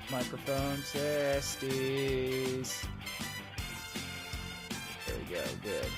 Microphone testes. There we go, good.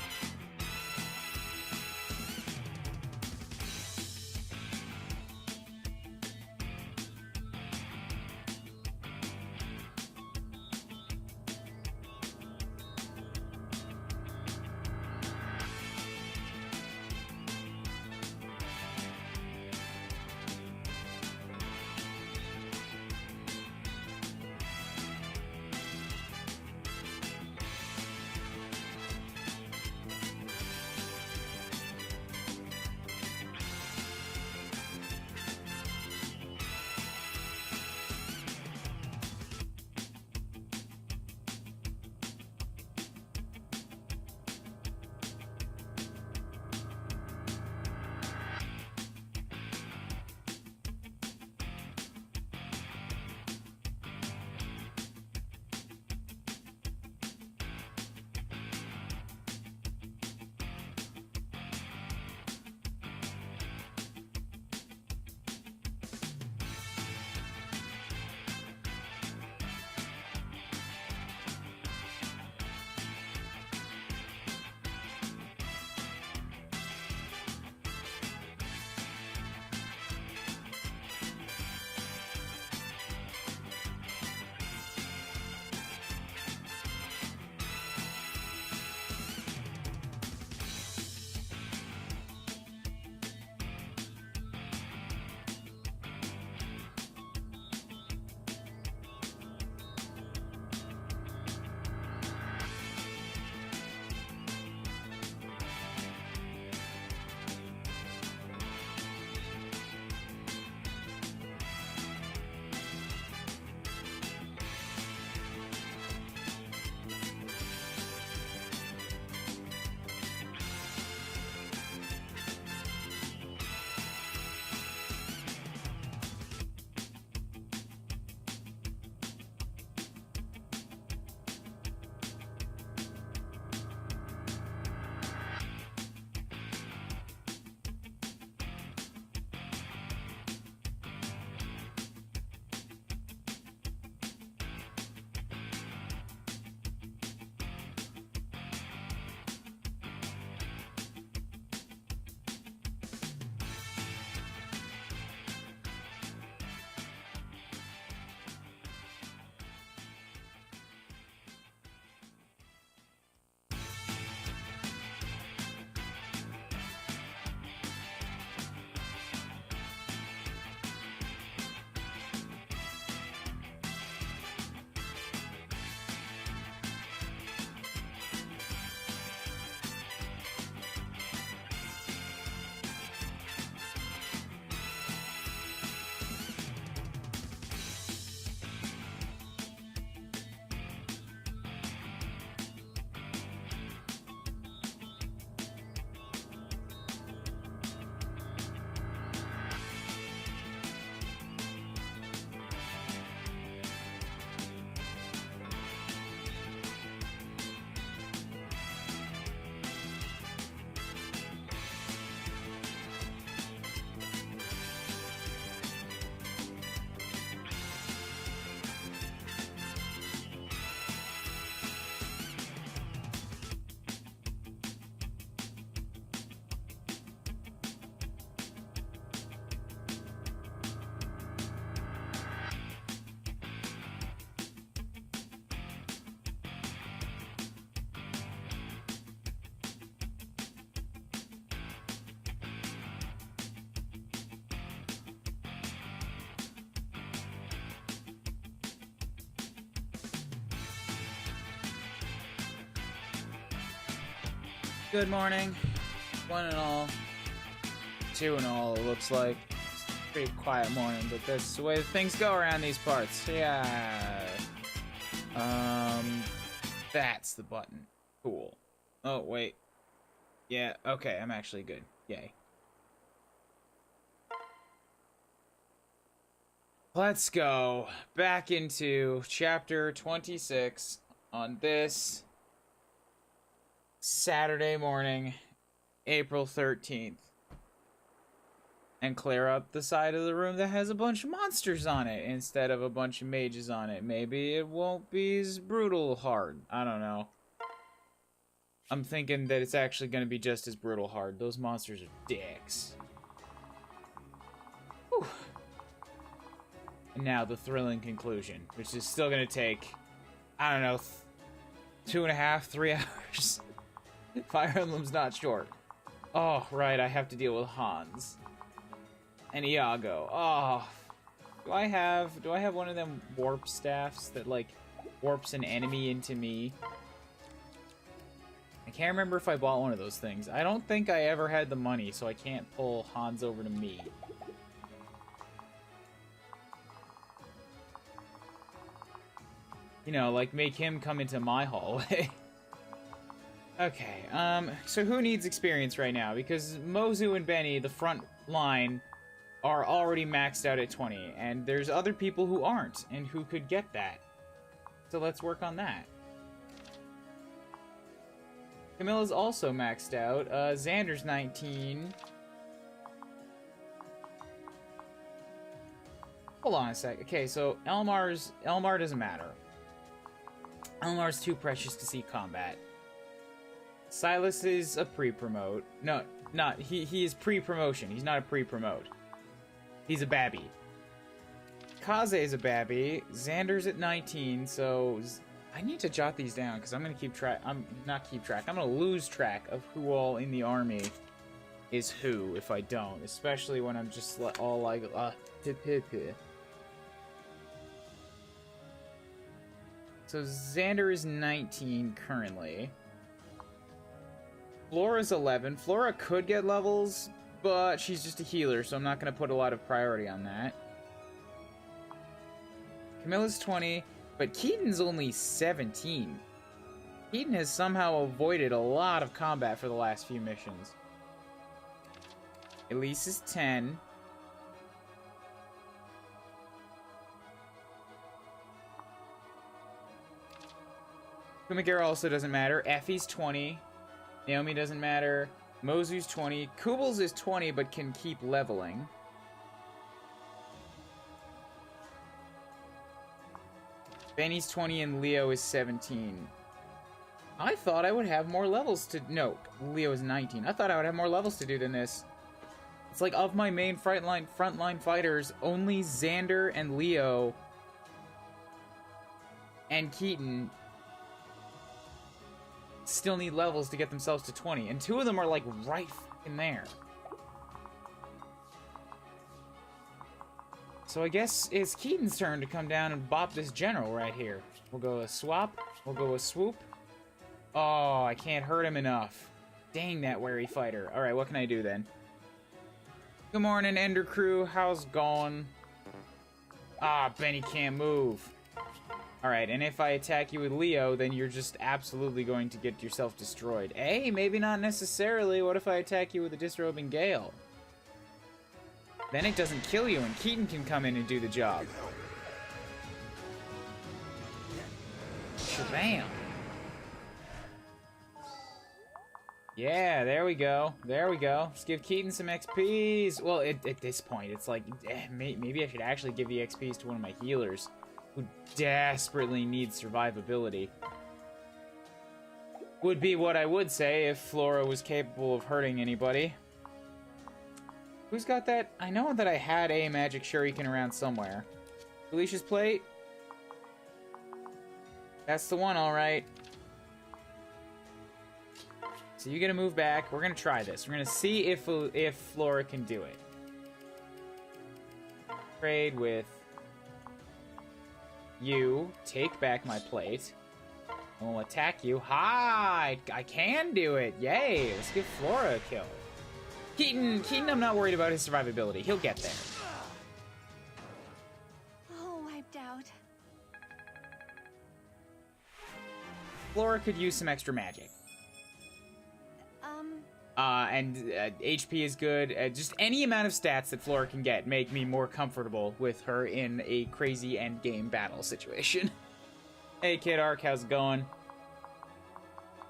Good morning, one and all, two and all, it looks like. It's a pretty quiet morning, but that's the way things go around these parts. Yeah. That's the button. Cool. Oh, wait. Yeah, okay, I'm actually good. Yay. Let's go back into chapter 26 on this Saturday morning, April 13th. and clear up the side of the room that has a bunch of monsters on it instead of a bunch of mages on it. Maybe it won't be as brutal hard. I don't know. I'm thinking that it's actually going to be just as brutal hard. Those monsters are dicks. Whew. And now the thrilling conclusion, which is still going to take, I don't know, 2.5, 3 hours. Fire Emblem's not short. Oh, right, I have to deal with Hans. And Iago. Oh. Do I have one of them warp staffs that, like, warps an enemy into me? I can't remember if I bought one of those things. I don't think I ever had the money, so I can't pull Hans over to me. You know, like, make him come into my hallway. Okay, so who needs experience right now? Because Mozu and Benny, the front line, are already maxed out at 20, and there's other people who aren't, and who could get that. So let's work on that. Camilla's also maxed out. Xander's 19. Hold on a sec. Okay, so Elmar doesn't matter. Elmar's too precious to see combat. Silas is a pre-promote. No, he is pre-promotion. He's not a pre-promote. He's a babby. Kaze is a babby. Xander's at 19, so I need to jot these down because I'm gonna keep track. I'm gonna lose track of who all in the army is who if I don't, especially when I'm just all like So Xander is 19 currently. Flora's 11. Flora could get levels, but she's just a healer, so I'm not going to put a lot of priority on that. Camilla's 20, but Keaton's only 17. Keaton has somehow avoided a lot of combat for the last few missions. Elise is 10. Kumagera also doesn't matter. Effie's 20. Naomi doesn't matter. Mozu's 20. Kubels is 20, but can keep leveling. Benny's 20 and Leo is 17. I thought I would have more levels to... No, Leo is 19. I thought I would have more levels to do than this. It's like, of my main frontline fighters, only Xander and Leo and Keaton still need levels to get themselves to 20, and 2 of them are like right in there. So I guess it's Keaton's turn to come down and bop this general right here. We'll go a swap, we'll go a swoop. Oh, I can't hurt him enough. Dang that wary fighter. Alright, what can I do then? Good morning, Ender Crew. How's it going? Ah, Benny can't move. Alright, and if I attack you with Leo, then you're just absolutely going to get yourself destroyed. Hey, maybe not necessarily. What if I attack you with a Disrobing Gale? Then it doesn't kill you, and Keaton can come in and do the job. Shabam! Yeah, there we go. There we go. Let's give Keaton some XPs. Well, at this point, it's like, maybe I should actually give the XPs to one of my healers who desperately needs survivability. Would be what I would say if Flora was capable of hurting anybody. Who's got that? I know that I had a magic shuriken around somewhere. Felicia's plate? That's the one, alright. So you gotta move back. We're gonna try this. We're gonna see if Flora can do it. Trade with you. Take back my plate. And we'll attack you. Hi! I can do it! Yay! Let's give Flora a kill. Keaton, I'm not worried about his survivability. He'll get there. All wiped out. Flora could use some extra magic. HP is good. Just any amount of stats that Flora can get make me more comfortable with her in a crazy endgame battle situation. Hey, Kid Ark, how's it going?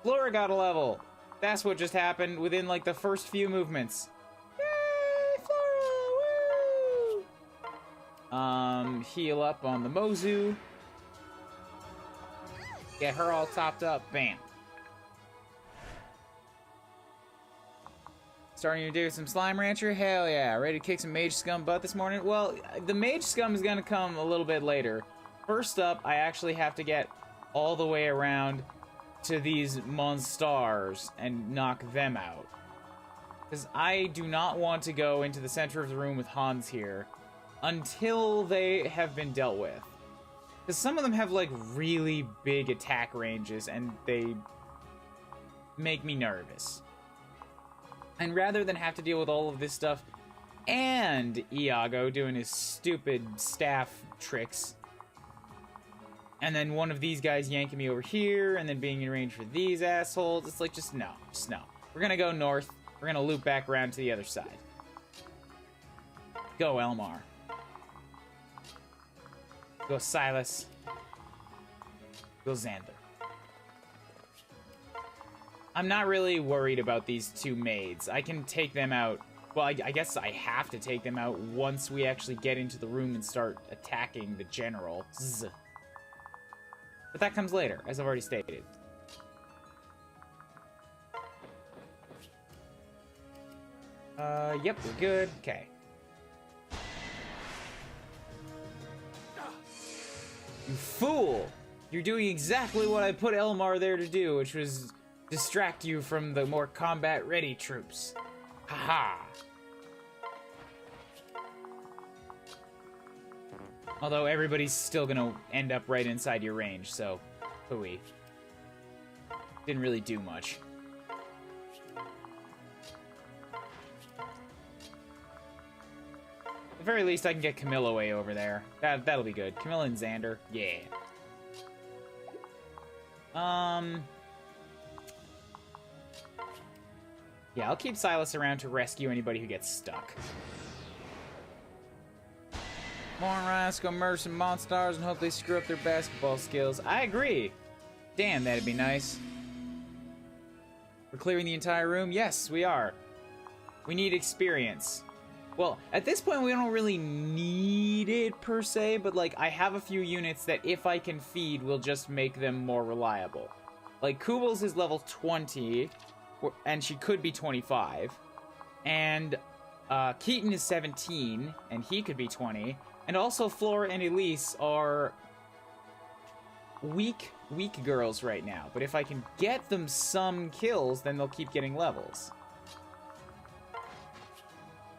Flora got a level. That's what just happened within, like, the first few movements. Yay, Heal up on the Mozu. Get her all topped up. Bam. Starting to do some Slime Rancher? Hell yeah. Ready to kick some Mage Scum butt this morning? Well, the Mage Scum is gonna come a little bit later. First up, I actually have to get all the way around to these monsters and knock them out. Because I do not want to go into the center of the room with Hans here until they have been dealt with. Because some of them have, like, really big attack ranges, and they make me nervous. And rather than have to deal with all of this stuff and Iago doing his stupid staff tricks, and then one of these guys yanking me over here, and then being in range for these assholes, it's like, just no. We're gonna go north. We're gonna loop back around to the other side. Go, Elmar. Go, Silas. Go, Xander. I'm not really worried about these two maids. I can take them out. Well, I guess I have to take them out once we actually get into the room and start attacking the general. Zzz. But that comes later, as I've already stated. Yep, we're good. Okay. You fool! You're doing exactly what I put Elmar there to do, which was distract you from the more combat-ready troops. Haha! Although everybody's still gonna end up right inside your range, so hooey. Didn't really do much. At the very least, I can get Camilla way over there. That'll be good. Camilla and Xander, yeah. Yeah, I'll keep Silas around to rescue anybody who gets stuck. More Ryan, go murder some monsters and hope they screw up their basketball skills. I agree. Damn, that'd be nice. We're clearing the entire room? Yes, we are. We need experience. Well, at this point, we don't really need it, per se, but, like, I have a few units that, if I can feed, will just make them more reliable. Like, Kubels is level 20, and she could be 25. And, Keaton is 17, and he could be 20. And also, Flora and Elise are weak girls right now. But if I can get them some kills, then they'll keep getting levels.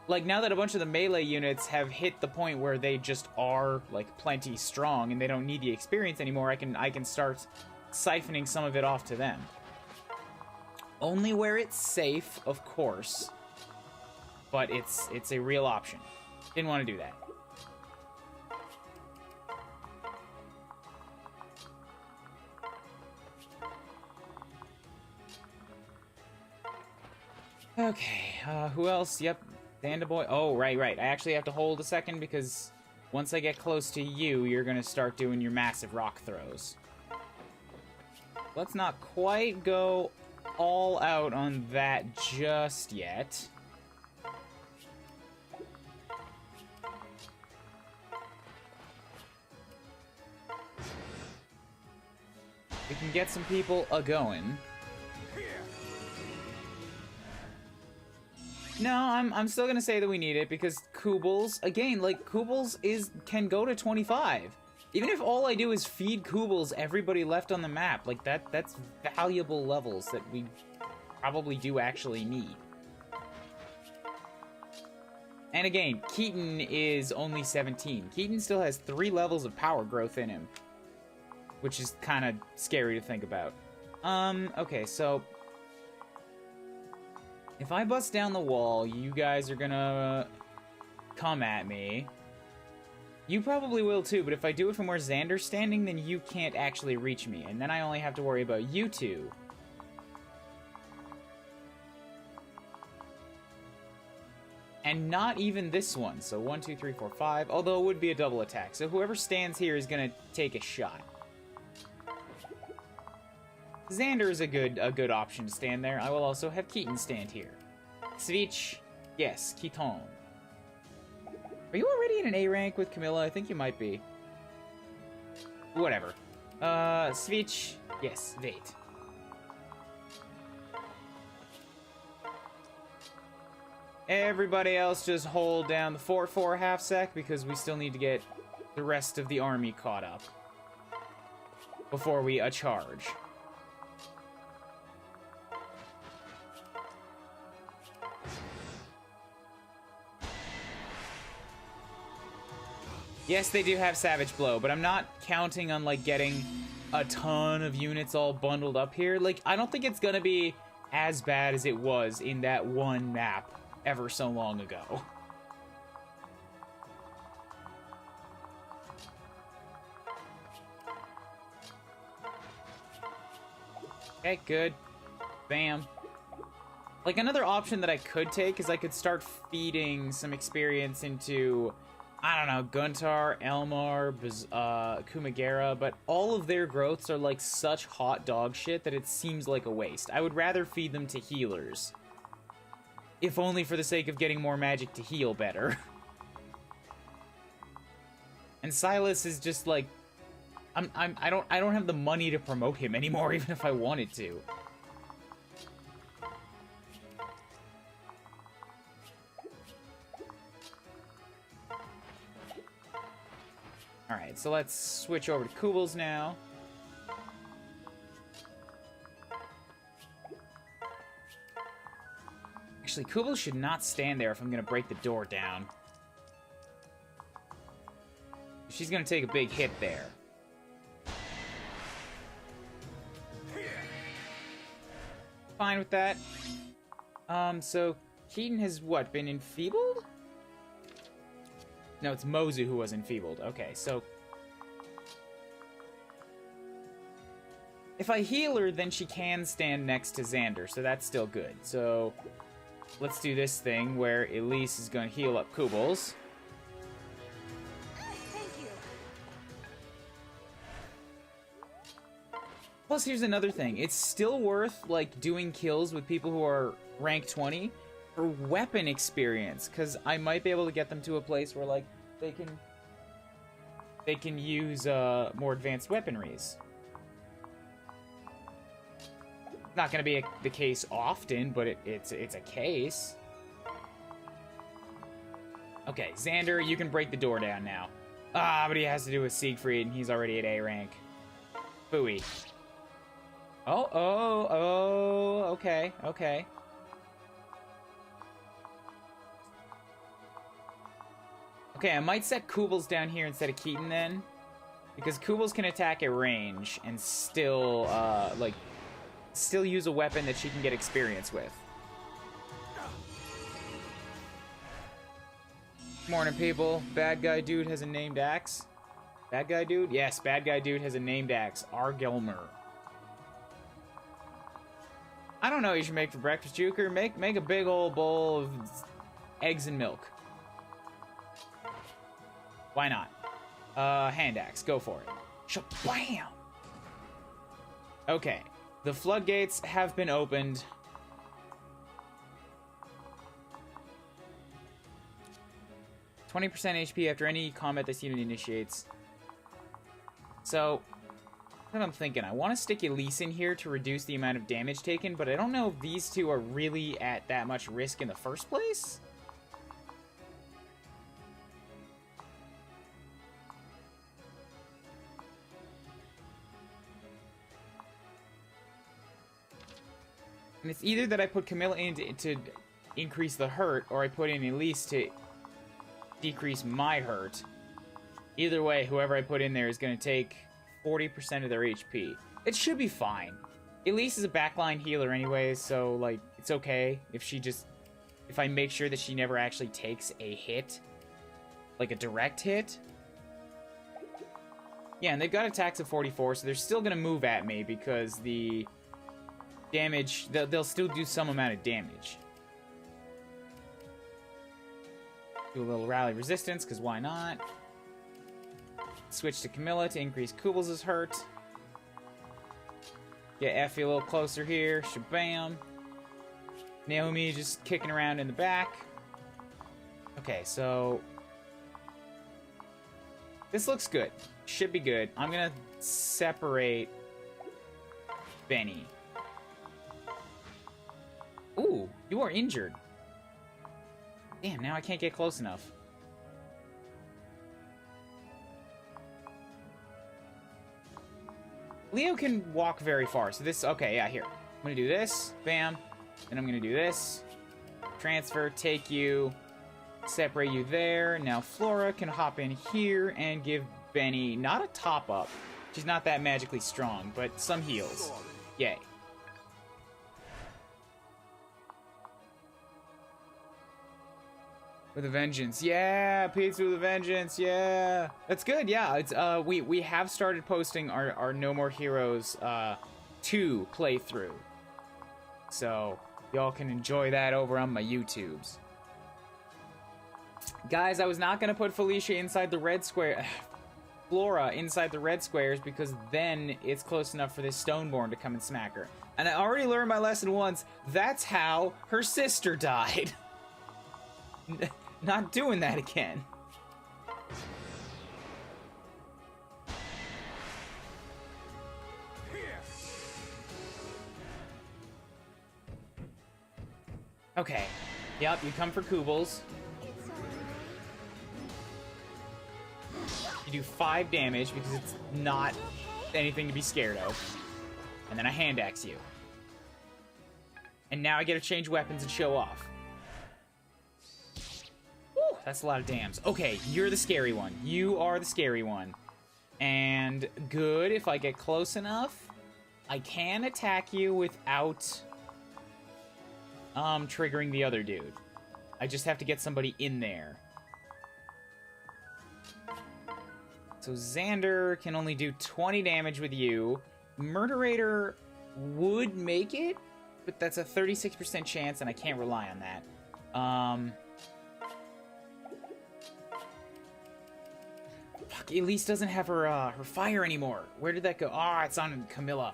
Like, now that a bunch of the melee units have hit the point where they just are, like, plenty strong and they don't need the experience anymore, I can start siphoning some of it off to them. Only where it's safe, of course. But it's a real option. Didn't want to do that. Okay, who else? Yep. Dandaboy. Oh, right. I actually have to hold a second because once I get close to you, you're going to start doing your massive rock throws. Let's not quite go all out on that just yet. We can get some people a-going. No, I'm still gonna say that we need it because Kubels, again, like, Kubels can go to 25. Even if all I do is feed Kubels everybody left on the map, like, that's valuable levels that we probably do actually need. And again, Keaton is only 17. Keaton still has 3 levels of power growth in him, which is kind of scary to think about. Okay, so if I bust down the wall, you guys are gonna come at me. You probably will too, but if I do it from where Xander's standing, then you can't actually reach me, and then I only have to worry about you two. And not even this one, so 1, 2, 3, 4, 5, although it would be a double attack, so whoever stands here is gonna take a shot. Xander is a good option to stand there. I will also have Keaton stand here. Switch. Yes, Keaton. Are you already in an A rank with Camilla? I think you might be. Whatever. Switch. Yes, wait. Everybody else just hold down the fort for a half sec because we still need to get the rest of the army caught up before we charge. Yes, they do have Savage Blow, but I'm not counting on, like, getting a ton of units all bundled up here. Like, I don't think it's gonna be as bad as it was in that one map ever so long ago. Okay, good. Bam. Like, another option that I could take is I could start feeding some experience into, I don't know, Guntar, Elmar, Kumagera, but all of their growths are like such hot dog shit that it seems like a waste. I would rather feed them to healers. If only for the sake of getting more magic to heal better. And Silas is just like, I don't have the money to promote him anymore, even if I wanted to. Alright, so let's switch over to Kubels now. Actually, Kubel should not stand there if I'm going to break the door down. She's going to take a big hit there. Fine with that. So Keaton has what, been enfeebled? No, it's Mozu who was enfeebled. Okay, so if I heal her, then she can stand next to Xander, so that's still good. So let's do this thing where Elise is going to heal up Kubels. Thank you. Plus, here's another thing. It's still worth, like, doing kills with people who are rank 20 for weapon experience, because I might be able to get them to a place where, like, they can use more advanced weaponries. Not going to be the case often, but it's a case. Okay, Xander, you can break the door down now. Ah, but he has to do with Siegfried, and he's already at A rank. Phooey. Oh, okay. Okay, I might set Kubels down here instead of Keaton then. Because Kubels can attack at range and still, still use a weapon that she can get experience with. Morning, people. Bad guy dude has a named axe. Bad guy dude? Yes, bad guy dude has a named axe. Argelmer. I don't know what you should make for breakfast, Juker. Make a big old bowl of eggs and milk. Why not? Hand axe. Go for it. Shabam! Okay. The floodgates have been opened. %, HP after any combat this unit initiates. So, what I'm thinking, I want to stick Elise in here to reduce the amount of damage taken, but I don't know if these two are really at that much risk in the first place. And it's either that I put Camilla in to increase the hurt, or I put in Elise to decrease my hurt. Either way, whoever I put in there is going to take 40% of their HP. It should be fine. Elise is a backline healer anyways, so, like, it's okay if I make sure that she never actually takes a hit. Like a direct hit. Yeah, and they've got attacks of 44, so they're still going to move at me because the damage, they'll still do some amount of damage. Do a little rally resistance, because why not? Switch to Camilla to increase Kubels' hurt. Get Effie a little closer here. Shabam. Naomi just kicking around in the back. Okay, so This looks good. Should be good. I'm gonna separate Benny. Ooh, you are injured. Damn, now I can't get close enough. Leo can walk very far, so this... Okay, yeah, here. I'm gonna do this. Bam. Then I'm gonna do this. Transfer, take you, separate you there. Now Flora can hop in here and give Benny, not a top-up. She's not that magically strong, but some heals. Yay. With a vengeance. Yeah, pizza with a vengeance. Yeah. That's good. Yeah, it's we have started posting our No More Heroes 2 playthrough. So, y'all can enjoy that over on my YouTubes. Guys, I was not going to put Felicia inside the red square... Flora inside the red squares, because then it's close enough for this Stoneborn to come and smack her. And I already learned my lesson once. That's how her sister died. Not doing that again. Okay. Yep, you come for Koobles. You do 5 damage because it's not anything to be scared of. And then I hand axe you. And now I get to change weapons and show off. Woo, that's a lot of dams. Okay, you're the scary one. You are the scary one. And good, if I get close enough, I can attack you without triggering the other dude. I just have to get somebody in there. So Xander can only do 20 damage with you. Murderator would make it, but that's a 36% chance, and I can't rely on that. Fuck, Elise doesn't have her fire anymore. Where did that go? Ah, it's on Camilla.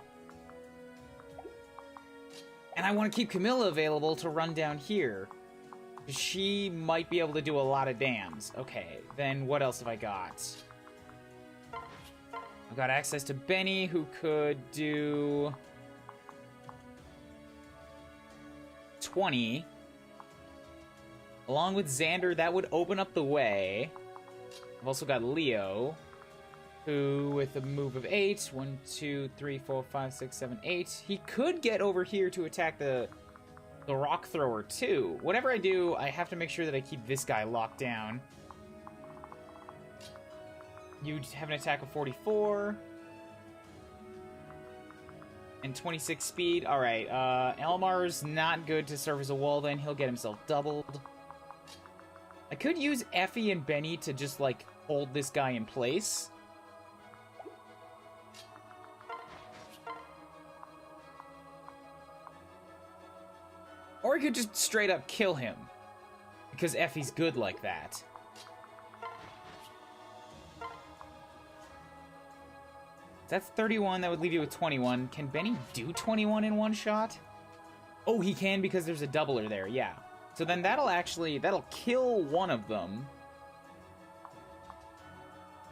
And I want to keep Camilla available to run down here. She might be able to do a lot of dams. Okay, then what else have I got? I've got access to Benny, who could do 20. Along with Xander, that would open up the way. I've also got Leo, who, with a move of 8, 1, 2, 3, 4, 5, 6, 7, 8, he could get over here to attack the rock thrower, too. Whatever I do, I have to make sure that I keep this guy locked down. You have an attack of 44. And 26 speed. Alright, Elmar's not good to serve as a wall then. He'll get himself doubled. I could use Effie and Benny to just, like, hold this guy in place. Or I could just straight up kill him. Because Effie's good like that. That's 31. That would leave you with 21. Can Benny do 21 in one shot? Oh, he can because there's a doubler there. Yeah. So then that'll kill one of them.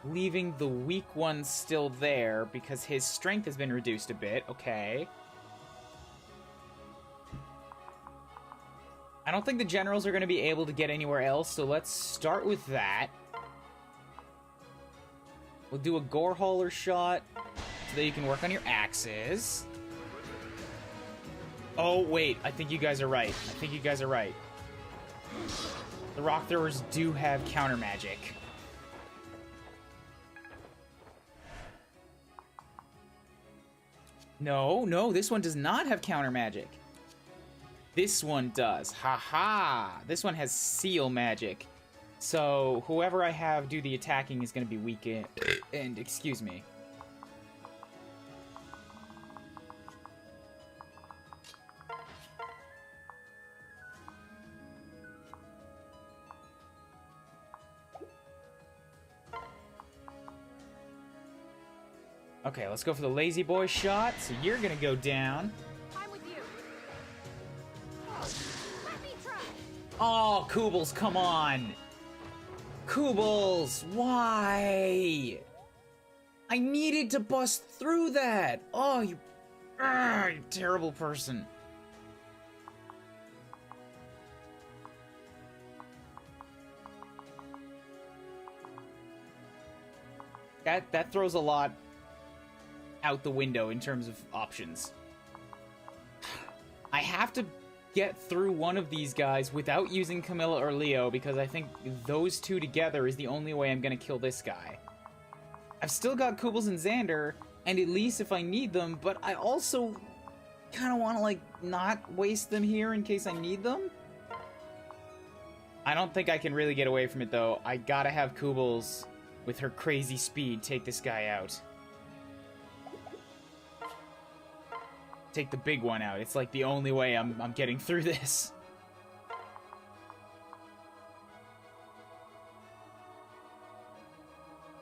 Leaving the weak one still there because his strength has been reduced a bit. Okay. I don't think the generals are going to be able to get anywhere else, so let's start with that. We'll do a gore hauler shot so that you can work on your axes. Oh, wait. I think you guys are right. I think you guys are right. The rock throwers do have counter magic. No, this one does not have counter magic. This one does. Ha! This one has seal magic. So, whoever I have do the attacking is going to be weak and excuse me. Okay, let's go for the lazy boy shot. So you're going to go down. I'm with you. Let me try. Oh, Koobles, come on. Koobles, why? I needed to bust through that. Oh, you terrible person. That throws a lot out the window in terms of options. I have to get through one of these guys without using Camilla or Leo, because I think those two together is the only way I'm gonna kill this guy. I've still got Koobles and Xander, and at least if I need them, but I also kind of want to, like, not waste them here in case I need them. I don't think I can really get away from it, though. I gotta have Koobles, with her crazy speed, take this guy out. Take the big one out. It's like the only way I'm getting through this.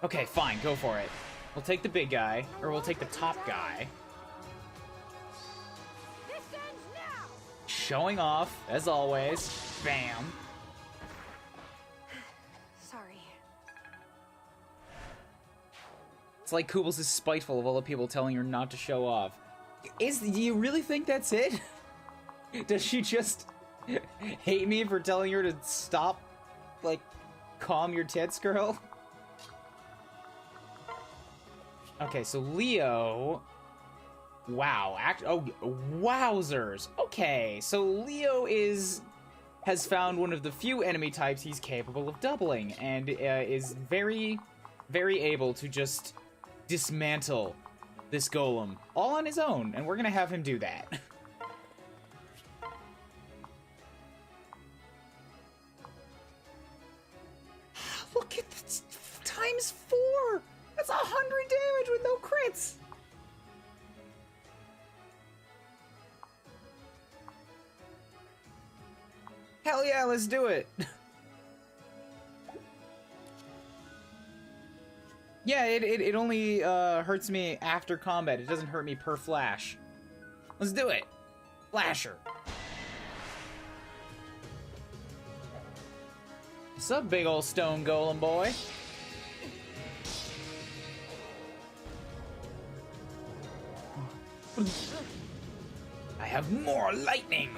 Okay, fine, go for it. We'll take the big guy, or we'll take the top guy. This ends now. Showing off, as always. Bam. Sorry. It's like Koobles is spiteful of all the people telling her not to show off. Do you really think that's it? Does she just hate me for telling her to stop, like, calm your tits, girl? Okay, so Leo... Wow, wowzers. Okay, so Leo has found one of the few enemy types he's capable of doubling, and is very, very able to just dismantle this golem all on his own, and we're gonna have him do that. Look at this, times 4! That's 100 damage with no crits! Hell yeah, let's do it! Yeah, it only hurts me after combat. It doesn't hurt me per flash. Let's do it! Flasher! What's up, big ol' stone golem boy? I have more lightning!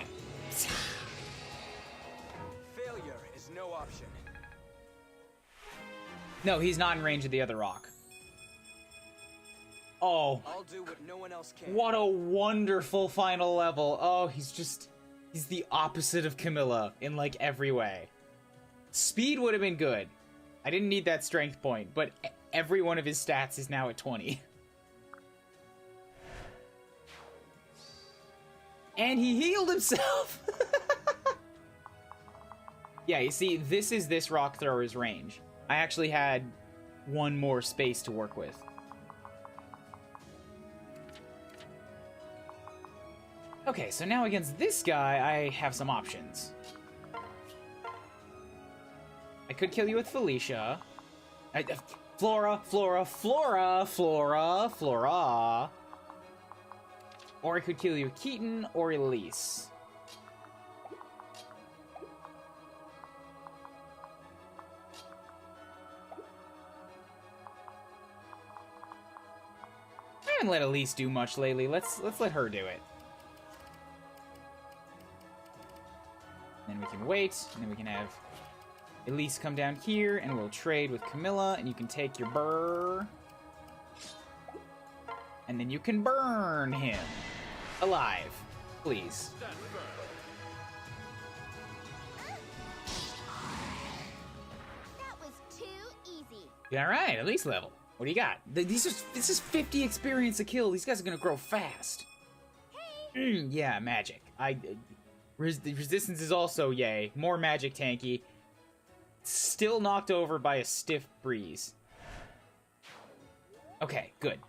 Failure is no option. No, he's not in range of the other rock. Oh. I'll do what no one else can. What a wonderful final level. Oh, he's the opposite of Camilla in, like, every way. Speed would have been good. I didn't need that strength point, but every one of his stats is now at 20. And he healed himself! Yeah, you see, this is this rock thrower's range. I actually had one more space to work with. Okay, so now against this guy, I have some options. I could kill you with Felicia. Flora. Or I could kill you with Keaton or Elise. I haven't let Elise do much lately. Let's let her do it. Then we can wait, and then we can have Elise come down here, and we'll trade with Camilla, and you can take your burr. And then you can burn him. Alive. Please. That was too easy. Alright, Elise level. What do you got? This is 50 experience a kill. These guys are gonna grow fast. Hey. Yeah, magic. The resistance is also yay. More magic tanky. Still knocked over by a stiff breeze. Okay, good.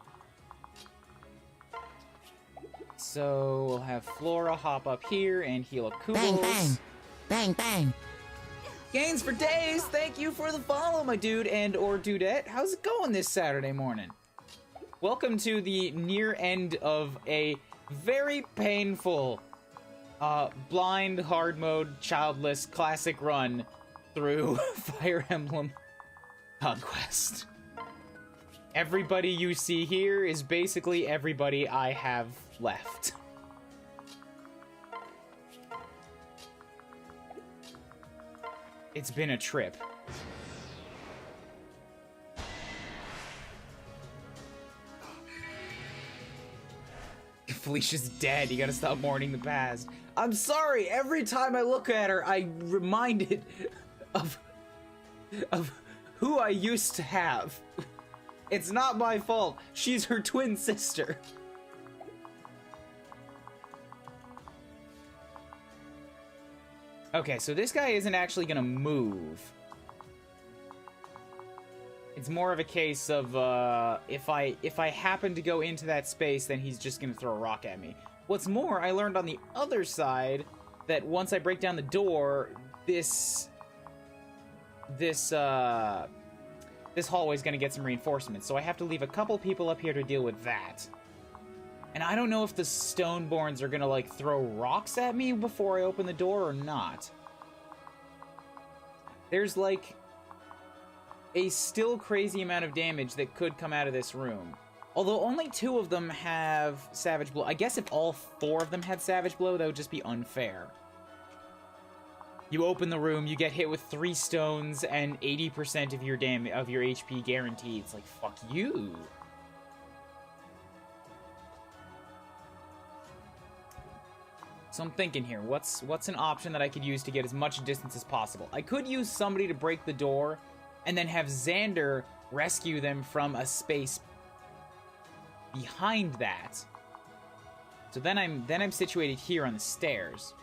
So we'll have Flora hop up here and heal up Koobles. Bang, bang. Bang, bang. Gains for days! Thank you for the follow, my dude and or dudette. How's it going this Saturday morning? Welcome to the near end of a very painful blind, hard mode, childless, classic run through Fire Emblem Conquest. Everybody you see here is basically everybody I have left. It's been a trip. Felicia's dead. You gotta stop mourning the past. I'm sorry. Every time I look at her, I'm reminded of who I used to have. It's not my fault. She's her twin sister. Okay, so this guy isn't actually gonna move. It's more of a case of, if I happen to go into that space, then he's just gonna throw a rock at me. What's more, I learned on the other side that once I break down the door, this hallway's gonna get some reinforcements, so I have to leave a couple people up here to deal with that. And I don't know if the Stoneborns are gonna, like, throw rocks at me before I open the door or not. There's, like, a still crazy amount of damage that could come out of this room. Although only 2 of them have Savage Blow. I guess if all 4 of them had Savage Blow, that would just be unfair. You open the room, you get hit with 3 stones, and 80% of your HP guaranteed. It's like, fuck you. So I'm thinking here, what's an option that I could use to get as much distance as possible? I could use somebody to break the door, and then have Xander rescue them from a space behind that. So then I'm situated here on the stairs.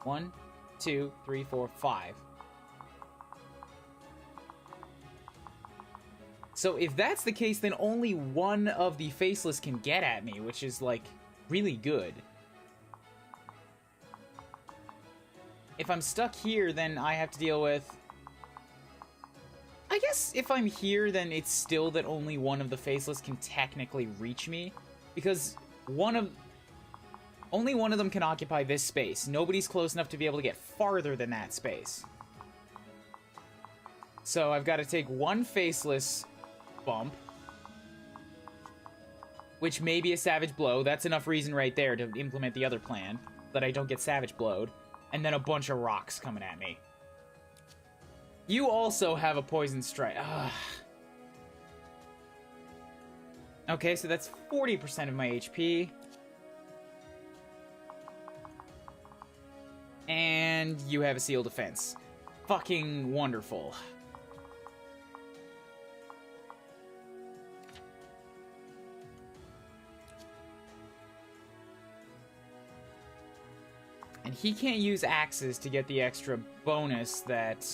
1, 2, 3, 4, 5. So if that's the case, then only one of the Faceless can get at me, which is, like, really good. If I'm stuck here, then I have to deal with... I guess if I'm here, then it's still that only one of the Faceless can technically reach me. Because only one of them can occupy this space. Nobody's close enough to be able to get farther than that space. So I've got to take one Faceless bump, which may be a Savage Blow. That's enough reason right there to implement the other plan, that I don't get Savage Blowed. And then a bunch of rocks coming at me. You also have a Poison Strike. Ugh. Okay, so that's 40% of my HP. And you have a Seal Defense. Fucking wonderful. And he can't use axes to get the extra bonus that...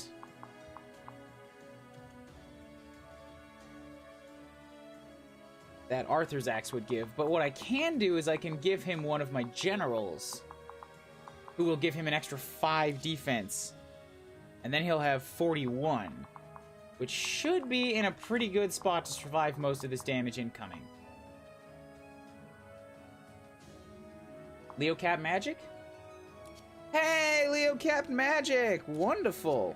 that Arthur's axe would give. But what I can do is I can give him one of my generals, who will give him an extra 5 defense. And then he'll have 41, which should be in a pretty good spot to survive most of this damage incoming. Leo Cap Magic? Hey, Leo Cap Magic! Wonderful!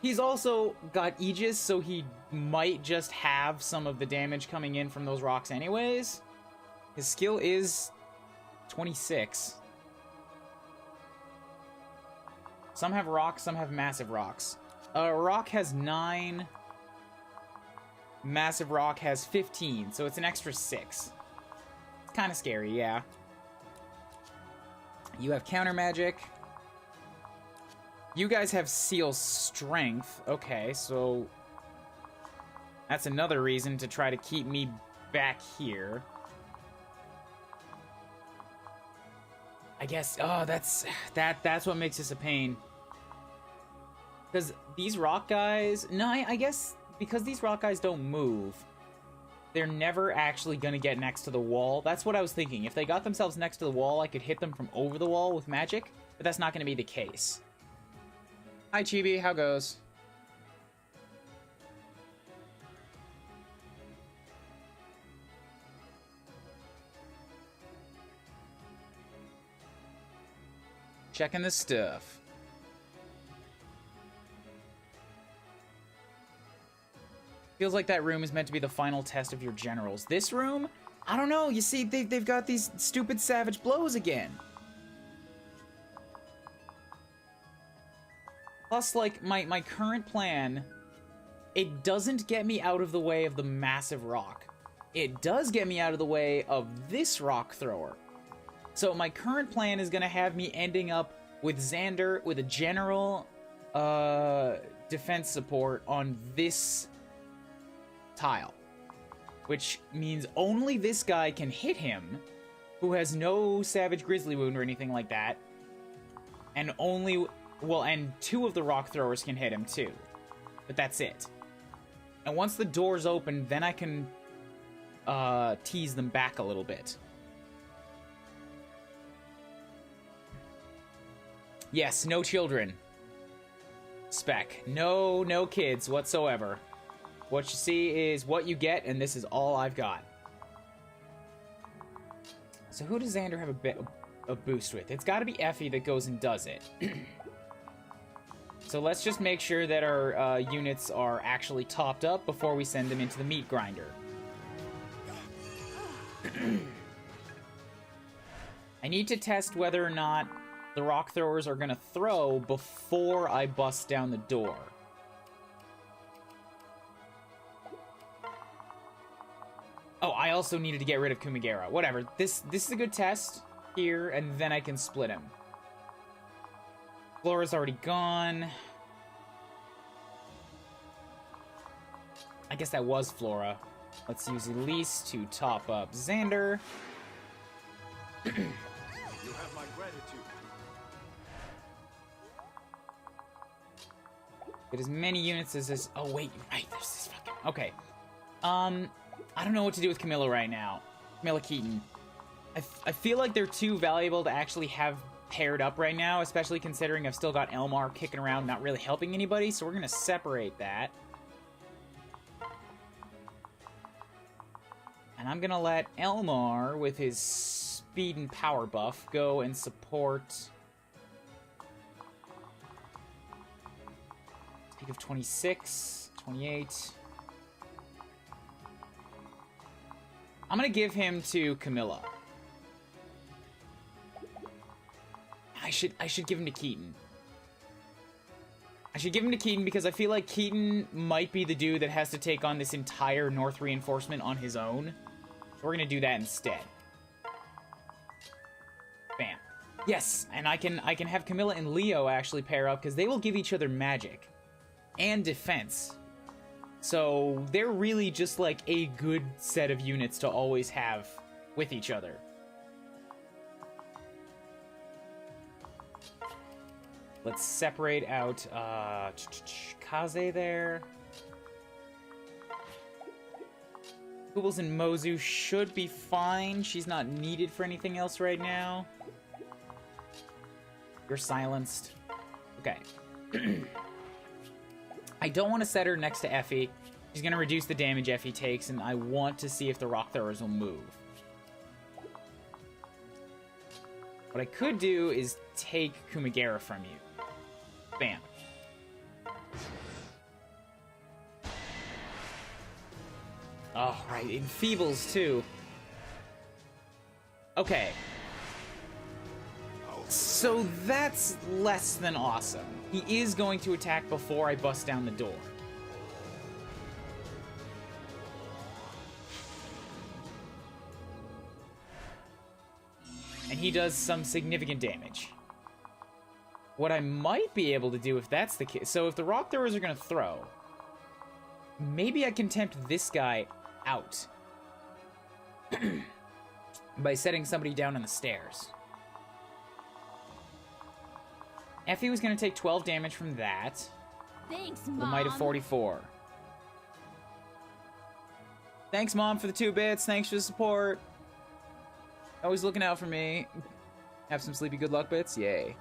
He's also got Aegis, so he might just have some of the damage coming in from those rocks anyways. His skill is 26. Some have rocks, some have massive rocks. Rock has 9. Massive rock has 15, so it's an extra 6. It's kind of scary, yeah. You have counter magic. You guys have Seal Strength. Okay, so that's another reason to try to keep me back here. I guess, oh, that's what makes this a pain. Because these rock guys, no, I guess because these rock guys don't move, they're never actually going to get next to the wall. That's what I was thinking. If they got themselves next to the wall, I could hit them from over the wall with magic, but that's not going to be the case. Hi, Chibi. How goes? Checking the stuff. Feels like that room is meant to be the final test of your generals. This room? I don't know. You see, they've got these stupid savage blows again. Plus, like, my current plan, it doesn't get me out of the way of the massive rock. It does get me out of the way of this rock thrower. So my current plan is going to have me ending up with Xander with a general defense support on this tile. Which means only this guy can hit him, who has no Savage Grizzly Wound or anything like that. And only... Well, and 2 of the rock throwers can hit him, too. But that's it. And once the door's open, then I can tease them back a little bit. Yes, no children. Spec. No kids whatsoever. What you see is what you get, and this is all I've got. So who does Xander have a boost with? It's got to be Effie that goes and does it. So let's just make sure that our units are actually topped up before we send them into the meat grinder. I need to test whether or not the rock throwers are going to throw before I bust down the door. Oh, I also needed to get rid of Kuuribro. Whatever. This is a good test here, and then I can split him. Flora's already gone. I guess that was Flora. Let's use Elise to top up Xander. You have my gratitude. Get as many units as this. Oh wait, you're right. There's this fucking. Okay. I don't know what to do with Camilla right now. Camilla Keaton. I feel like they're too valuable to actually have paired up right now, especially considering I've still got Elmar kicking around, not really helping anybody, so we're gonna separate that. And I'm gonna let Elmar, with his speed and power buff, go and support... Speak of 26, 28... I'm gonna give him to Camilla. I should give him to Keaton. I should give him to Keaton because I feel like Keaton might be the dude that has to take on this entire North reinforcement on his own. We're gonna do that instead. Bam. Yes, and I can have Camilla and Leo actually pair up because they will give each other magic and defense. So they're really just like a good set of units to always have with each other. Let's separate out Kaze there. Koobles and Mozu should be fine. She's not needed for anything else right now. You're silenced. Okay. I don't want to set her next to Effie. She's going to reduce the damage Effie takes, and I want to see if the rock throwers will move. What I could do is take Kuuribro from you. Bam. Oh, right, it enfeebles too. Okay. So that's less than awesome. He is going to attack before I bust down the door. And he does some significant damage. What I might be able to do if that's the case... So if the rock throwers are going to throw, maybe I can tempt this guy out. By setting somebody down on the stairs. Effie was going to take 12 damage from that. Thanks, The Mom. might of 44. Thanks, Mom, for the 2 bits. Thanks for the support. Always looking out for me. Have some sleepy good luck bits? Yay.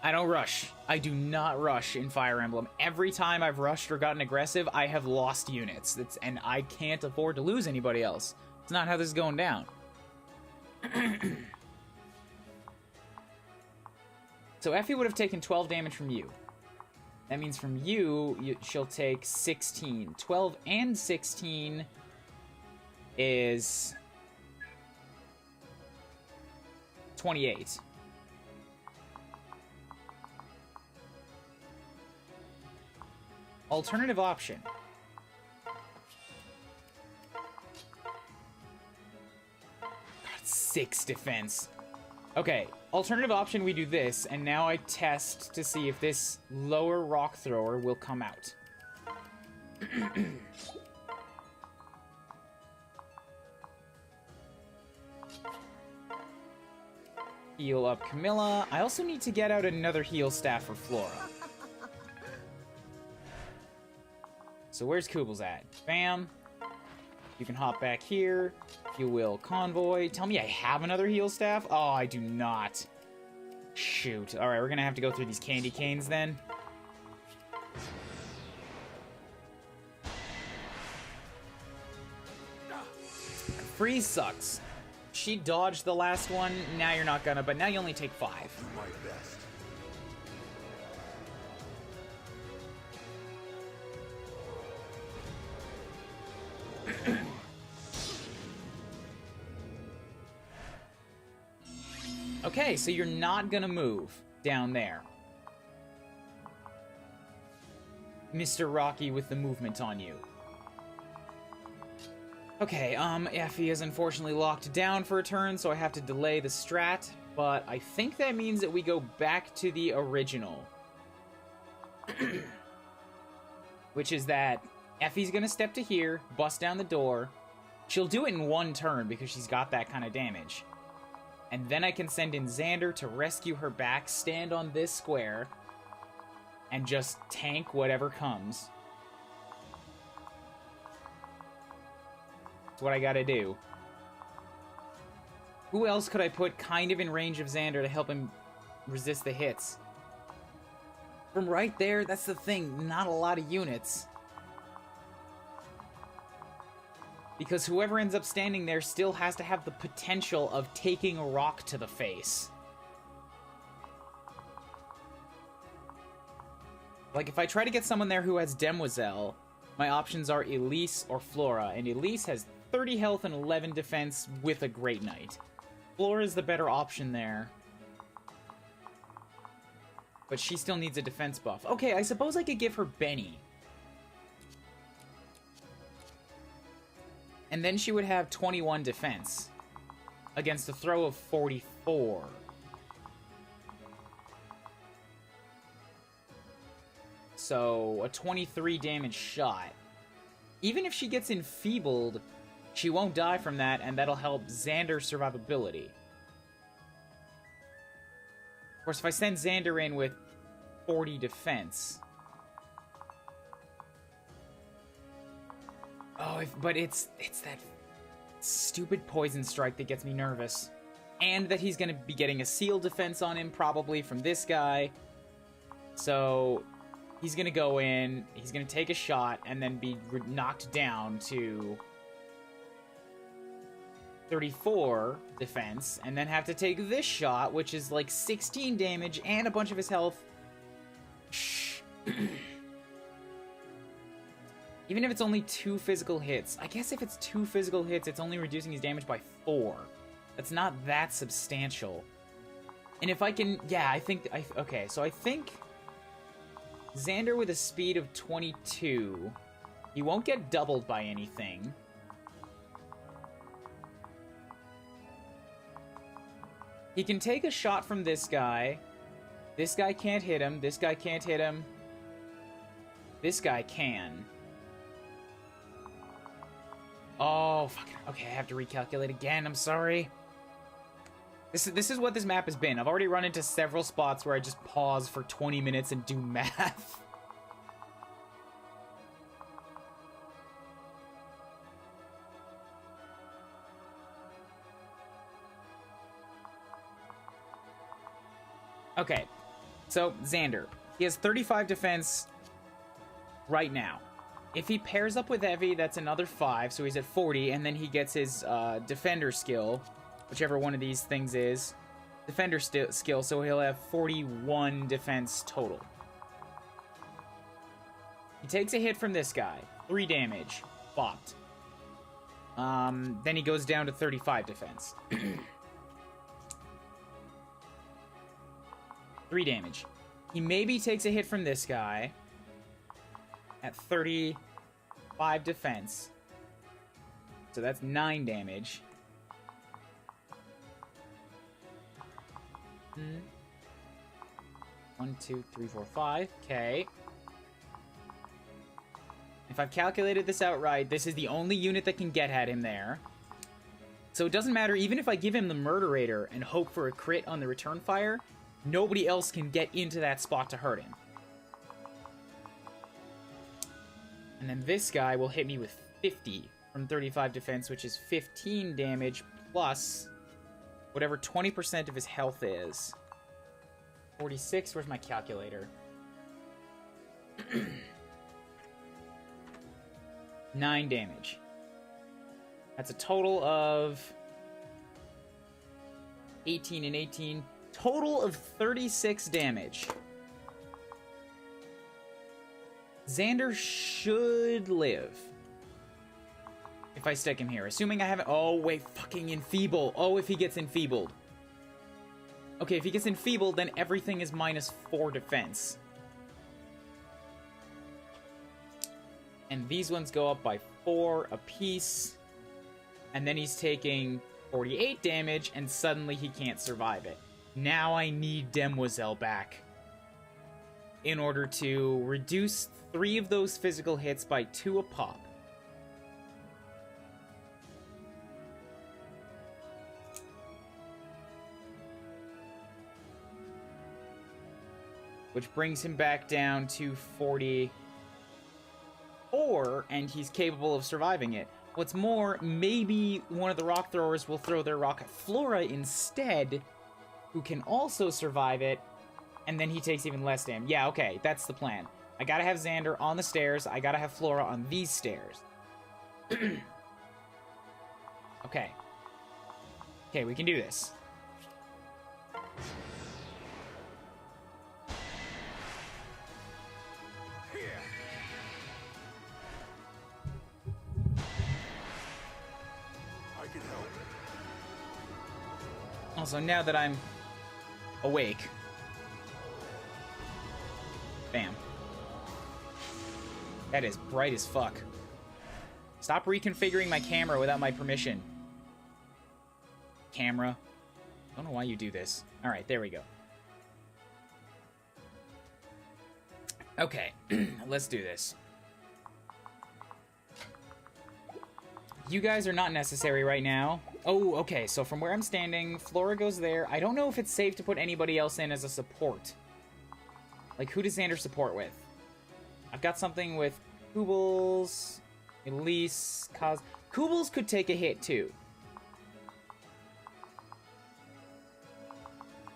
I don't rush. I do not rush in Fire Emblem. Every time I've rushed or gotten aggressive, I have lost units. And I can't afford to lose anybody else. It's not how this is going down. So Effie would have taken 12 damage from you. That means from you, she'll take 16. 12 and 16 is 28. Alternative option. God, 6 defense. Okay, alternative option, we do this, and now I test to see if this lower rock thrower will come out. Heal up Camilla. I also need to get out another heal staff for Flora. So where's Koobles at? Bam. You can hop back here. You will convoy. Tell me I have another heal staff? Oh, I do not. Shoot. Alright, we're gonna have to go through these candy canes then. Freeze sucks. She dodged the last one. Now you're not gonna, but now you only take 5. Do my best. Okay, so you're not gonna move down there. Mr. Rocky with the movement on you. Okay, Effie is unfortunately locked down for a turn, so I have to delay the strat, but I think that means that we go back to the original. Which is that Effie's gonna step to here, bust down the door. She'll do it in 1 turn because she's got that kind of damage. And then I can send in Xander to rescue her back, stand on this square, and just tank whatever comes. That's what I gotta do. Who else could I put kind of in range of Xander to help him resist the hits? From right there, that's the thing, not a lot of units. Because whoever ends up standing there still has to have the potential of taking a rock to the face. Like, if I try to get someone there who has Demoiselle, my options are Elise or Flora, and Elise has 30 health and 11 defense with a Great Knight. Flora's the better option there. But she still needs a defense buff. Okay, I suppose I could give her Benny. And then she would have 21 defense against a throw of 44. So, a 23 damage shot. Even if she gets enfeebled, she won't die from that, and that'll help Xander's survivability. Of course, if I send Xander in with 40 defense... Oh, but it's that stupid poison strike that gets me nervous. And that he's going to be getting a seal defense on him, probably, from this guy. So, he's going to go in, he's going to take a shot, and then be knocked down to 34 defense, and then have to take this shot, which is like 16 damage and a bunch of his health. Shh. Even if it's only 2 physical hits. I guess if it's 2 physical hits, it's only reducing his damage by 4. That's not that substantial. And if I can... Yeah, I think... okay, so I think... Xander with a speed of 22... He won't get doubled by anything. He can take a shot from this guy. This guy can't hit him. This guy can't hit him. This guy can. Oh, fuck. Okay, I have to recalculate again. I'm sorry. This is what this map has been. I've already run into several spots where I just pause for 20 minutes and do math. Okay, so Xander. He has 35 defense right now. If he pairs up with Evie, that's another 5, so he's at 40, and then he gets his defender skill, whichever one of these things is. Defender skill, so he'll have 41 defense total. He takes a hit from this guy. 3 damage. Bopped. Then he goes down to 35 defense. 3 damage. He maybe takes a hit from this guy at 35 defense. So that's 9 damage. 1, 2, 3, 4, 5. Okay. If I've calculated this out right, this is the only unit that can get at him there. So it doesn't matter, even if I give him the Murderator and hope for a crit on the return fire, nobody else can get into that spot to hurt him. And then this guy will hit me with 50 from 35 defense, which is 15 damage plus whatever 20% of his health is. 46, where's my calculator? 9 damage. That's a total of 18 and 18. Total of 36 damage. Xander should live. If I stick him here. Assuming I haven't... Oh, wait. Fucking enfeeble. Oh, if he gets enfeebled. Okay, if he gets enfeebled, then everything is minus 4 defense. And these ones go up by 4 apiece. And then he's taking 48 damage, and suddenly he can't survive it. Now I need Demoiselle back in order to reduce 3 of those physical hits by 2 a pop. Which brings him back down to 44, and he's capable of surviving it. What's more, maybe one of the rock throwers will throw their rock at Flora instead, who can also survive it, and then he takes even less damage. Yeah, okay, that's the plan. I gotta have Xander on the stairs, I gotta have Flora on these stairs. Okay. Okay, we can do this. Also, now that I'm awake. Bam. That is bright as fuck. Stop reconfiguring my camera without my permission. Camera. I don't know why you do this. Alright, there we go. Okay, let's do this. You guys are not necessary right now. Oh, okay, so from where I'm standing, Flora goes there. I don't know if it's safe to put anybody else in as a support. Like, who does Xander support with? I've got something with Koobles, Elise, Koobles could take a hit, too.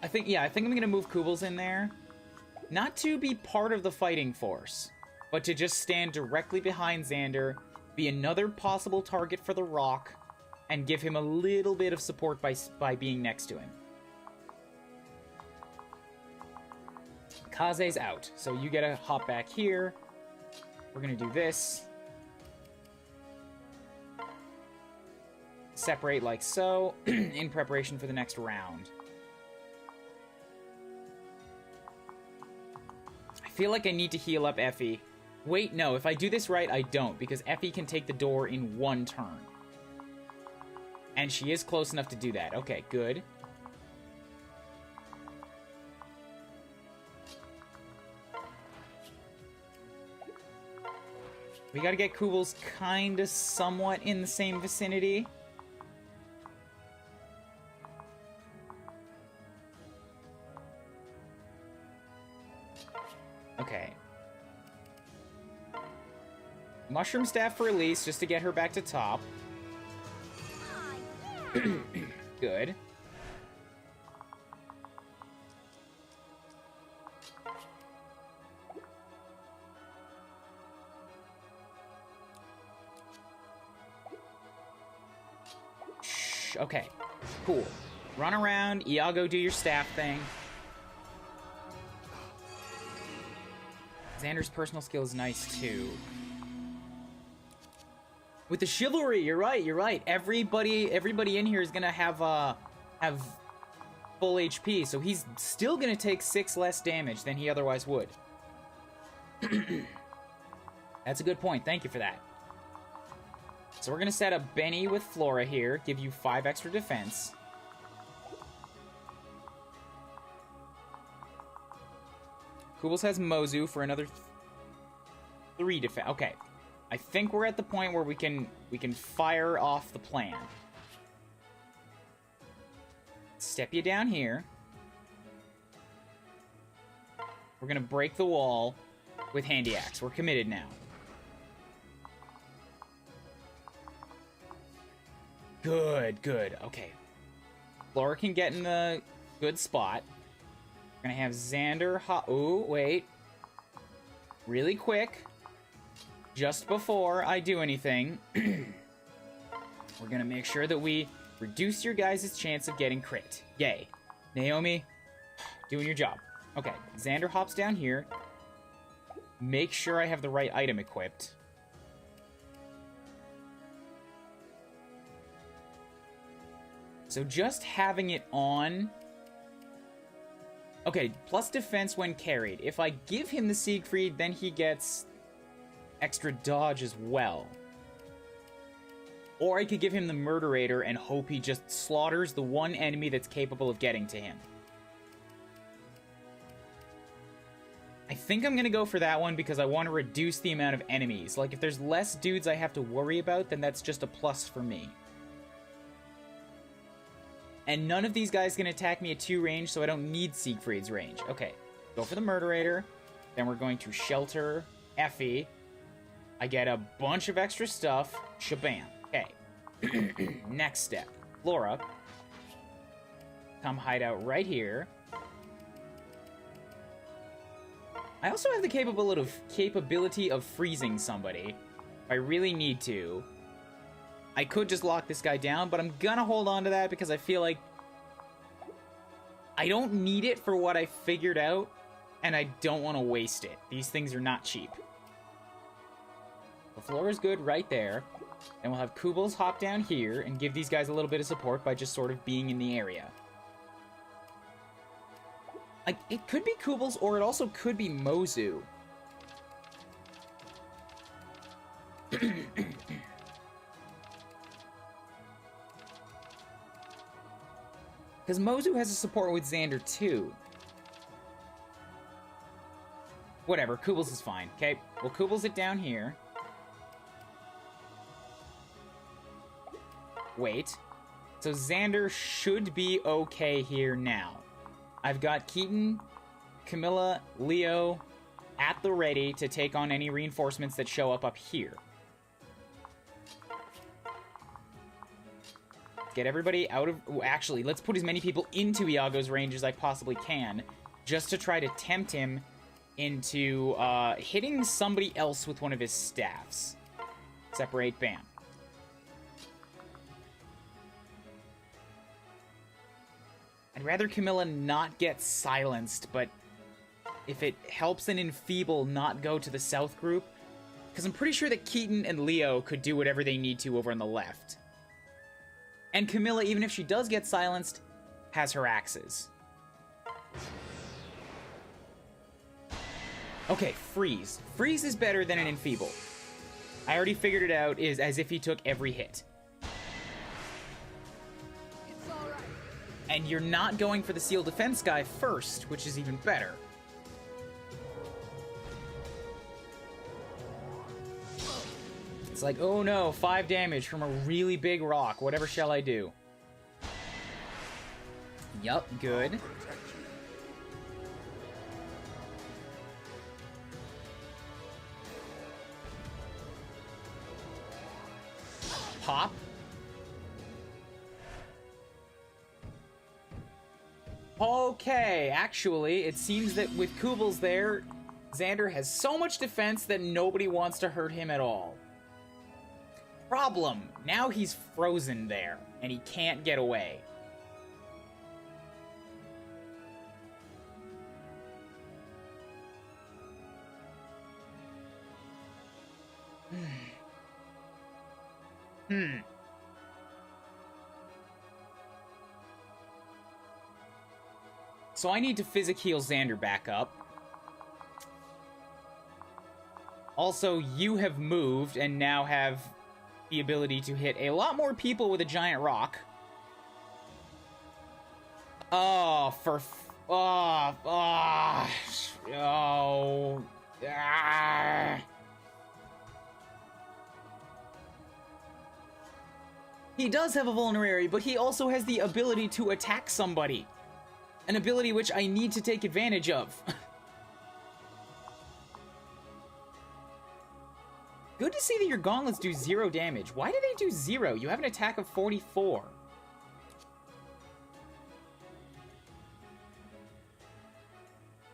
I think I'm gonna move Koobles in there. Not to be part of the fighting force, but to just stand directly behind Xander, be another possible target for the rock, and give him a little bit of support by being next to him. Kaze's out, so you get to hop back here. We're gonna do this. Separate like so, in preparation for the next round. I feel like I need to heal up Effie. Wait, no, if I do this right, I don't, because Effie can take the door in 1 turn. And she is close enough to do that. Okay, good. We gotta get Koobles kinda somewhat in the same vicinity. Okay. Mushroom Staff for Elise, just to get her back to top. Good. Shh, okay. Cool. Run around. Iago, do your staff thing. Xander's personal skill is nice, too. With the chivalry, you're right. Everybody in here is gonna have full HP, so he's still gonna take 6 less damage than he otherwise would. That's a good point. Thank you for that. So we're gonna set up Benny with Flora here, give you 5 extra defense. Kubels has Mozu for another 3 defense. Okay, I think we're at the point where we can fire off the plan. Step you down here. We're gonna break the wall with Handy Axe. We're committed now. Good. Okay. Flora can get in the good spot. We're gonna have Xander ooh, wait. Really quick. Just before I do anything, we're gonna make sure that we reduce your guys' chance of getting crit. Yay. Naomi, doing your job. Okay, Xander hops down here. Make sure I have the right item equipped. So just having it on... Okay, plus defense when carried. If I give him the Siegfried, then he gets extra dodge as well. Or I could give him the Murderator and hope he just slaughters the one enemy that's capable of getting to him. I think I'm gonna go for that one because I want to reduce the amount of enemies. Like, if there's less dudes I have to worry about, then that's just a plus for me. And none of these guys can attack me at 2 range, so I don't need Siegfried's range. Okay, go for the Murderator. Then we're going to shelter Effie. I get a bunch of extra stuff. Shabam. Okay. Next step. Flora. Come hide out right here. I also have the capability of freezing somebody. If I really need to. I could just lock this guy down, but I'm gonna hold on to that because I feel like I don't need it for what I figured out, and I don't want to waste it. These things are not cheap. The floor is good right there. And we'll have Kubels hop down here and give these guys a little bit of support by just sort of being in the area. Like, it could be Kubels, or it also could be Mozu. Because Mozu has a support with Xander, too. Whatever, Kubels is fine. Okay, we'll Kubels it down here. Wait. So Xander should be okay here now. I've got Keaton, Camilla, Leo at the ready to take on any reinforcements that show up here. Get everybody out of... Actually, let's put as many people into Iago's range as I possibly can, just to try to tempt him into hitting somebody else with one of his staffs. Separate, bam. I'd rather Camilla not get silenced, but if it helps an Enfeeble not go to the south group, because I'm pretty sure that Keaton and Leo could do whatever they need to over on the left. And Camilla, even if she does get silenced, has her axes. Okay, freeze. Freeze is better than an Enfeeble. I already figured it out, is as if he took every hit. And you're not going for the Seal Defense guy first, which is even better. It's like, oh no, 5 damage from a really big rock. Whatever shall I do? Yup, good. Pop. Okay, actually, it seems that with Kubels there, Xander has so much defense that nobody wants to hurt him at all. Problem, now he's frozen there, and he can't get away. So I need to physic heal Xander back up. Also, you have moved and now have the ability to hit a lot more people with a giant rock. Oh, for... Oh, oh, oh, ah. He does have a vulnerary, but he also has the ability to attack somebody. An ability which I need to take advantage of. Good to see that your gauntlets do 0 damage. Why do they do 0? You have an attack of 44.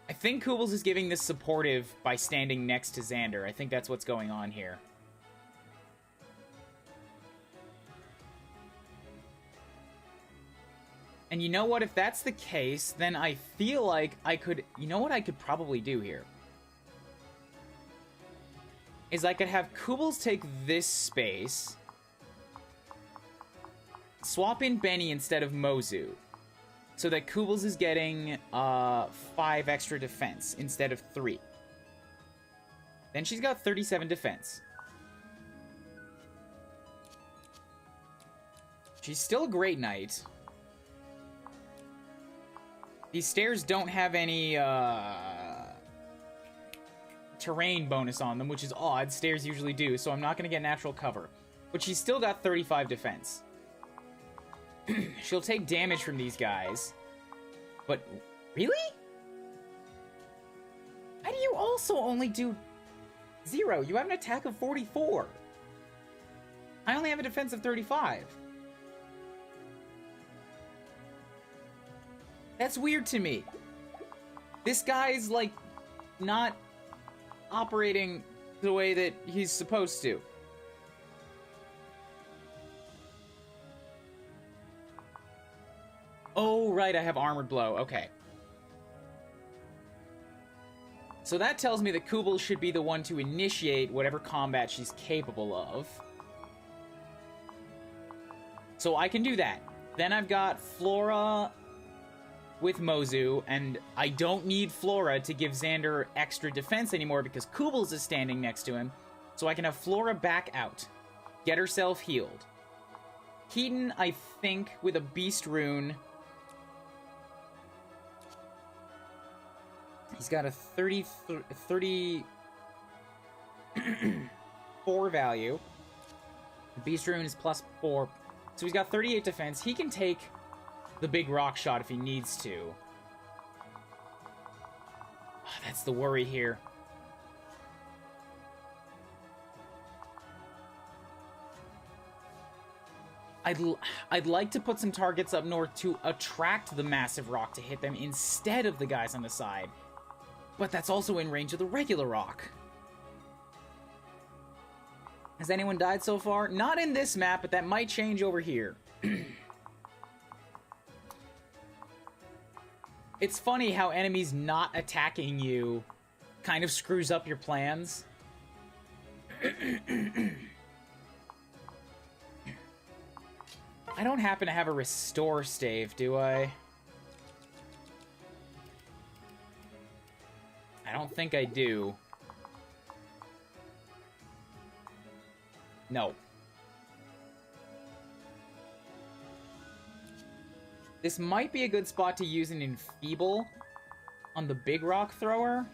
I think Kubels is giving this supportive by standing next to Xander. I think that's what's going on here. And you know what? If that's the case, then I feel like I could... You know what I could probably do here? Is I could have Kubels take this space, swap in Benny instead of Mozu, so that Kubels is getting 5 extra defense instead of 3. Then she's got 37 defense. She's still a great knight. These stairs don't have any terrain bonus on them, which is odd. Stairs usually do, so I'm not going to get natural cover. But she's still got 35 defense. She'll take damage from these guys. But, really? How do you also only do 0? You have an attack of 44. I only have a defense of 35. That's weird to me. This guy's, like, not operating the way that he's supposed to. Oh, right, I have Armored Blow. Okay. So that tells me that Kubel should be the one to initiate whatever combat she's capable of. So I can do that. Then I've got Flora with Mozu, and I don't need Flora to give Xander extra defense anymore because Kubels is standing next to him. So I can have Flora back out. Get herself healed. Keaton, I think, with a Beast Rune... He's got a 34 value. The Beast Rune is +4. So he's got 38 defense. He can take the big rock shot if he needs to. Oh, that's the worry here. I'd like to put some targets up north to attract the massive rock to hit them instead of the guys on the side. But that's also in range of the regular rock. Has anyone died so far? Not in this map, but that might change over here. It's funny how enemies not attacking you kind of screws up your plans. I don't happen to have a restore stave, do I? I don't think I do. No. This might be a good spot to use an Enfeeble on the big rock thrower.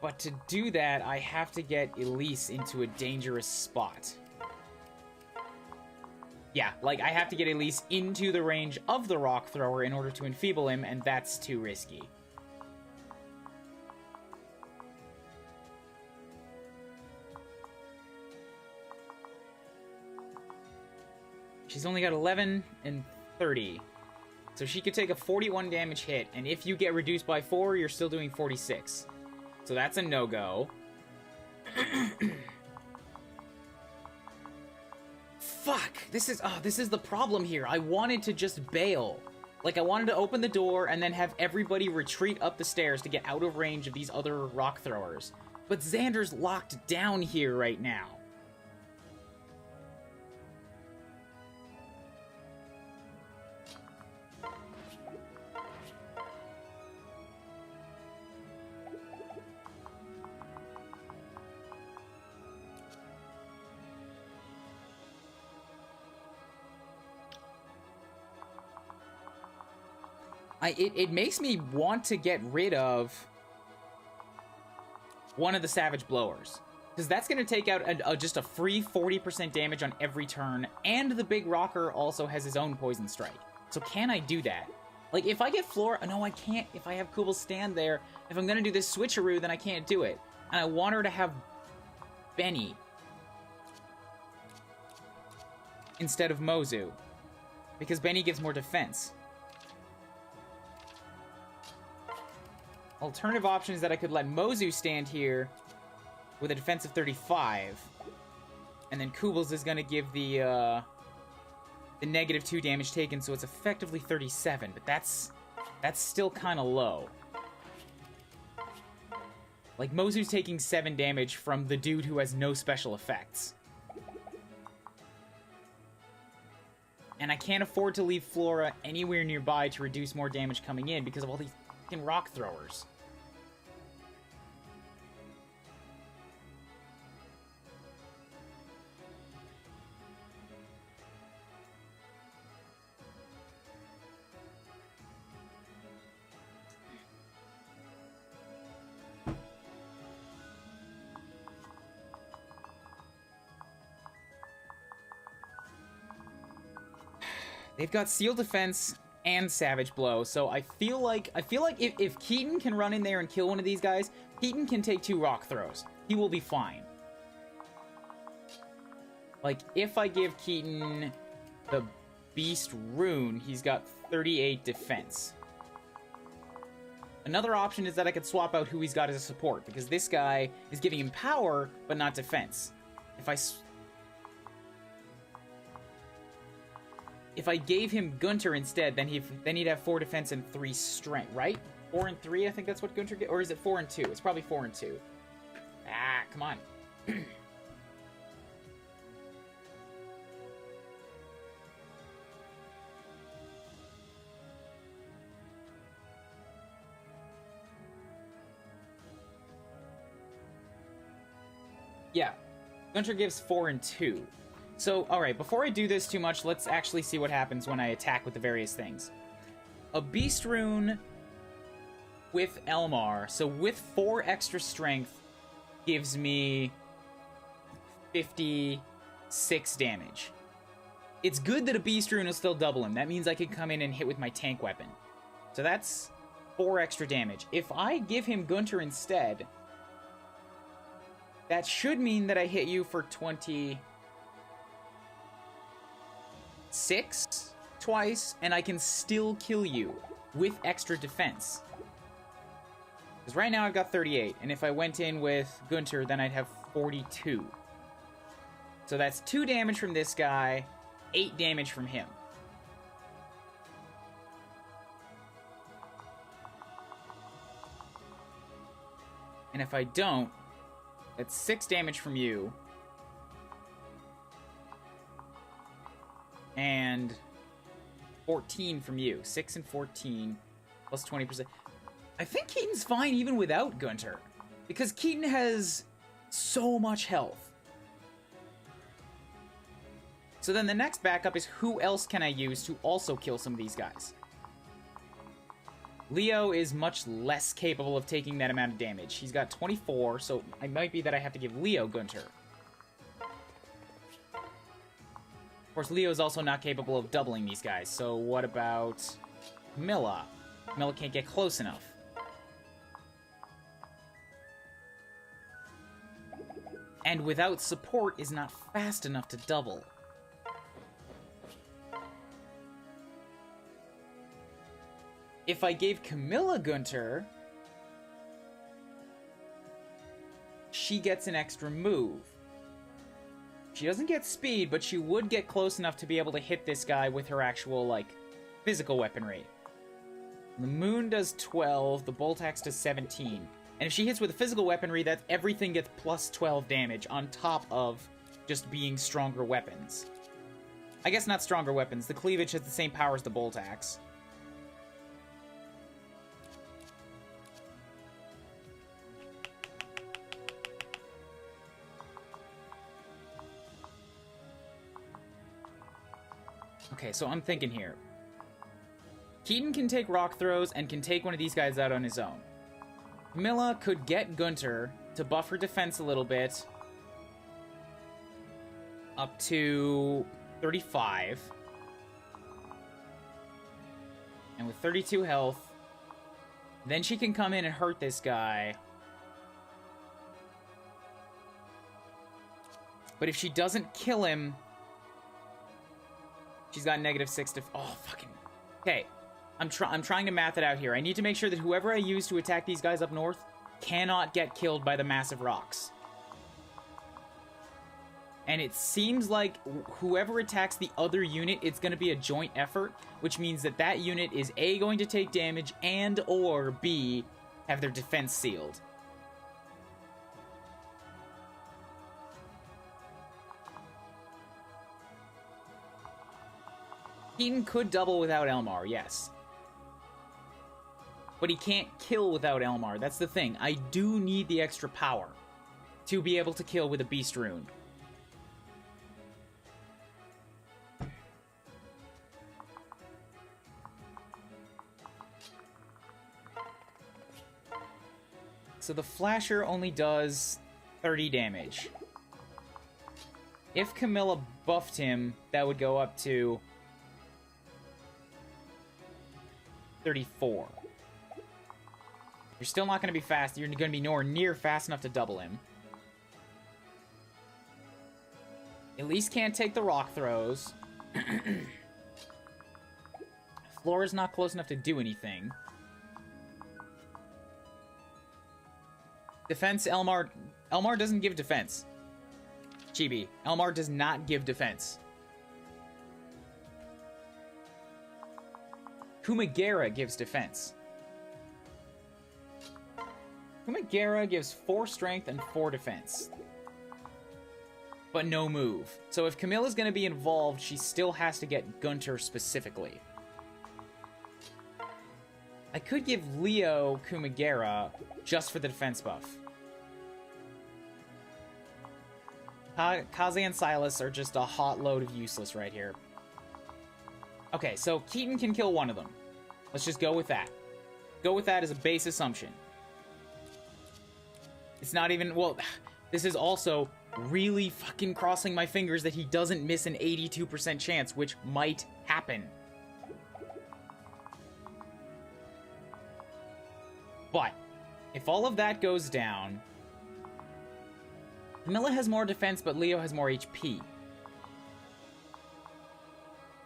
But to do that, I have to get Elise into a dangerous spot. Yeah, like, I have to get Elise into the range of the rock thrower in order to enfeeble him, and that's too risky. She's only got 11 and 30. So she could take a 41 damage hit, and if you get reduced by 4, you're still doing 46. So that's a no-go. Fuck! This is the problem here. I wanted to just bail. Like, I wanted to open the door and then have everybody retreat up the stairs to get out of range of these other rock throwers. But Xander's locked down here right now. It makes me want to get rid of one of the Savage Blowers. Because that's going to take out just a free 40% damage on every turn, and the Big Rocker also has his own Poison Strike. So can I do that? Like, if I get Flora... No, I can't. If I have Kubel stand there, if I'm going to do this switcheroo, then I can't do it. And I want her to have Benny instead of Mozu. Because Benny gives more defense. Alternative option is that I could let Mozu stand here with a defense of 35. And then Kubel's is going to give the -2 damage taken, so it's effectively 37. But that's still kind of low. Like, Mozu's taking 7 damage from the dude who has no special effects. And I can't afford to leave Flora anywhere nearby to reduce more damage coming in because of all these fucking rock throwers. They've got Seal Defense and Savage Blow, so I feel like if Keaton can run in there and kill one of these guys, Keaton can take 2 rock throws. He will be fine. Like, if I give Keaton the Beast Rune, he's got 38 defense. Another option is that I could swap out who he's got as a support, because this guy is giving him power, but not defense. If I gave him Gunter instead, then he'd have 4 defense and 3 strength, right? 4 and 3, I think that's what Gunter gets. Or is it 4 and 2? It's probably 4 and 2. Ah, come on. Yeah. Gunter gives 4 and 2. So, alright, before I do this too much, let's actually see what happens when I attack with the various things. A Beast Rune with Elmar, so with 4 extra strength, gives me 56 damage. It's good that a Beast Rune will still double him. That means I can come in and hit with my tank weapon. So that's 4 extra damage. If I give him Gunter instead, that should mean that I hit you for 26 twice, and I can still kill you with extra defense. Because right now I've got 38, and if I went in with Gunter, then I'd have 42. So that's 2 damage from this guy, 8 damage from him. And if I don't, that's 6 damage from you. And 14 from you. 6 and 14 plus 20%. I think Keaton's fine even without Gunter, because Keaton has so much health. So then the next backup is, who else can I use to also kill some of these guys? Leo is much less capable of taking that amount of damage. He's got 24, so it might be that I have to give Leo Gunter. Of course, Leo is also not capable of doubling these guys, so what about Camilla? Camilla can't get close enough. And without support is not fast enough to double. If I gave Camilla Gunter, she gets an extra move. She doesn't get speed, but she would get close enough to be able to hit this guy with her actual, like, physical weaponry. The Moon does 12, the Bolt Axe does 17. And if she hits with a physical weaponry, that everything gets plus 12 damage on top of just being stronger weapons. I guess not stronger weapons. The cleavage has the same power as the bolt axe. Okay, so I'm thinking here. Keaton can take rock throws and can take one of these guys out on his own. Camilla could get Gunter to buff her defense a little bit. Up to 35. And with 32 health, then she can come in and hurt this guy. But if she doesn't kill him, she's got -6 to... Oh, fucking... Okay, I'm trying to math it out here. I need to make sure that whoever I use to attack these guys up north cannot get killed by the massive rocks. And it seems like whoever attacks the other unit, it's going to be a joint effort, which means that that unit is A, going to take damage, and or B, have their defense sealed. Keaton could double without Elmar, yes. But he can't kill without Elmar, that's the thing. I do need the extra power to be able to kill with a Beast Rune. So the Flasher only does 30 damage. If Camilla buffed him, that would go up to 34. You're still not going to be fast. You're going to be nowhere near fast enough to double him. At least can't take the rock throws. Flora's not close enough to do anything. Defense, Elmar. Elmar doesn't give defense. Chibi. Elmar does not give defense. Kumagera gives defense. Kumagera gives 4 strength and 4 defense. But no move. So if Camilla's going to be involved, she still has to get Gunter specifically. I could give Leo Kumagera just for the defense buff. Kaze and Silas are just a hot load of useless right here. Okay, so Keaton can kill one of them. Let's just go with that. Go with that as a base assumption. It's not even... Well, this is also really fucking crossing my fingers that he doesn't miss an 82% chance, which might happen. But, if all of that goes down... Camilla has more defense, but Leo has more HP.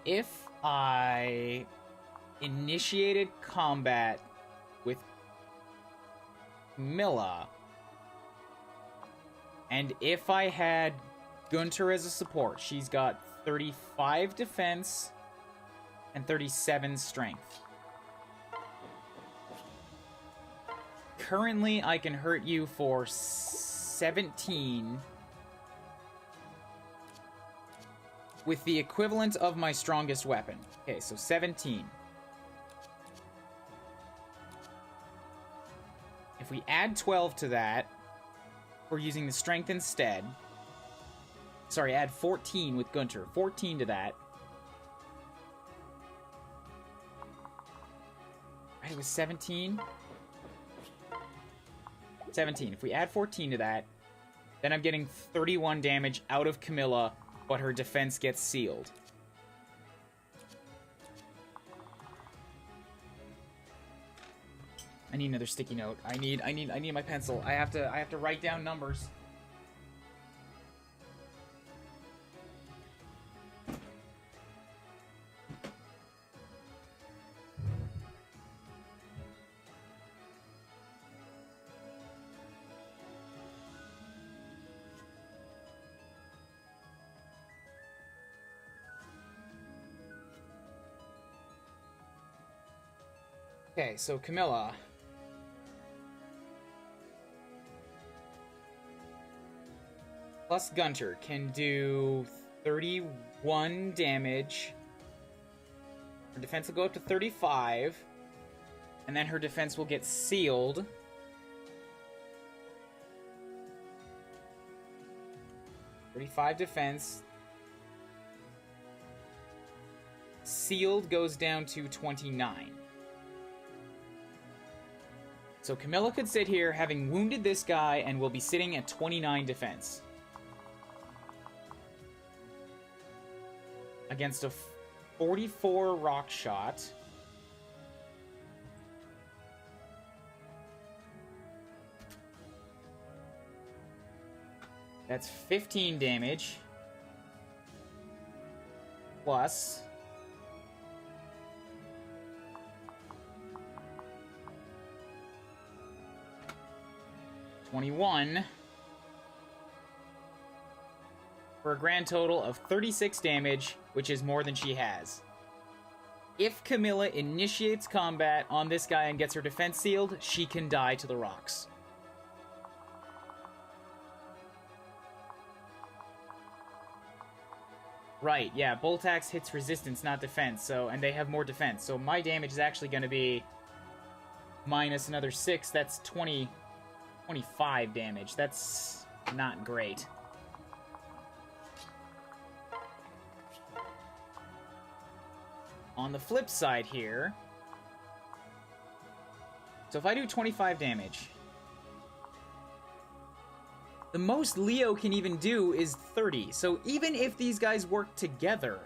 If I initiated combat with Camilla, and if I had Gunter as a support, she's got 35 defense and 37 strength. Currently, I can hurt you for 17 with the equivalent of my strongest weapon. Okay, so 17. If we add 12 to that, we're using the strength instead. Sorry, add 14 with Gunter. 14 to that. Right, it was 17. 17. If we add 14 to that, then I'm getting 31 damage out of Camilla, but her defense gets sealed. I need another sticky note. I need my pencil. I have to write down numbers. Okay, so Camilla. plus Gunter can do 31 damage. Her defense will go up to 35. And then her defense will get sealed. $35 defense. Sealed goes down to 29. So Camilla could sit here having wounded this guy and will be sitting at 29 defense. Against a 44 rock shot. That's 15 damage. Plus 21 for a grand total of 36 damage, which is more than she has. If Camilla initiates combat on this guy and gets her defense sealed, she can die to the rocks. Right, yeah, Bolt Axe hits resistance, not defense, so, and they have more defense, so my damage is actually going to be minus another 6, that's 25 damage. That's not great. On the flip side here, so if I do 25 damage, the most Leo can even do is 30. So even if these guys work together,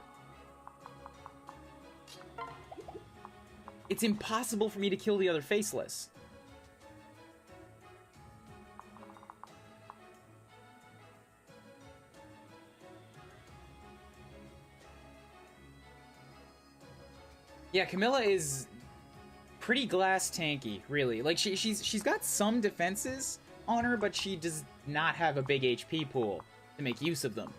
it's impossible for me to kill the other Faceless. Yeah, Camilla is pretty glass tanky, really. Like, she's got some defenses on her, but she does not have a big HP pool to make use of them.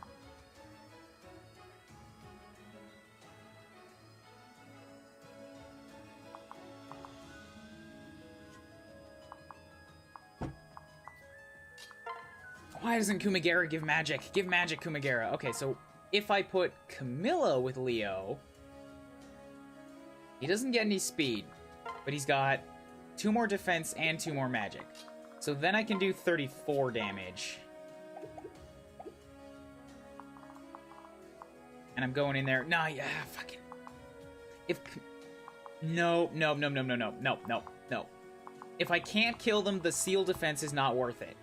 Why doesn't Kumagera give magic? Give magic, Kumagera. Okay, so if I put Camilla with Leo, he doesn't get any speed, but he's got 2 more defense and 2 more magic. So then I can do 34 damage. And I'm going in there. Nah, yeah, fucking. No. If I can't kill them, the seal defense is not worth it.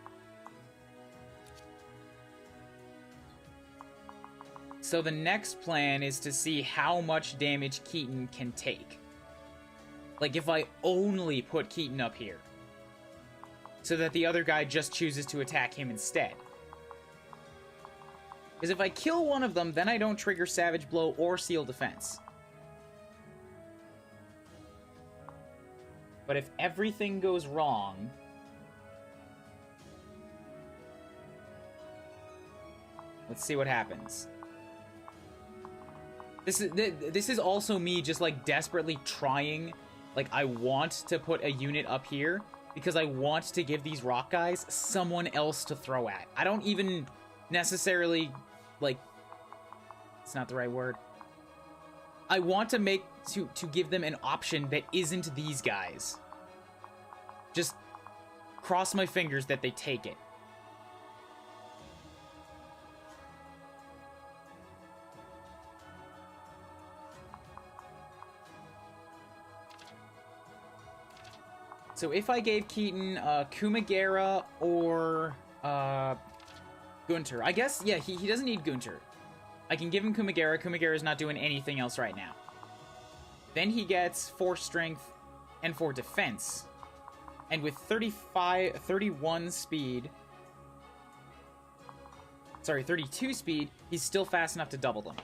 So the next plan is to see how much damage Keaton can take. Like, if I only put Keaton up here, so that the other guy just chooses to attack him instead. Because if I kill one of them, then I don't trigger Savage Blow or Seal Defense. But if everything goes wrong, let's see what happens. This is also me just, like, desperately trying. Like, I want to put a unit up here because I want to give these rock guys someone else to throw at. I don't even necessarily, like, it's not the right word. I want to give them an option that isn't these guys. Just cross my fingers that they take it. So if I gave Keaton Kumagera or Gunter, I guess, yeah, he doesn't need Gunter. I can give him Kumagera. Kumagera's not doing anything else right now. Then he gets 4 strength and 4 defense. And with 32 speed, he's still fast enough to double them.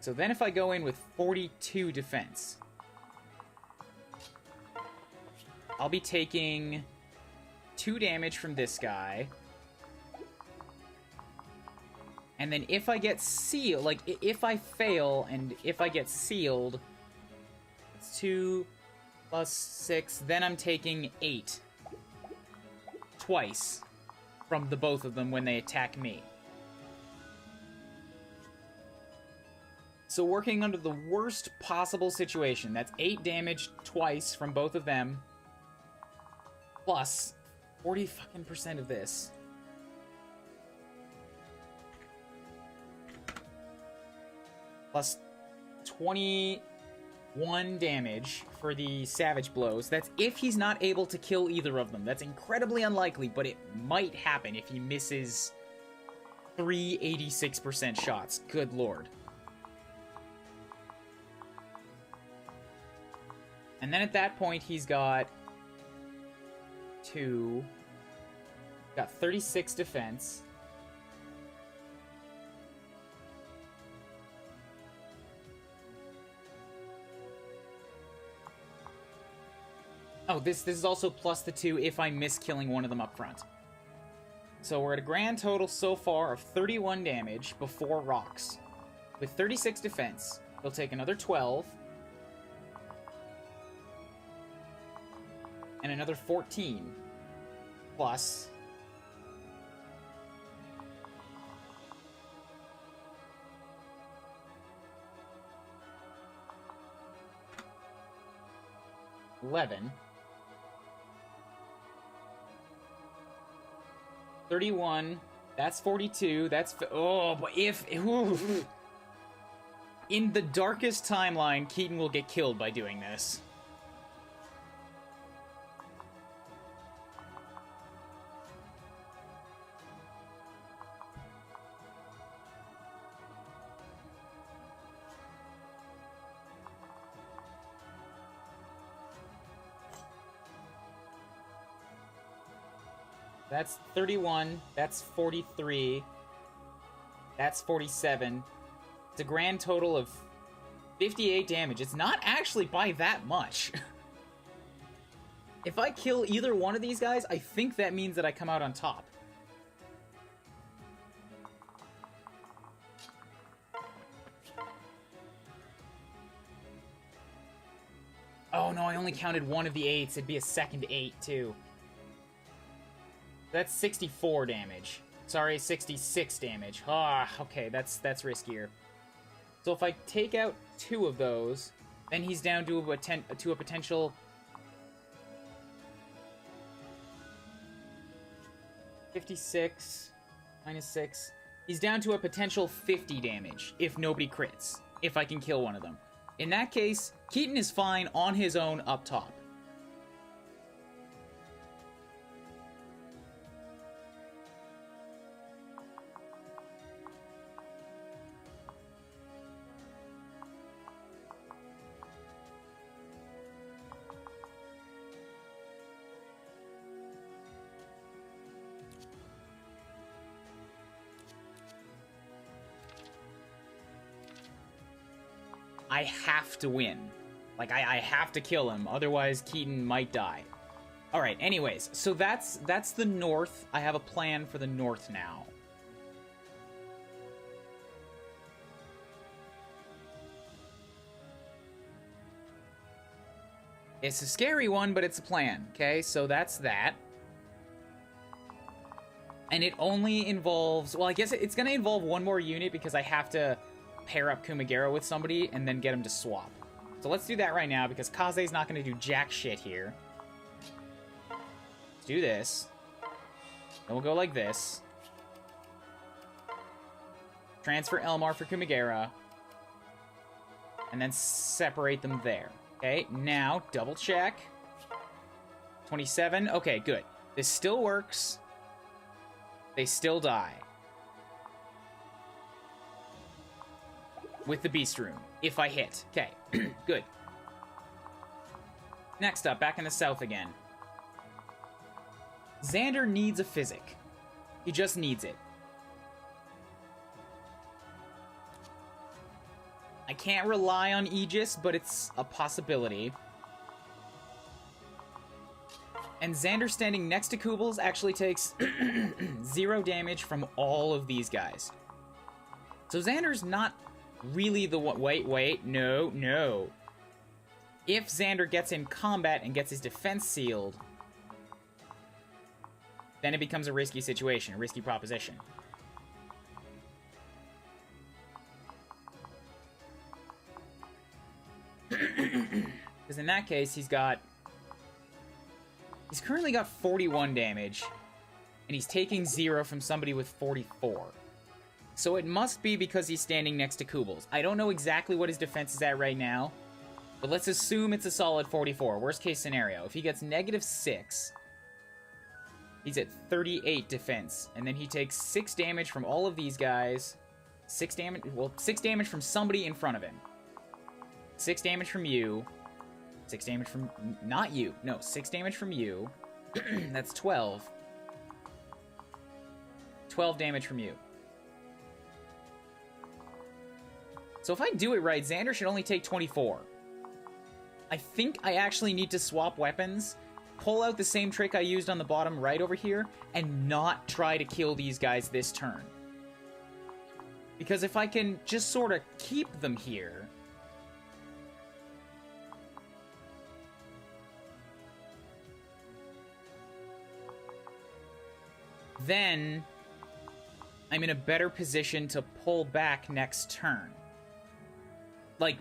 So then if I go in with 42 defense, I'll be taking 2 damage from this guy. And then if I get sealed, like, if I fail and if I get sealed, it's 2 plus 6, then I'm taking 8. twice from the both of them when they attack me. So working under the worst possible situation, that's 8 damage twice from both of them, plus 40% of this. Plus 21 damage for the savage blows. That's if he's not able to kill either of them. That's incredibly unlikely, but it might happen if he misses 3 86% shots. Good lord. And then at that point, he's got 36 defense. Oh, this is also plus the 2 if I miss killing one of them up front. So we're at a grand total so far of 31 damage before rocks. With 36 defense, he'll take another 12. And another 14. Plus... $11. 31. That's 42. That's... Oh, but if... Oof. In the darkest timeline, Keaton will get killed by doing this. That's 31, that's 43, that's 47. It's a grand total of 58 damage. It's not actually by that much. If I kill either one of these guys, I think that means that I come out on top. Oh no, I only counted one of the 8s. It'd be a second 8 too. That's 64 damage. Sorry, 66 damage. Ah, okay, that's riskier. So if I take out 2 of those, then he's down to a potential 56 minus 6. He's down to a potential 50 damage if nobody crits, if I can kill one of them. In that case, Keaton is fine on his own up top. I have to win. Like, I have to kill him, otherwise Keaton might die. Alright, anyways, so that's the north. I have a plan for the north now. It's a scary one, but it's a plan, okay? So that's that. And it only involves... Well, I guess it's going to involve one more unit because I have to pair up Kuuribro with somebody and then get him to swap. So let's do that right now because Kaze's not going to do jack shit here. Let's do this. Then we'll go like this. Transfer Elmar for Kuuribro. And then separate them there. Okay, now double check. 27. Okay, good. This still works. They still die. With the Beast Room, if I hit. Okay, good. Next up, back in the south again. Xander needs a physic. He just needs it. I can't rely on Aegis, but it's a possibility. And Xander standing next to Kubels actually takes 0 damage from all of these guys. So Xander's not really the one. Wait, no. If Xander gets in combat and gets his defense sealed, then it becomes a risky situation, a risky proposition. Because in that case, he's currently got 41 damage, and he's taking 0 from somebody with 44. So it must be because he's standing next to Kubels. I don't know exactly what his defense is at right now, but let's assume it's a solid 44. Worst case scenario. If he gets -6, he's at 38 defense, and then he takes 6 damage from all of these guys. 6 damage, well, 6 damage from somebody in front of him. 6 damage from you. 6 damage from, not you. No, 6 damage from you. That's 12. 12 damage from you. So if I do it right, Xander should only take 24. I think I actually need to swap weapons, pull out the same trick I used on the bottom right over here, and not try to kill these guys this turn. Because if I can just sort of keep them here... then I'm in a better position to pull back next turn. Like,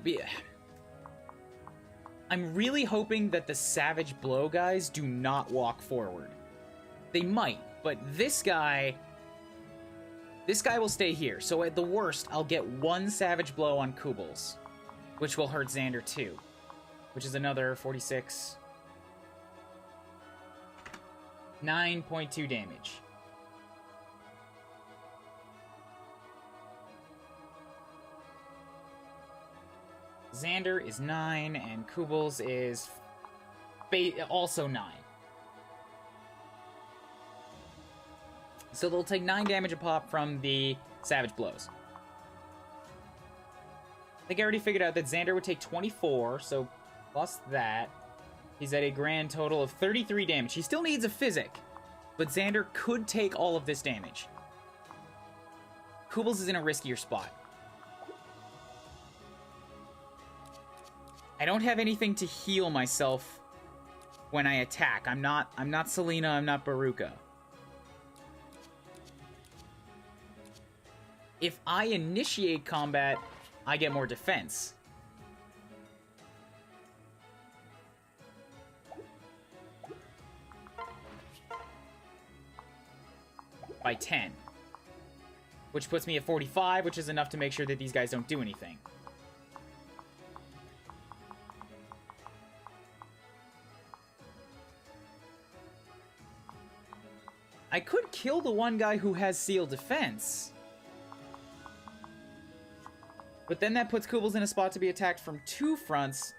I'm really hoping that the Savage Blow guys do not walk forward. They might, but this guy will stay here. So at the worst, I'll get 1 Savage Blow on Kubels, which will hurt Xander too, which is another 46. 9.2 damage. Xander is 9, and Kubels is also 9. So they'll take 9 damage a pop from the Savage Blows. I think I already figured out that Xander would take 24, so plus that, he's at a grand total of 33 damage. He still needs a physic, but Xander could take all of this damage. Kubels is in a riskier spot. I don't have anything to heal myself when I attack. I'm not Selena, I'm not Baruka. If I initiate combat, I get more defense. By 10. Which puts me at 45, which is enough to make sure that these guys don't do anything. I could kill the one guy who has sealed defense. But then that puts Kubels in a spot to be attacked from 2 fronts.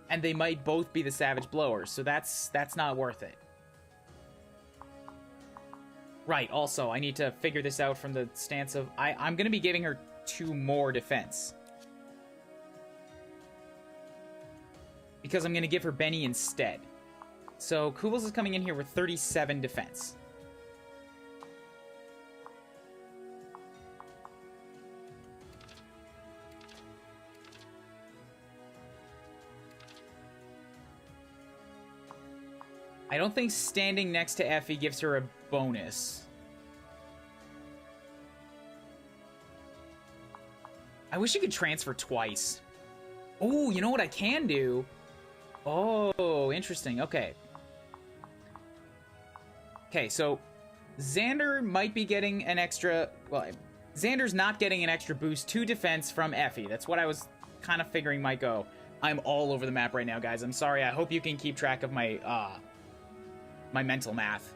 And they might both be the Savage Blowers, so that's not worth it. Right, also, I need to figure this out from the stance of... I'm going to be giving her 2 more defense. Because I'm going to give her Benny instead. So, Kubels is coming in here with 37 defense. I don't think standing next to Effie gives her a bonus. I wish you could transfer twice. Oh, you know what I can do? Oh, interesting. Okay. Okay, so Xander might be getting an extra... Well, Xander's not getting an extra boost to defense from Effie. That's what I was kind of figuring might go. I'm all over the map right now, guys. I'm sorry. I hope you can keep track of my, my mental math.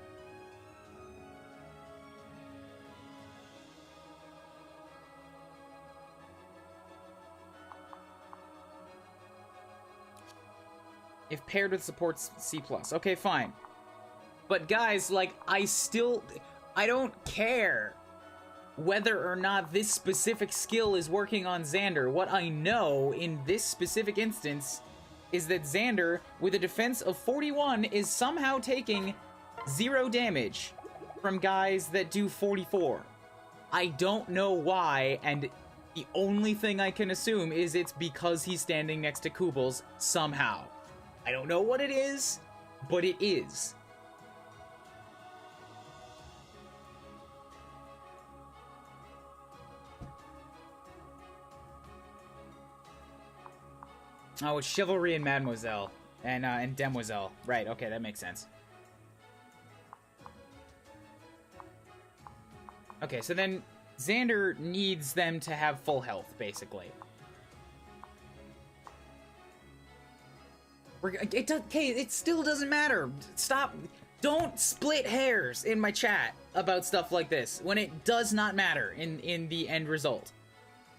If paired with supports C+. Okay, fine. But guys, like, I don't care whether or not this specific skill is working on Xander. What I know in this specific instance is that Xander, with a defense of 41, is somehow taking 0 damage from guys that do 44. I don't know why, and the only thing I can assume is it's because he's standing next to Kubels somehow. I don't know what it is, but it is. Oh, it's Chivalry and Mademoiselle. And Demoiselle. Right, okay, that makes sense. Okay, so then Xander needs them to have full health, basically. It still doesn't matter. Stop. Don't split hairs in my chat about stuff like this when it does not matter in the end result.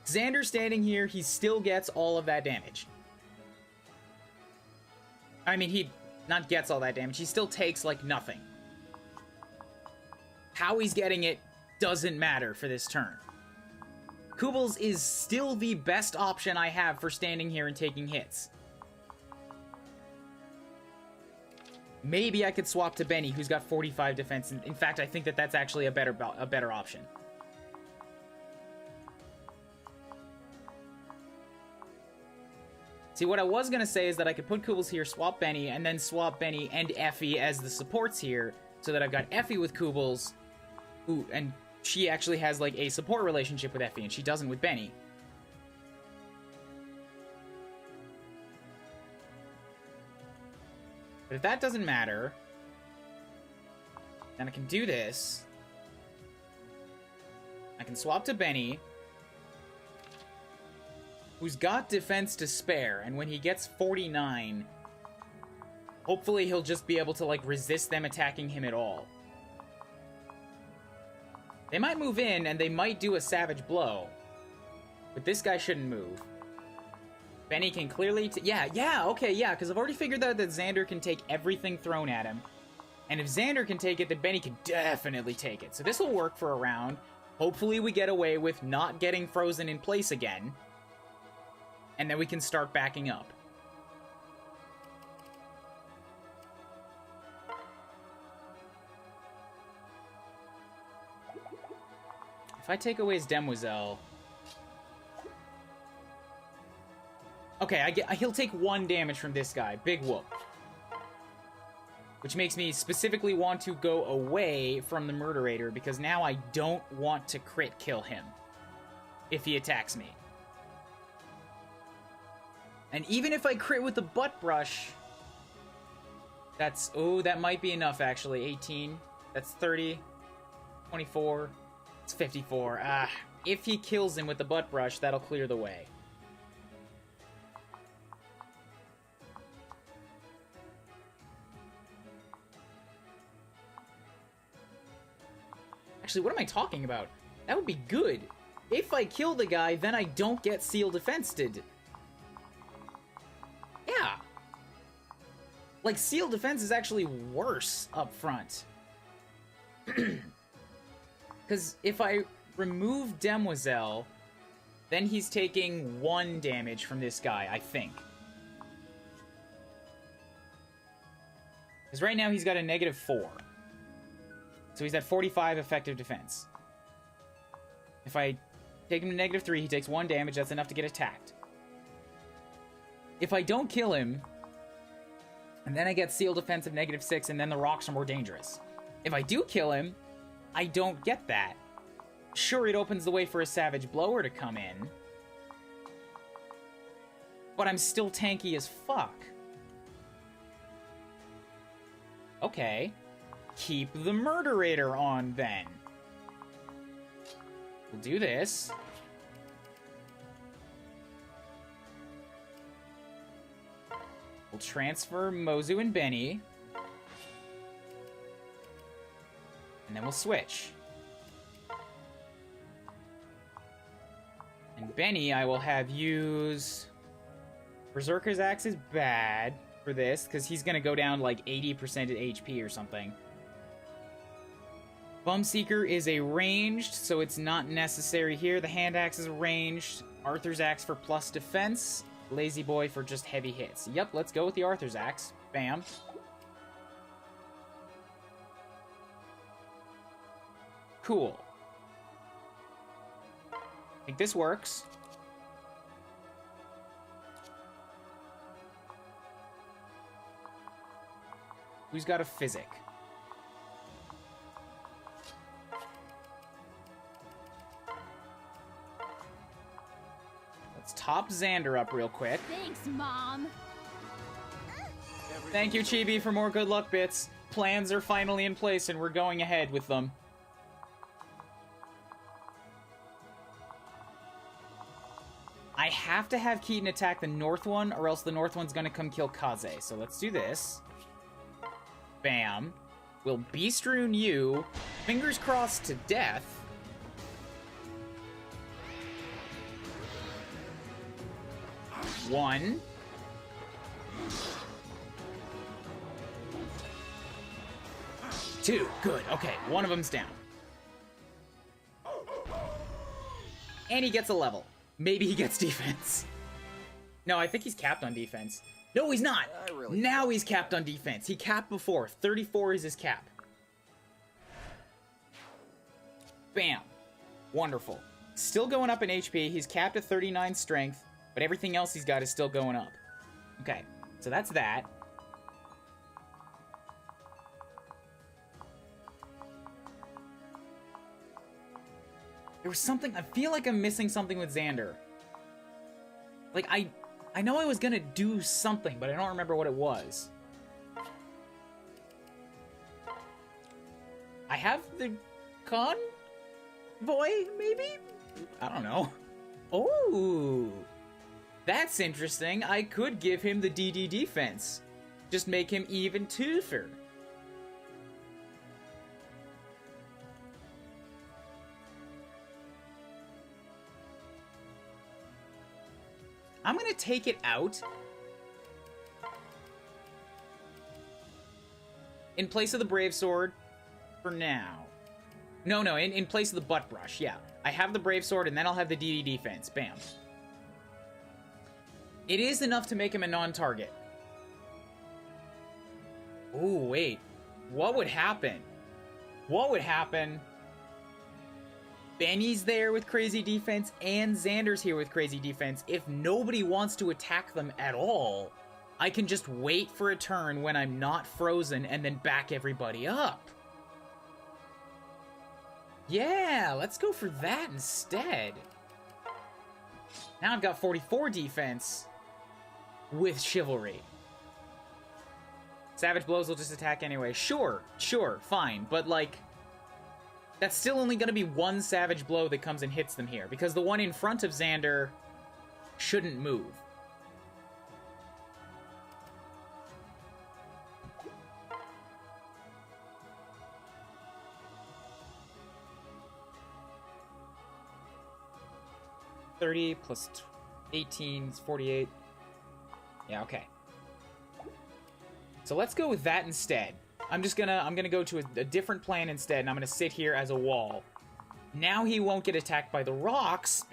Xander standing here, he still gets all of that damage. I mean, he not gets all that damage. He still takes, like, nothing. How he's getting it doesn't matter for this turn. Kubels is still the best option I have for standing here and taking hits. Maybe I could swap to Benny, who's got 45 defense. In fact, I think that that's actually a better option. See, what I was going to say is that I could put Kubels here, swap Benny, and then swap Benny and Effie as the supports here, so that I've got Effie with Kubels, and she actually has, like, a support relationship with Effie, and she doesn't with Benny. But if that doesn't matter, then I can do this. I can swap to Benny, who's got defense to spare, and when he gets 49, hopefully he'll just be able to, like, resist them attacking him at all. They might move in, and they might do a savage blow, but this guy shouldn't move. Benny can clearly... okay, because I've already figured out that Xander can take everything thrown at him. And if Xander can take it, then Benny can definitely take it. So this will work for a round. Hopefully we get away with not getting frozen in place again. And then we can start backing up. If I take away his Demoiselle... Okay, he'll take 1 damage from this guy. Big whoop. Which makes me specifically want to go away from the Murderator, because now I don't want to crit kill him if he attacks me. And even if I crit with the butt brush, that's... Oh, that might be enough, actually. 18. That's 30. 24. It's 54. If he kills him with the butt brush, that'll clear the way. Actually, what am I talking about? That would be good. If I kill the guy, then I don't get Seal Defensed. Yeah. Like, Seal Defense is actually worse up front. Because if I remove Demoiselle, then he's taking 1 damage from this guy, I think. Because right now he's got a -4. So he's at 45 effective defense. If I take him to -3, he takes 1 damage. That's enough to get attacked. If I don't kill him, and then I get Seal Defense of -6, and then the rocks are more dangerous. If I do kill him, I don't get that. Sure, it opens the way for a Savage Blower to come in, but I'm still tanky as fuck. Okay. Keep the Murderator on, then. We'll do this. We'll transfer Mozu and Benny. And then we'll switch. And Benny, I will have use... Berserker's Axe is bad for this, because he's going to go down like 80% of HP or something. Bumseeker is a ranged, so it's not necessary here. The Hand Axe is ranged. Arthur's Axe for plus defense. Lazy Boy for just heavy hits. Yep, let's go with the Arthur's Axe. Bam. Cool. I think this works. Who's got a Physic? top Xander up real quick. Thanks, Mom. Thank you, Chibi, for more good luck bits. Plans are finally in place, and we're going ahead with them. I have to have Keaton attack the north one, or else the north one's gonna come kill Kaze. So let's do this. Bam. We'll Beast Rune you. Fingers crossed to death. One. Two. Good. Okay, one of them's down. And he gets a level. Maybe he gets defense. No, I think he's capped on defense. No, he's not. Now he's capped on defense. He capped before. 34 is his cap. Bam. Wonderful. Still going up in HP. He's capped at 39 strength, but everything else he's got is still going up. Okay, so that's that. There was something, I feel like I'm missing something with Xander. Like, I know I was gonna do something, but I don't remember what it was. I have the convoy, maybe? I don't know. Oh, that's interesting. I could give him the DD defense. Just make him even tougher. I'm gonna take it out. In place of the Brave Sword, for now. No, in place of the Butt Brush, yeah. I have the Brave Sword, and then I'll have the DD defense. Bam. It is enough to make him a non-target. Ooh, wait. What would happen? What would happen? Benny's there with crazy defense, and Xander's here with crazy defense. If nobody wants to attack them at all, I can just wait for a turn when I'm not frozen and then back everybody up. Yeah, let's go for that instead. Now I've got 44 defense with Chivalry. Savage Blows will just attack anyway. Sure, fine, but like... that's still only going to be one Savage Blow that comes and hits them here, because the one in front of Xander shouldn't move. $30 plus 18 is 48. Yeah, okay. So let's go with that instead. I'm gonna go to a different plan instead, and I'm gonna sit here as a wall. Now he won't get attacked by the rocks.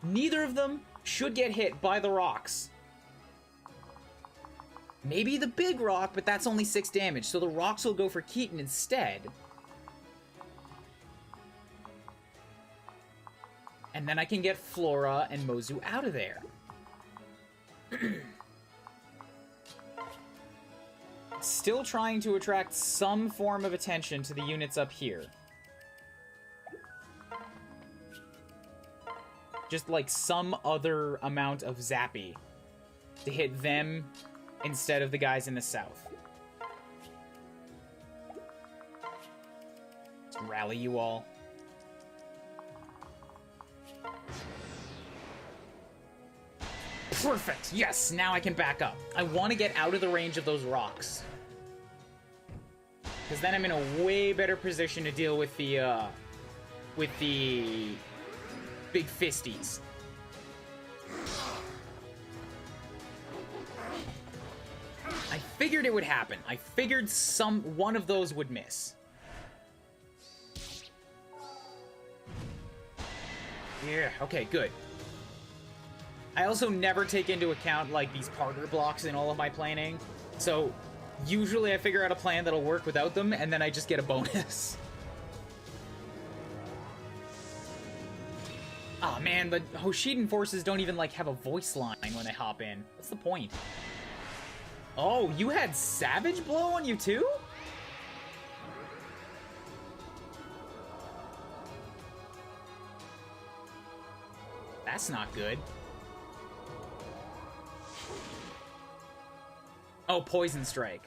Neither of them should get hit by the rocks. Maybe the big rock, but that's only 6 damage, so the rocks will go for Keaton instead. And then I can get Flora and Mozu out of there. Still trying to attract some form of attention to the units up here. Just like some other amount of zappy to hit them instead of the guys in the south. Let's rally you all. Perfect! Yes, now I can back up. I want to get out of the range of those rocks. Because then I'm in a way better position to deal with the big fisties. I figured it would happen. I figured one of those would miss. Yeah, okay, good. I also never take into account, like, these partner blocks in all of my planning. So, usually I figure out a plan that'll work without them, and then I just get a bonus. Aw, man, the Hoshiden forces don't even, like, have a voice line when they hop in. What's the point? Oh, you had Savage Blow on you, too? That's not good. Oh, Poison Strike.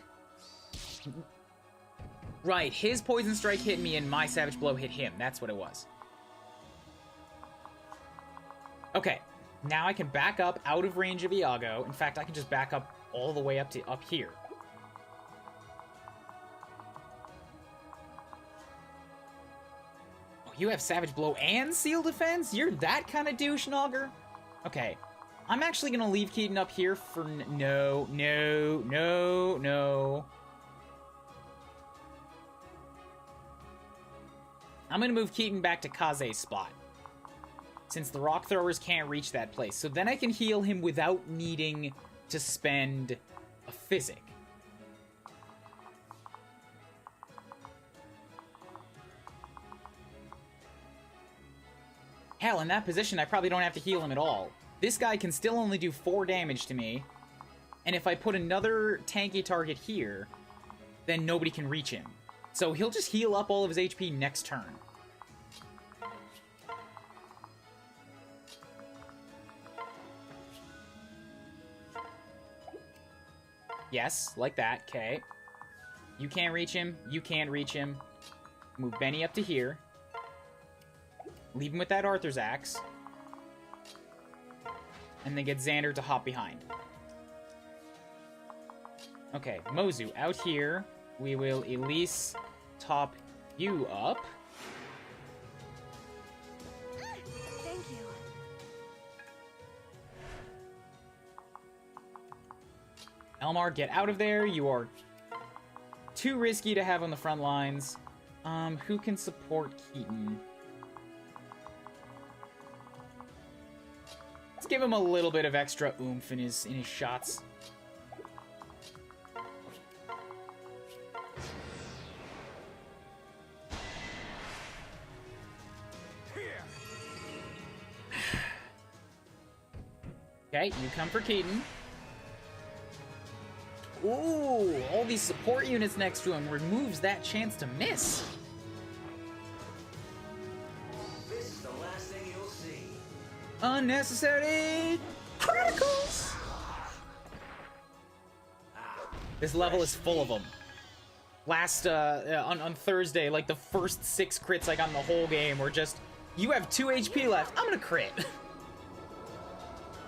Right, his Poison Strike hit me and my Savage Blow hit him. That's what it was. Okay, now I can back up out of range of Iago. In fact, I can just back up all the way up to up here. Oh, you have Savage Blow and Seal Defense? You're that kind of douche, Nogger? Okay, I'm actually going to leave Keaton up here for... No. I'm going to move Keaton back to Kaze's spot, since the rock throwers can't reach that place. So then I can heal him without needing to spend a physic. Hell, in that position, I probably don't have to heal him at all. This guy can still only do 4 damage to me, and if I put another tanky target here, then nobody can reach him. So he'll just heal up all of his HP next turn. Yes, like that, okay. You can't reach him, you can't reach him. Move Benny up to here. Leave him with that Arthur's Axe. And then get Xander to hop behind. Okay, Mozu, out here. We will Elise top you up. Thank you. Elmar, get out of there. You are too risky to have on the front lines. Who can support Keaton? Let's give him a little bit of extra oomph in his shots. Okay, you come for Keaton. Ooh, all these support units next to him removes that chance to miss. This is the last thing you'll see. Unnecessary criticals. This level is full of them. Last, on Thursday, like the first 6 crits I got in the whole game were just, you have 2 HP left, I'm gonna crit.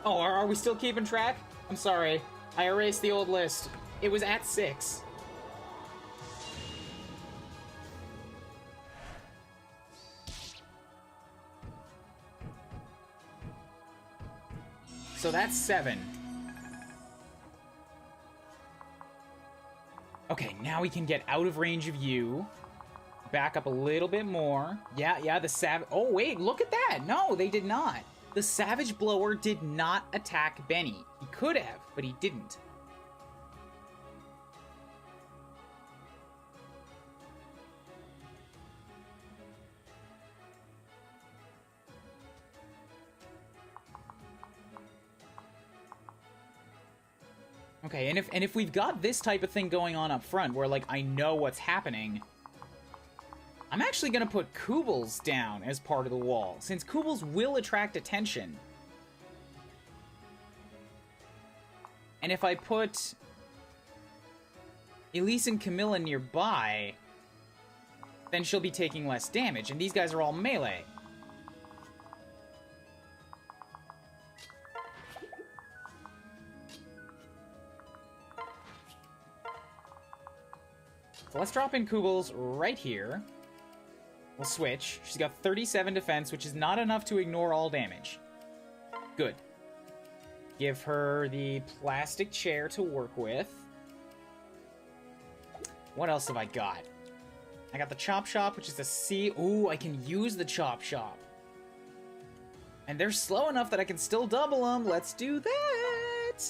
Oh, are we still keeping track? I'm sorry. I erased the old list. It was at 6. So that's 7. Okay, now we can get out of range of you. Back up a little bit more. Yeah, the Savage... Oh, wait, look at that! No, they did not. The Savage Blower did not attack Benny. He could have, but he didn't. Okay, and if we've got this type of thing going on up front, where, like, I know what's happening, I'm actually gonna put Kubels down as part of the wall, since Kubels will attract attention. And if I put Elise and Camilla nearby, then she'll be taking less damage, and these guys are all melee. So let's drop in Kubels right here. We'll switch. She's got 37 defense, which is not enough to ignore all damage. Good. Give her the plastic chair to work with. What else have I got? I got the Chop Shop, which is a C. Ooh, I can use the Chop Shop. And they're slow enough that I can still double them. Let's do that!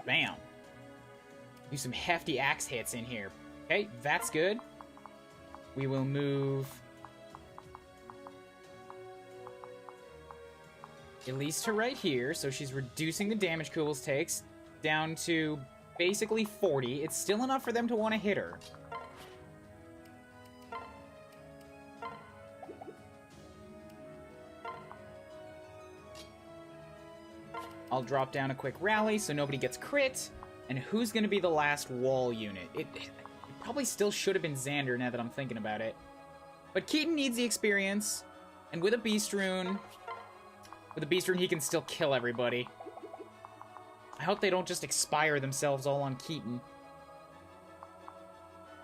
Bam. Do some hefty axe hits in here. Okay, that's good. We will move Elise to right here, so she's reducing the damage Kubels takes down to basically 40. It's still enough for them to want to hit her. I'll drop down a quick rally so nobody gets crit. And who's going to be the last wall unit? It probably still should have been Xander now that I'm thinking about it. But Keaton needs the experience. And with a Beast Rune... With a Beast Rune, he can still kill everybody. I hope they don't just expire themselves all on Keaton.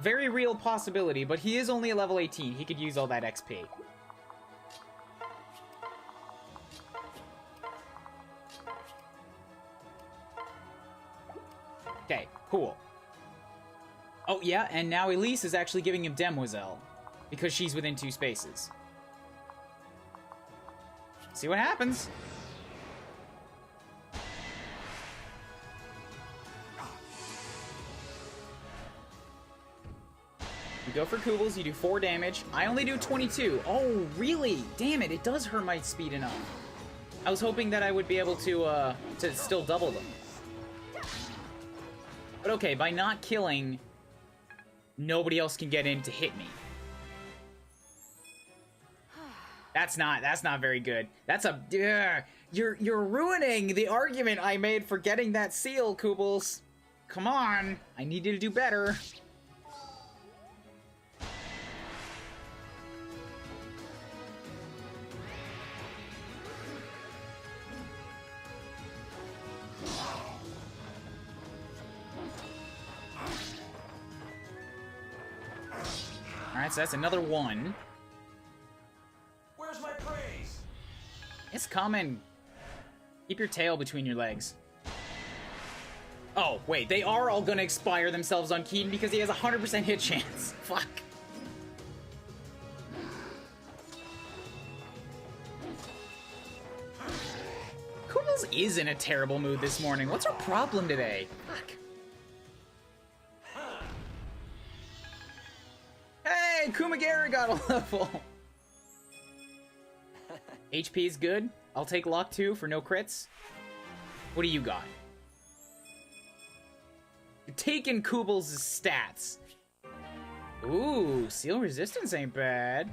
Very real possibility, but he is only a level 18. He could use all that XP. Okay, cool. Oh, yeah, and now Elise is actually giving him Demoiselle, because she's within 2 spaces. See what happens. You go for Kubels, you do 4 damage. I only do 22. Oh, really? Damn it, it does hurt my speed enough. I was hoping that I would be able to still double them. But okay, by not killing, nobody else can get in to hit me. That's not very good. That's a... You're ruining the argument I made for getting that seal, Kubels. Come on. I need you to do better. Alright, so that's another 1. Where's my praise? It's coming. Keep your tail between your legs. Oh, wait, they are all gonna expire themselves on Keaton because he has a 100% hit chance. Fuck. Kubels is in a terrible mood this morning. What's her problem today? Fuck. Hey, Kumagara got a level. HP is good. I'll take Lock 2 for no crits. What do you got? You're taking Kubels' stats. Ooh, seal resistance ain't bad.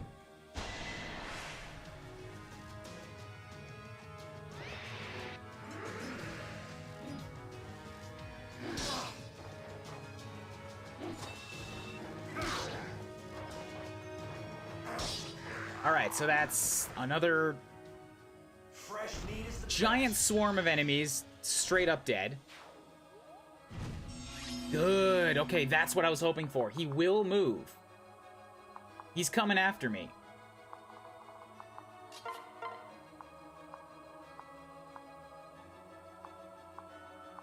Alright, so that's another Fresh meat is the giant swarm of enemies, straight up dead. Good, okay, that's what I was hoping for. He will move. He's coming after me.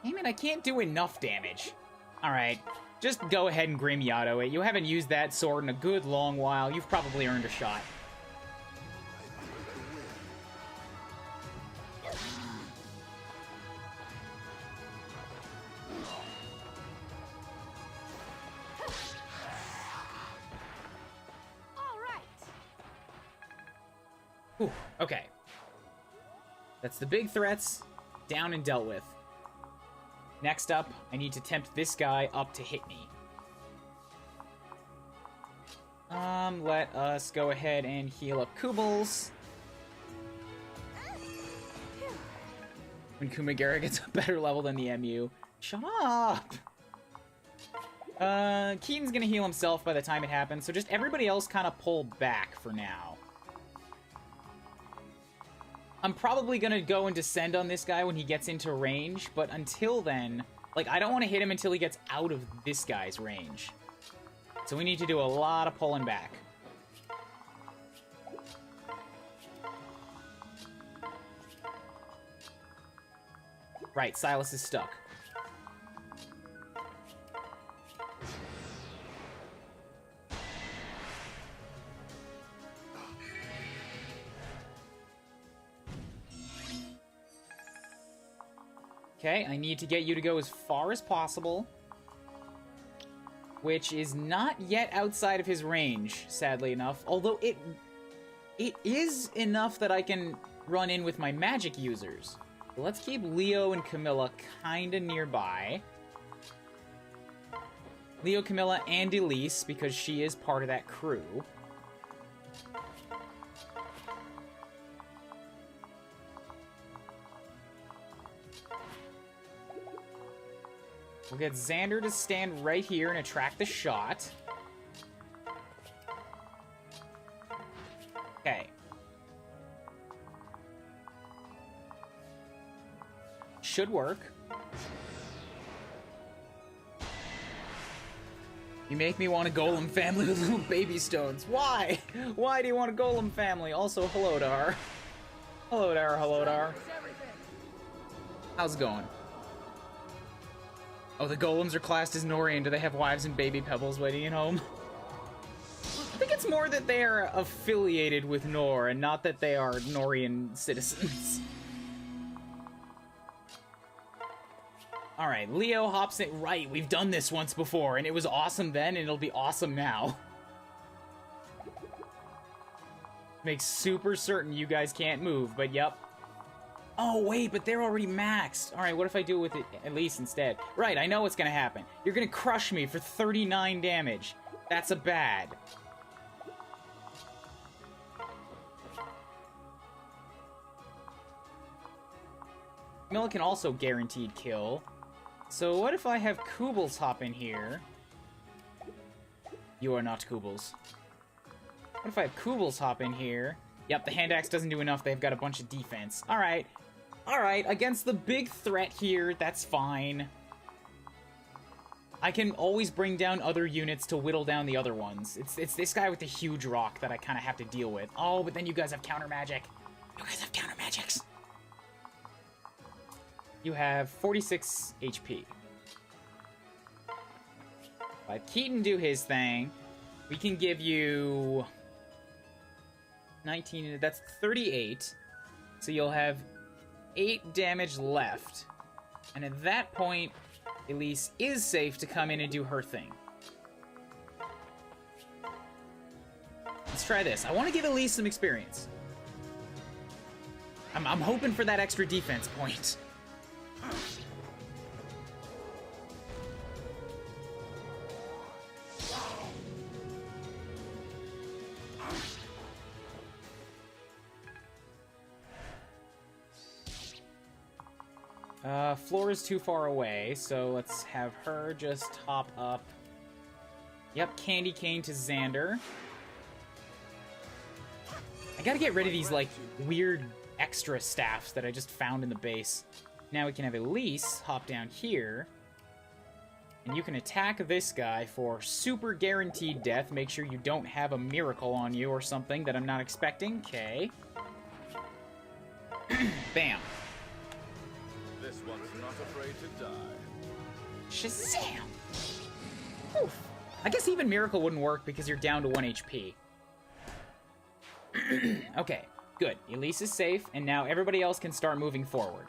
Damn it, I can't do enough damage. Alright, just go ahead and Grim Yado it. You haven't used that sword in a good long while. You've probably earned a shot. Whew, okay. That's the big threats down and dealt with. Next up, I need to tempt this guy up to hit me. Let us go ahead and heal up Kubels. When Kumagara gets a better level than the MU. Shut up! Keaton's gonna heal himself by the time it happens, so just everybody else kind of pull back for now. I'm probably gonna go and descend on this guy when he gets into range, but until then, like, I don't want to hit him until he gets out of this guy's range. So we need to do a lot of pulling back. Right, Silas is stuck. Okay, I need to get you to go as far as possible. Which is not yet outside of his range, sadly enough. Although it is enough that I can run in with my magic users. So let's keep Leo and Camilla kinda nearby. Leo, Camilla, and Elise, because she is part of that crew. We'll get Xander to stand right here and attract the shot. Okay. Should work. You make me want a golem family with little baby stones. Why? Why do you want a golem family? Also, hello, Dar. Hello, Dar. Hello, Dar. How's it going? Oh, the golems are classed as Norian. Do they have wives and baby pebbles waiting at home? I think it's more that they are affiliated with Nor, and not that they are Norian citizens. Alright, Leo hops in. Right, we've done this once before, and it was awesome then, and it'll be awesome now. Make super certain you guys can't move, but yep. Oh, wait, but they're already maxed. Alright, what if I do it with Elise instead? Right, I know what's gonna happen. You're gonna crush me for 39 damage. That's a bad. Mila can also guaranteed kill. So what if I have Koobles hop in here? You are not Koobles. What if I have Koobles hop in here? Yep, the hand axe doesn't do enough. They've got a bunch of defense. Alright. Alright, against the big threat here, that's fine. I can always bring down other units to whittle down the other ones. It's this guy with the huge rock that I kind of have to deal with. Oh, but then you guys have counter magic. You guys have counter magics. You have 46 HP. Let Keaton do his thing. We can give you 19, that's 38. So you'll have 8 damage left. And at that point, Elise is safe to come in and do her thing. Let's try this. I want to give Elise some experience. I'm hoping for that extra defense point. Floor is too far away, so let's have her just hop up. Yep, Candy Cane to Xander. I gotta get rid of these, like, weird extra staffs that I just found in the base. Now we can have Elise hop down here. And you can attack this guy for super guaranteed death. Make sure you don't have a miracle on you or something that I'm not expecting. Okay. Bam. This one's not afraid to die. Shazam! Oof. I guess even miracle wouldn't work because you're down to 1 HP. Okay, good. Elise is safe, and now everybody else can start moving forward.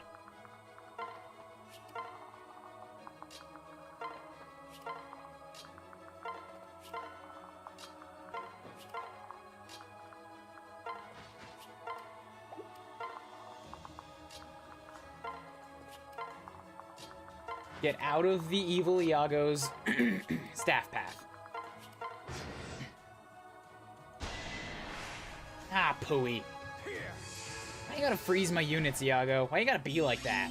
Get out of the evil Iago's staff path. Ah, pooey. Why you gotta freeze my units, Iago? Why you gotta be like that?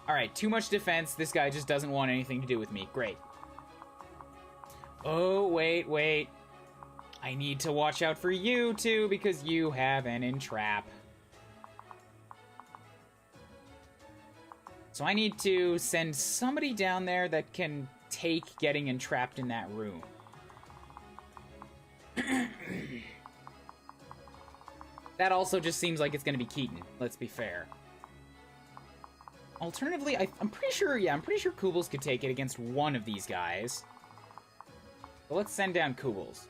Alright, too much defense. This guy just doesn't want anything to do with me. Great. Oh, wait. I need to watch out for you, too, because you have an entrap. So I need to send somebody down there that can take getting entrapped in that room. That also just seems like it's going to be Keaton, let's be fair. Alternatively, I'm pretty sure Koobles could take it against one of these guys. But let's send down Koobles.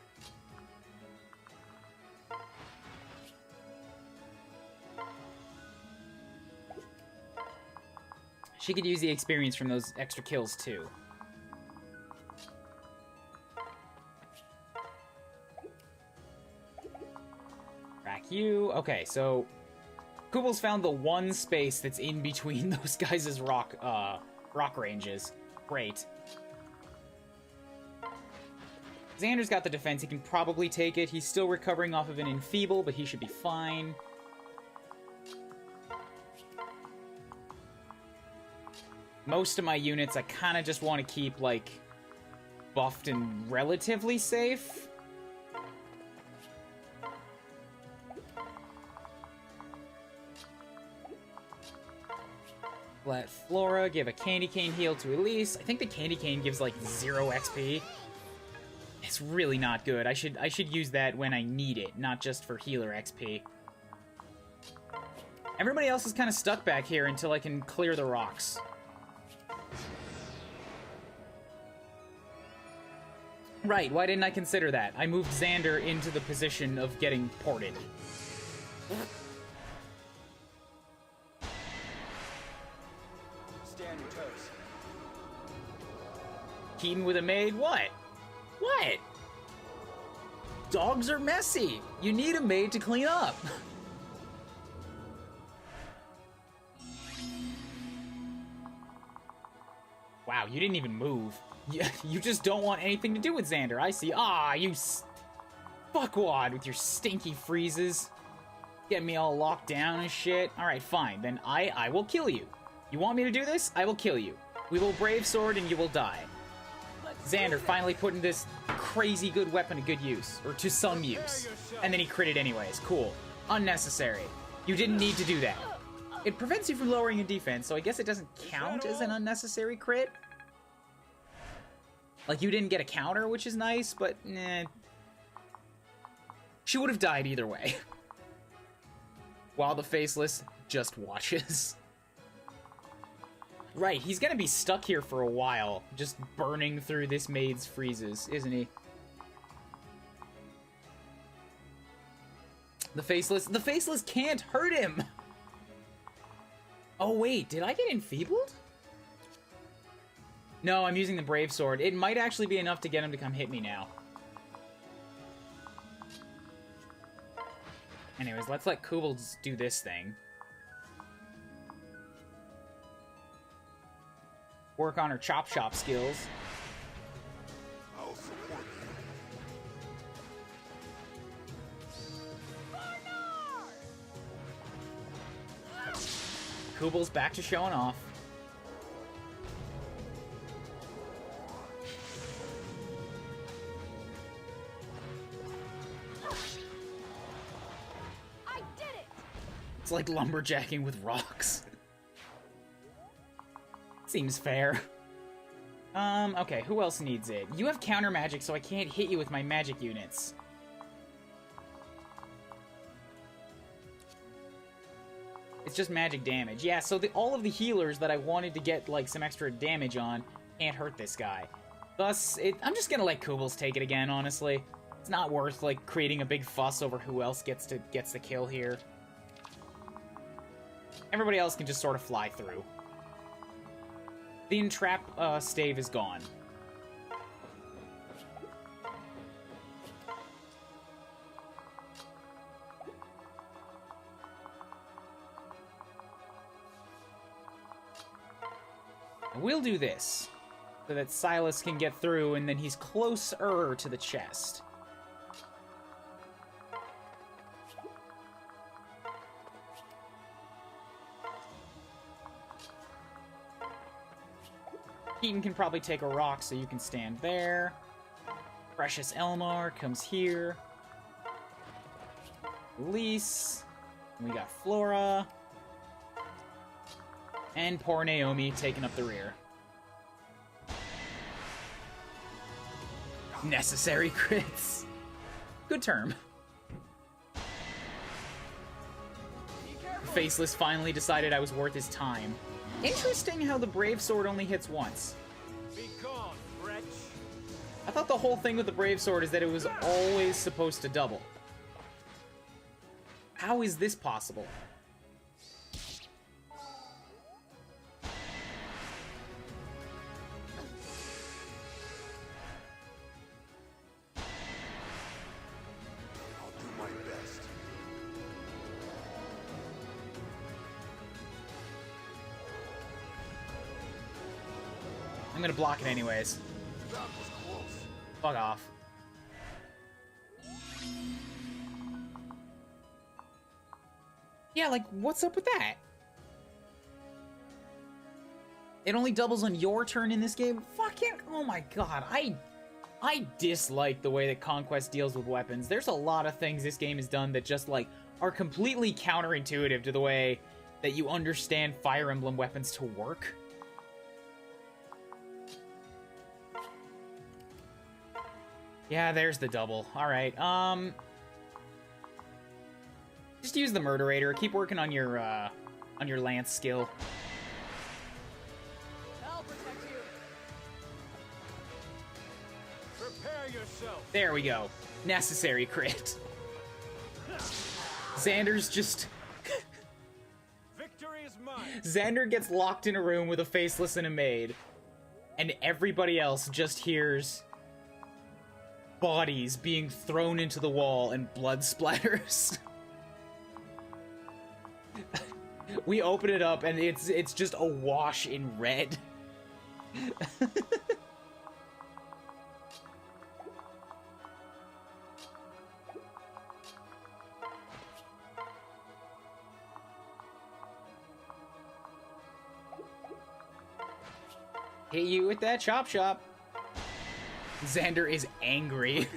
She could use the experience from those extra kills, too. Track you. Okay, so Koobles found the one space that's in between those guys' rock ranges. Great. Xander's got the defense. He can probably take it. He's still recovering off of an enfeeble, but he should be fine. Most of my units I kind of just want to keep, like, buffed and relatively safe. Let Flora give a candy cane heal to Elise. I think the candy cane gives like 0 XP. It's really not good. I should use that when I need it, not just for healer XP. Everybody else is kind of stuck back here until I can clear the rocks. Right, why didn't I consider that? I moved Xander into the position of getting ported. Stand your toes. Keaton with a maid? What? What? Dogs are messy. You need a maid to clean up. Wow, you didn't even move. You just don't want anything to do with Xander. I see. Ah, you fuckwad with your stinky freezes. Get me all locked down and shit. Alright, fine. Then I will kill you. You want me to do this? I will kill you. We will brave sword and you will die. Xander finally putting this crazy good weapon to good use. Or to some use. And then he critted anyways. Cool. Unnecessary. You didn't need to do that. It prevents you from lowering your defense, so I guess it doesn't count as an unnecessary crit. Like, you didn't get a counter, which is nice, but nah. She would have died either way. While the Faceless just watches. Right, he's gonna be stuck here for a while, just burning through this maid's freezes, isn't he? The Faceless can't hurt him! Oh wait, did I get enfeebled? No, I'm using the Brave Sword. It might actually be enough to get him to come hit me now. Anyways, let's let Kubels do this thing. Work on her chop shop skills. I'll support you. Kubels back to showing off. It's like lumberjacking with rocks. Seems fair. Okay, who else needs it? You have counter magic, so I can't hit you with my magic units. It's just magic damage. Yeah, so all of the healers that I wanted to get, like, some extra damage on can't hurt this guy. Thus, I'm just gonna let Kubels take it again, honestly. It's not worth, like, creating a big fuss over who else gets the kill here. Everybody else can just sort of fly through. The entrap stave is gone. We'll do this, so that Silas can get through, and then he's closer to the chest. Keaton can probably take a rock, so you can stand there. Precious Elmar comes here. Elise. We got Flora. And poor Naomi taking up the rear. Necessary crits. Good term. Faceless finally decided I was worth his time. Interesting how the Brave Sword only hits once. Be gone, wretch. I thought the whole thing with the Brave Sword is that it was always supposed to double. How is this possible? I'll do my best. I'm gonna block it anyways. That was close. Fuck off. Yeah, like, what's up with that? It only doubles on your turn in this game? Fucking, oh my god, I dislike the way that Conquest deals with weapons. There's a lot of things this game has done that just, like, are completely counterintuitive to the way that you understand Fire Emblem weapons to work. Yeah, there's the double. Alright, just use the Murderator. Keep working on your lance skill. I'll protect you. Prepare yourself. There we go. Necessary crit. Xander's just... Victory is mine. Xander gets locked in a room with a faceless and a maid, and everybody else just hears bodies being thrown into the wall and blood splatters. We open it up and it's just awash in red. Hit you with that chop chop. Xander is angry.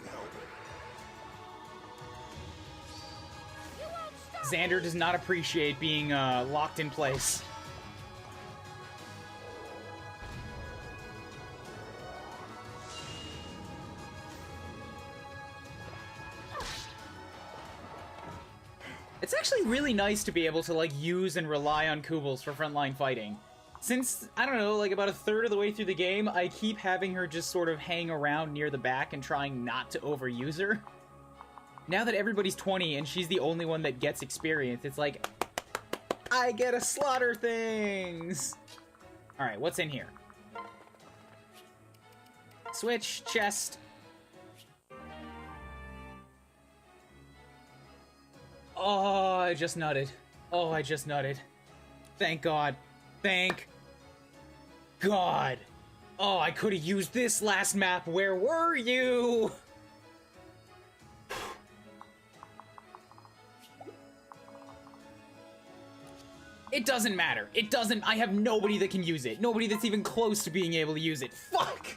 Xander does not appreciate being locked in place. It's actually really nice to be able to, like, use and rely on Kubels for frontline fighting. Since, I don't know, like about a third of the way through the game, I keep having her just sort of hang around near the back and trying not to overuse her. Now that everybody's 20 and she's the only one that gets experience, it's like, I get to slaughter things! Alright, what's in here? Switch, chest. Oh, I just nutted. Oh, I just nutted. Thank God. Thank God. Oh, I could have used this last map. Where were you? It doesn't matter. It doesn't. I have nobody that can use it. Nobody that's even close to being able to use it. Fuck!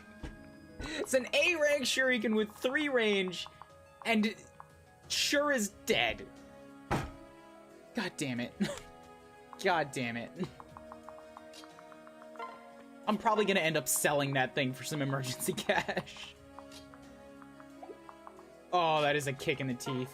It's an A-rank shuriken with 3 range, and sure is dead. God damn it. God damn it. I'm probably gonna end up selling that thing for some emergency cash. Oh, that is a kick in the teeth.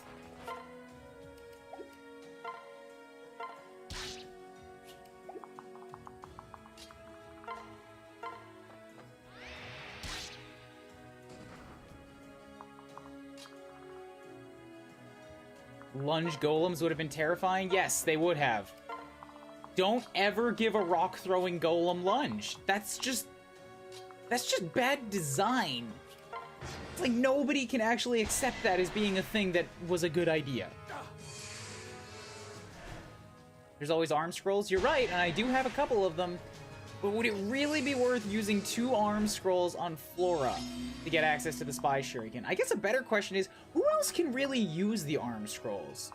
Lunge golems would have been terrifying? Yes, they would have. Don't ever give a rock-throwing golem lunge. That's just bad design. It's like nobody can actually accept that as being a thing that was a good idea. There's always arm scrolls. You're right, and I do have a couple of them. But would it really be worth using 2 arm scrolls on Flora to get access to the Spy Shuriken? I guess a better question is, who else can really use the arm scrolls?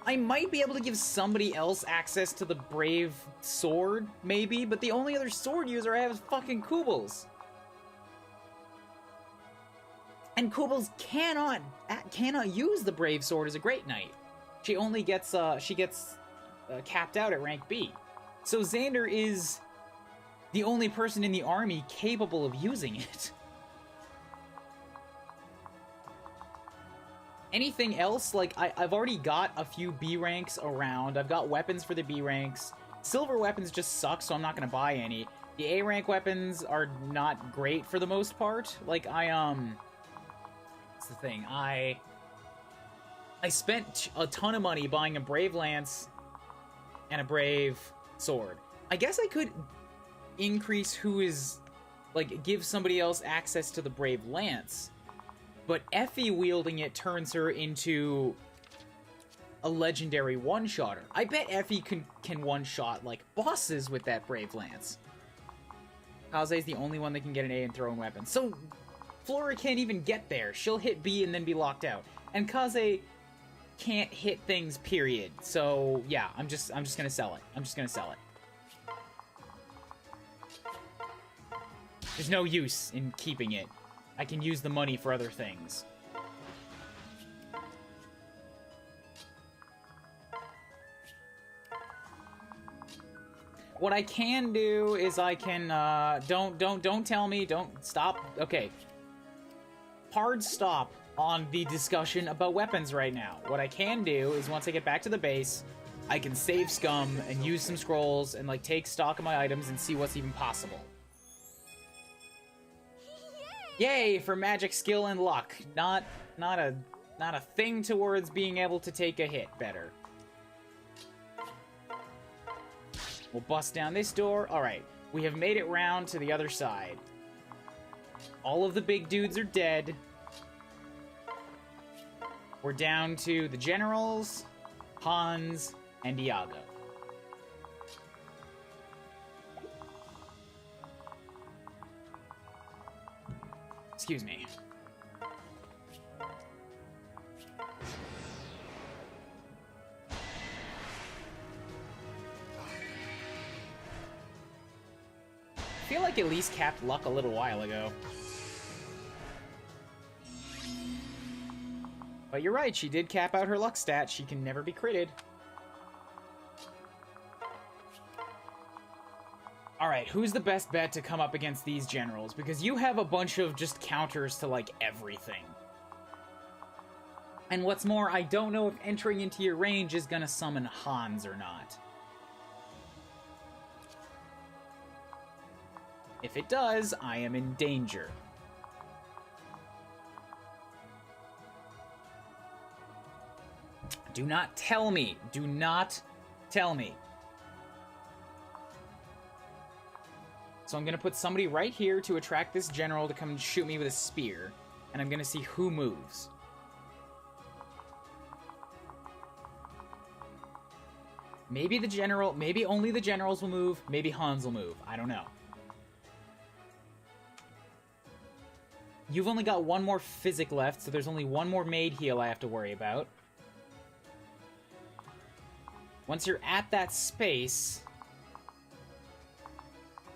I might be able to give somebody else access to the Brave Sword, maybe, but the only other sword user I have is fucking Kubels. And Kubels cannot use the Brave Sword as a Great Knight. She only gets, capped out at rank B. So Xander is the only person in the army capable of using it. Anything else? Like, I've already got a few B ranks around. I've got weapons for the B ranks. Silver weapons just suck, so I'm not gonna buy any. The A rank weapons are not great for the most part. Like, what's the thing? I spent a ton of money buying a Brave Lance and a Brave Sword. I guess I could increase who is, like, give somebody else access to the Brave Lance, but Effie wielding it turns her into a legendary one-shotter. I bet Effie can one-shot, like, bosses with that Brave Lance. Kaze's the only one that can get an A in throwing weapons. So Flora can't even get there. She'll hit B and then be locked out. And Kaze can't hit things, period. So yeah, I'm just gonna sell it. I'm just gonna sell it. There's no use in keeping it. I can use the money for other things. What I can do is I can, don't tell me, don't stop. Okay. Hard stop on the discussion about weapons right now. What I can do is once I get back to the base, I can save scum and use some scrolls and like take stock of my items and see what's even possible. Yay for magic skill and luck. Not a thing towards being able to take a hit better. We'll bust down this door. Alright, we have made it round to the other side. All of the big dudes are dead. We're down to the generals, Hans, and Iago. Excuse me. I feel like at least capped luck a little while ago. But you're right, she did cap out her luck stat. She can never be critted. Alright, who's the best bet to come up against these generals? Because you have a bunch of just counters to, like, everything. And what's more, I don't know if entering into your range is gonna summon Hans or not. If it does, I am in danger. Do not tell me. Do not tell me. So I'm going to put somebody right here to attract this general to come and shoot me with a spear. And I'm going to see who moves. Maybe the general, maybe only the generals will move. Maybe Hans will move. I don't know. You've only got one more physic left, so there's only one more made heal I have to worry about. Once you're at that space,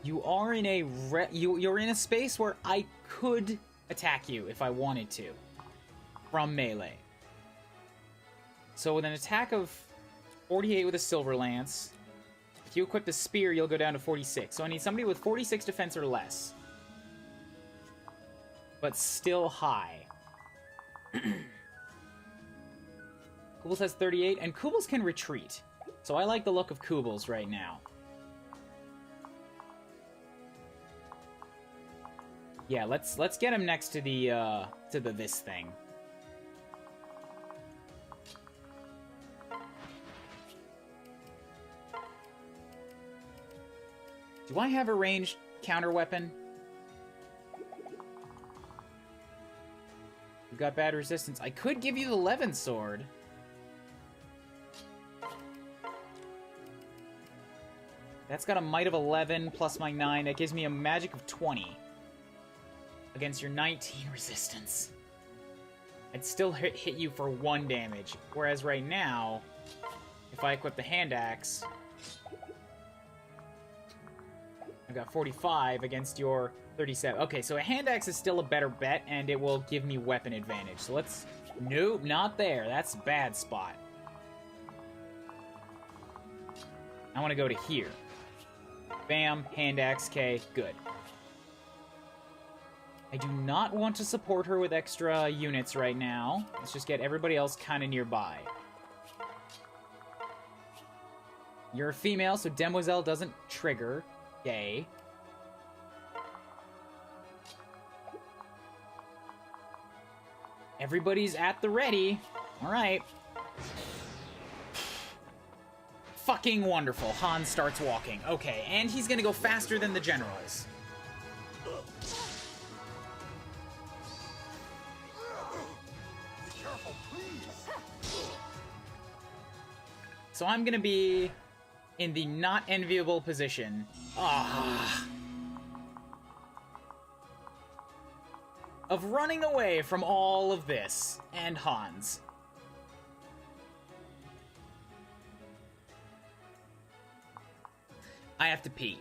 you are in a you're in a space where I could attack you if I wanted to from melee. So with an attack of 48 with a silver lance, if you equip the spear, you'll go down to 46. So I need somebody with 46 defense or less, but still high. Kubels has 38, and Kubels can retreat. So I like the look of Kubels right now. Yeah, let's get him next to the this thing. Do I have a ranged counter weapon? You've got bad resistance. I could give you the Levin sword. That's got a might of 11 plus my 9. That gives me a magic of 20 against your 19 resistance. I'd still hit you for 1 damage. Whereas right now, if I equip the hand axe, I got 45 against your 37. Okay, so a hand axe is still a better bet, and it will give me weapon advantage. So let's... Nope, not there. That's a bad spot. I want to go to here. Bam, hand axe, K, good. I do not want to support her with extra units right now. Let's just get everybody else kind of nearby. You're a female, so Demoiselle doesn't trigger. Yay. Everybody's at the ready. Alright. Fucking wonderful. Hans starts walking. Okay, and he's gonna go faster than the generals. So I'm gonna be in the not enviable position. Of running away from all of this and Hans. I have to pee.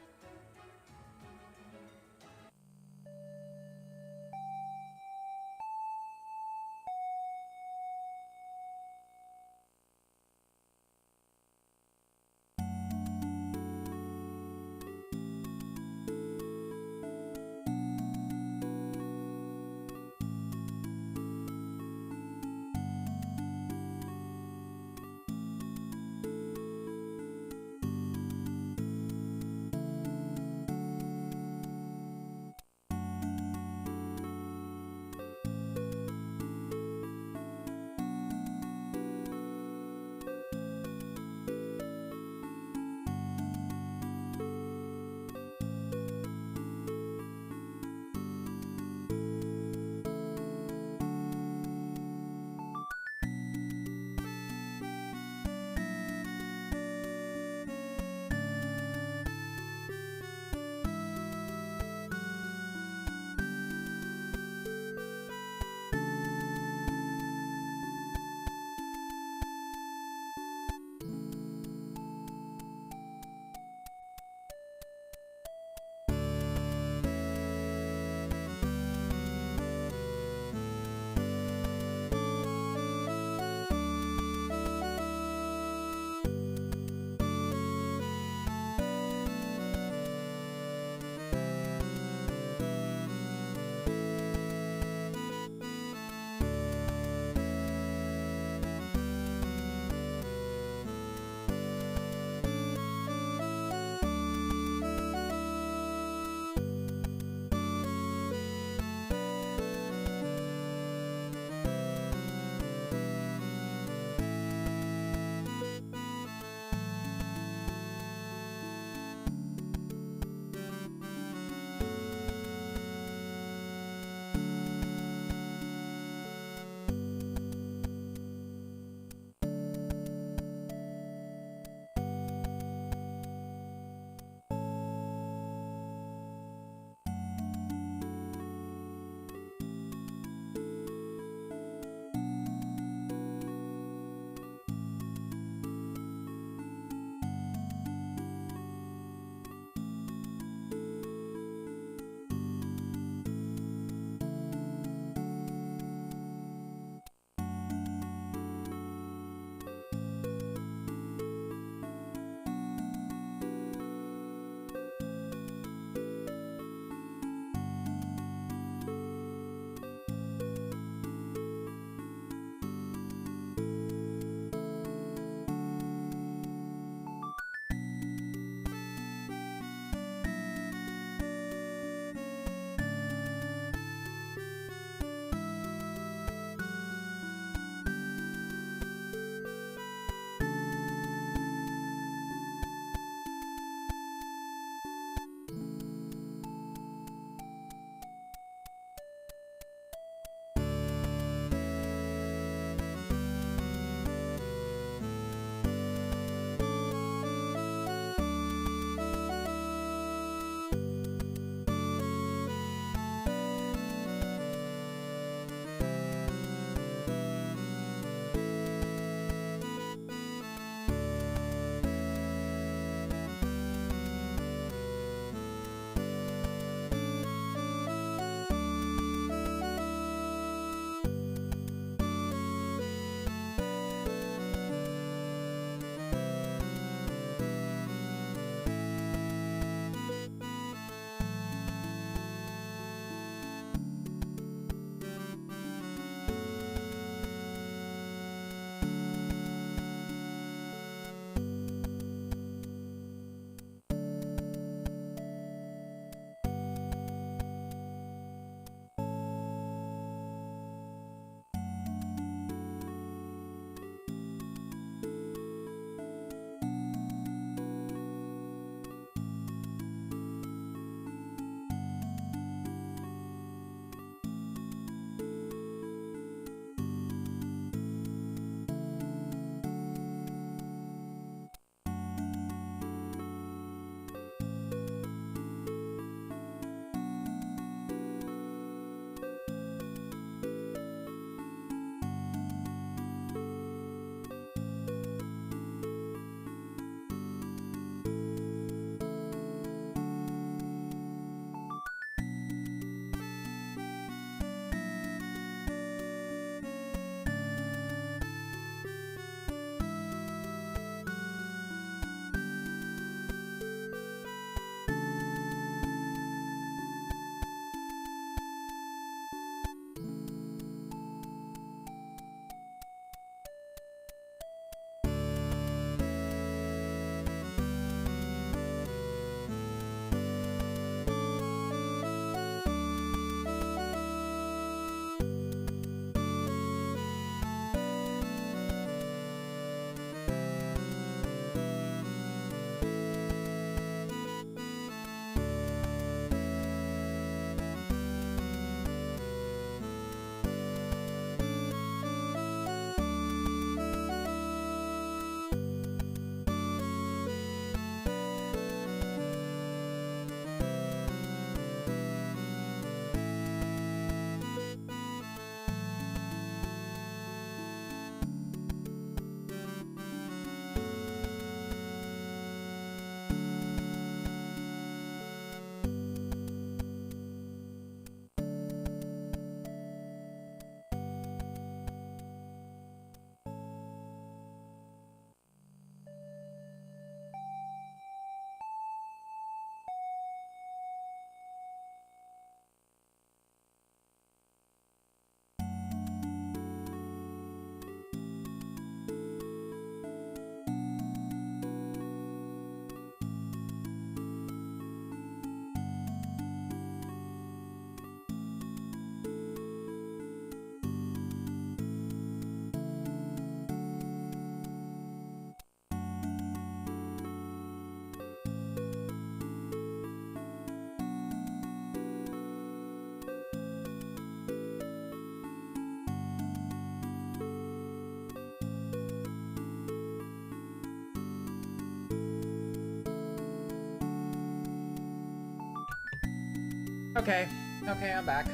Okay. Okay, I'm back.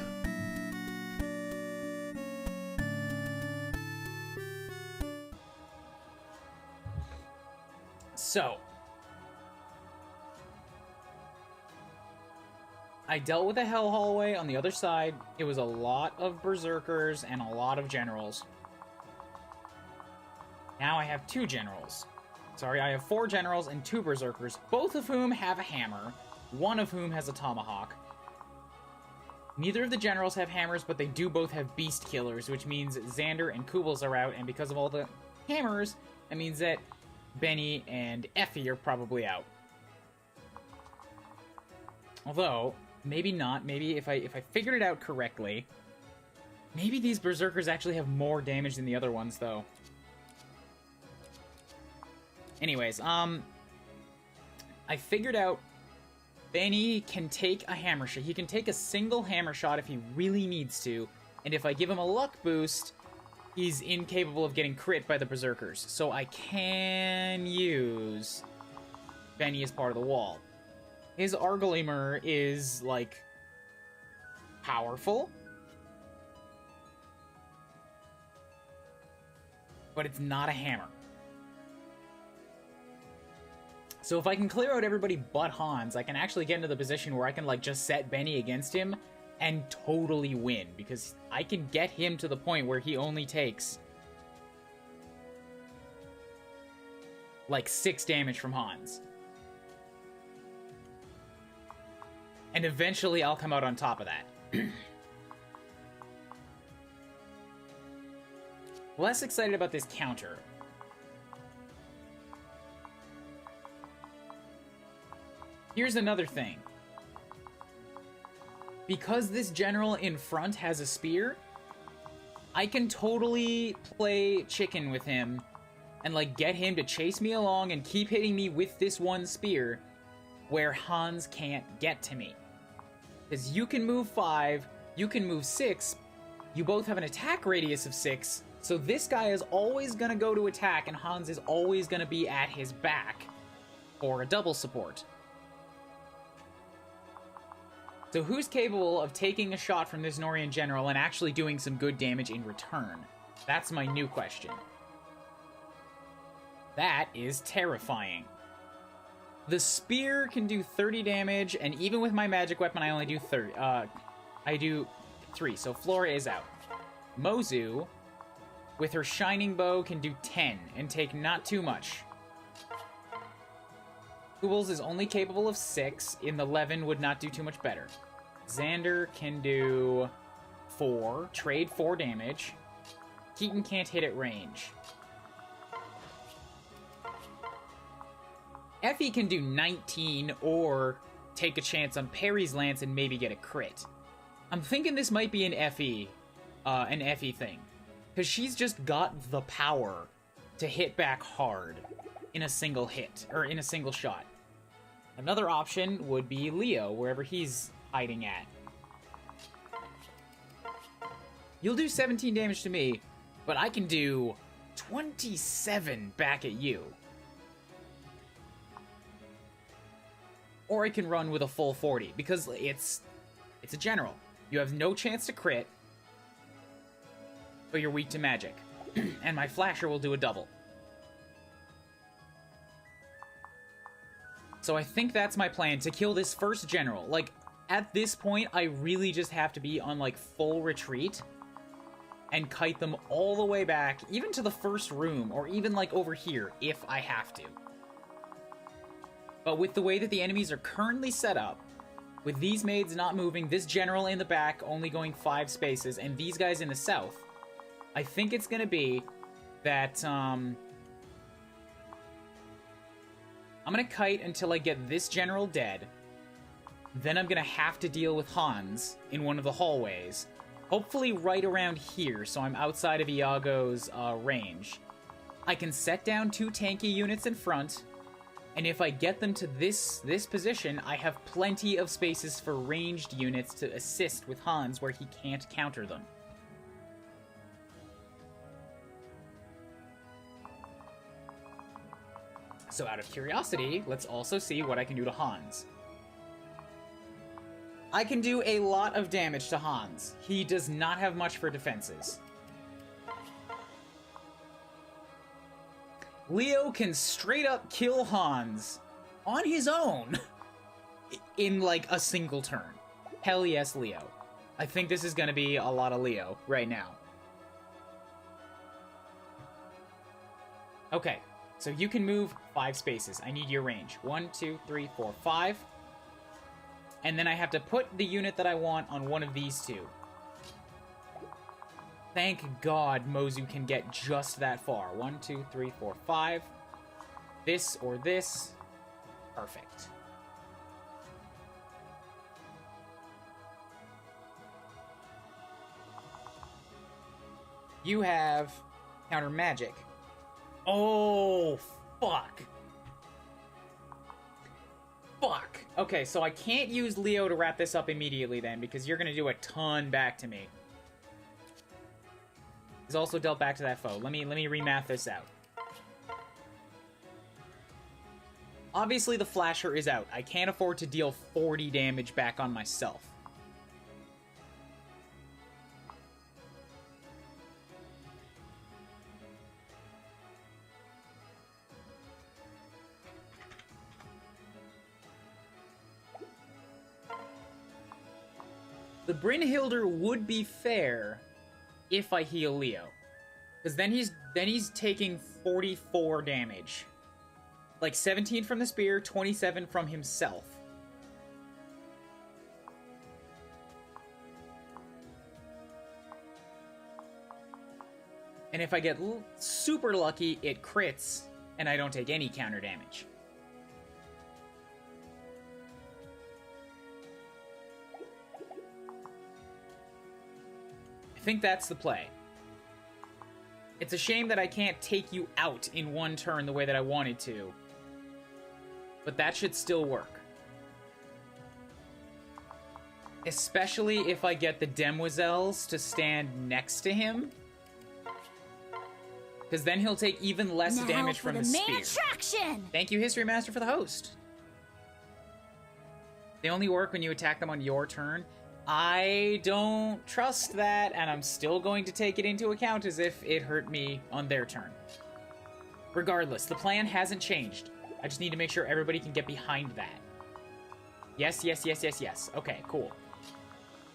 So, I dealt with a hell hallway on the other side. It was a lot of berserkers and a lot of generals. Now I have 2 generals. Sorry, I have 4 generals and 2 berserkers, both of whom have a hammer, one of whom has a tomahawk. Neither of the generals have hammers, but they do both have beast killers, which means Xander and Kubels are out, and because of all the hammers, that means that Benny and Effie are probably out. Although, maybe not. Maybe if I figured it out correctly, maybe these berserkers actually have more damage than the other ones, though. Anyways, I figured out Benny can take a hammer shot. He can take a single hammer shot if he really needs to, and if I give him a luck boost, he's incapable of getting crit by the berserkers. So I can use Benny as part of the wall. His Argolimer is, like, powerful, but it's not a hammer. So if I can clear out everybody but Hans, I can actually get into the position where I can, like, just set Benny against him and totally win, because I can get him to the point where he only takes, like, 6 damage from Hans. And eventually I'll come out on top of that. Less excited about this counter. Here's another thing. Because this general in front has a spear, I can totally play chicken with him and, like, get him to chase me along and keep hitting me with this one spear where Hans can't get to me. Because you can move 5, you can move 6, you both have an attack radius of 6, so this guy is always going to go to attack and Hans is always going to be at his back for a double support. So who's capable of taking a shot from this Norian general and actually doing some good damage in return? That's my new question. That is terrifying. The spear can do 30 damage, and even with my magic weapon, I only do 30. I do 3, so Flora is out. Mozu, with her shining bow, can do 10 and take not too much. Kubels is only capable of 6, in the 11 would not do too much better. Xander can do 4, trade 4 damage. Keaton can't hit at range. Effie can do 19 or take a chance on Perry's lance and maybe get a crit. I'm thinking this might be an Effie thing. Because she's just got the power to hit back hard in a single hit, or in a single shot. Another option would be Leo, wherever he's hiding at. You'll do 17 damage to me, but I can do 27 back at you. Or I can run with a full 40, because it's a general. You have no chance to crit, but you're weak to magic. And my flasher will do a double. So I think that's my plan, to kill this first general. Like, at this point, I really just have to be on, like, full retreat and kite them all the way back, even to the first room, or even, like, over here, if I have to. But with the way that the enemies are currently set up, with these maids not moving, this general in the back only going 5 spaces, and these guys in the south, I think it's gonna be that, I'm gonna kite until I get this general dead. Then I'm gonna have to deal with Hans in one of the hallways. Hopefully right around here, so I'm outside of Iago's range. I can set down 2 tanky units in front, and if I get them to this position, I have plenty of spaces for ranged units to assist with Hans where he can't counter them. So out of curiosity, let's also see what I can do to Hans. I can do a lot of damage to Hans. He does not have much for defenses. Leo can straight up kill Hans on his own in like a single turn. Hell yes, Leo. I think this is going to be a lot of Leo right now. Okay, so you can move 5 spaces. I need your range. 1, 2, 3, 4, 5. And then I have to put the unit that I want on one of these two. Thank God Mozu can get just that far. 1, 2, 3, 4, 5. This or this. Perfect. You have counter magic. Oh, fuck. Fuck. Okay, so I can't use Leo to wrap this up immediately then, because you're going to do a ton back to me. He's also dealt back to that foe. Let me remath this out. Obviously, the Flasher is out. I can't afford to deal 40 damage back on myself. The Brynhilder would be fair if I heal Leo, because then he's taking 44 damage, like 17 from the spear, 27 from himself. And if I get super lucky, it crits, and I don't take any counter damage. I think that's the play. It's a shame that I can't take you out in one turn the way that I wanted to, but that should still work. Especially if I get the Demoiselles to stand next to him, because then he'll take even less damage from the spear. Attraction! Thank you, History Master, for the host. They only work when you attack them on your turn. I don't trust that, and I'm still going to take it into account as if it hurt me on their turn. Regardless, the plan hasn't changed. I just need to make sure everybody can get behind that. Yes, yes, yes, yes, yes. Okay, cool.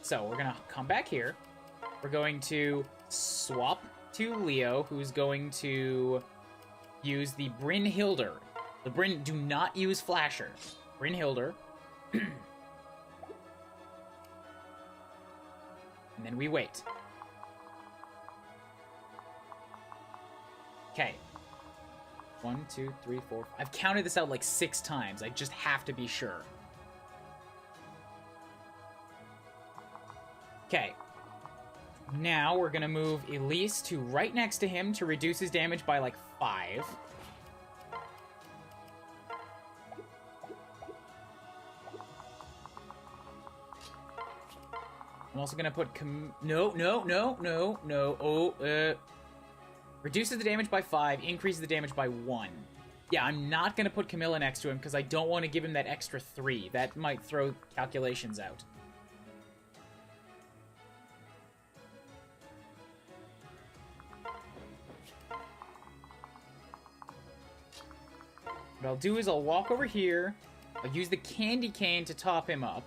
So, we're gonna come back here. We're going to swap to Leo, who's going to use the Brynhilder. Do not use Flasher. Brynhilder. And then we wait. Okay. 1, 2, 3, 4. I've counted this out like 6 times. I just have to be sure. Okay. Now we're gonna move Elise to right next to him to reduce his damage by like 5. I'm also gonna put no. Reduces the damage by 5, increases the damage by 1. Yeah, I'm not gonna put Camilla next to him because I don't want to give him that extra 3. That might throw calculations out. What I'll do is I'll walk over here. I'll use the candy cane to top him up.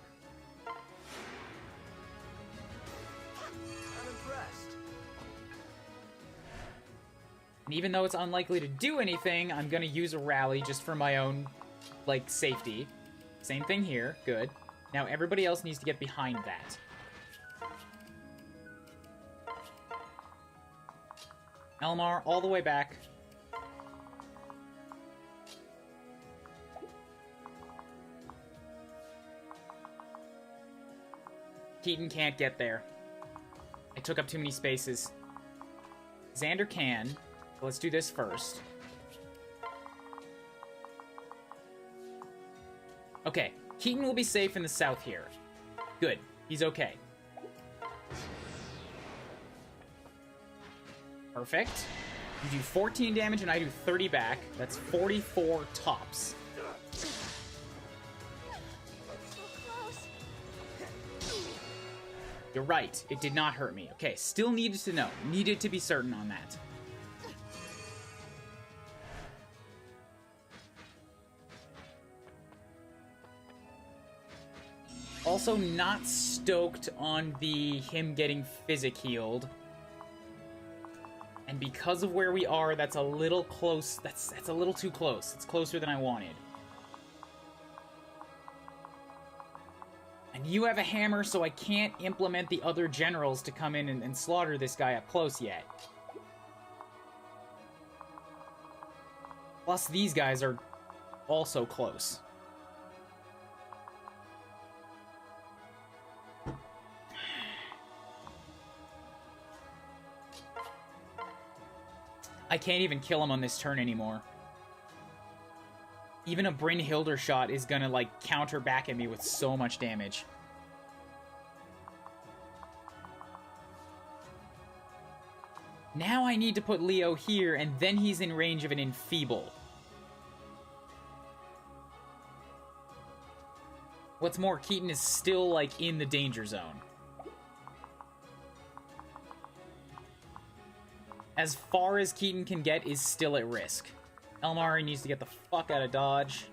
And even though it's unlikely to do anything, I'm gonna use a rally just for my own, like, safety. Same thing here. Good. Now everybody else needs to get behind that. Elmar, all the way back. Keaton can't get there. I took up too many spaces. Xander can. Let's do this first. Okay, Keaton will be safe in the south here. Good, he's okay. Perfect. You do 14 damage and I do 30 back. That's 44 tops. You're right. It did not hurt me. Okay, still needed to know. Needed to be certain on that. Also not stoked on the him getting physic healed. And because of where we are, that's a little close. That's a little too close. It's closer than I wanted. And you have a hammer, so I can't implement the other generals to come in and slaughter this guy up close yet. Plus, these guys are also close. I can't even kill him on this turn anymore. Even a Brynhildr shot is gonna, like, counter back at me with so much damage. Now I need to put Leo here, and then he's in range of an Enfeeble. What's more, Keaton is still, like, in the danger zone. As far as Keaton can get is still at risk. Elmari needs to get the fuck out of Dodge.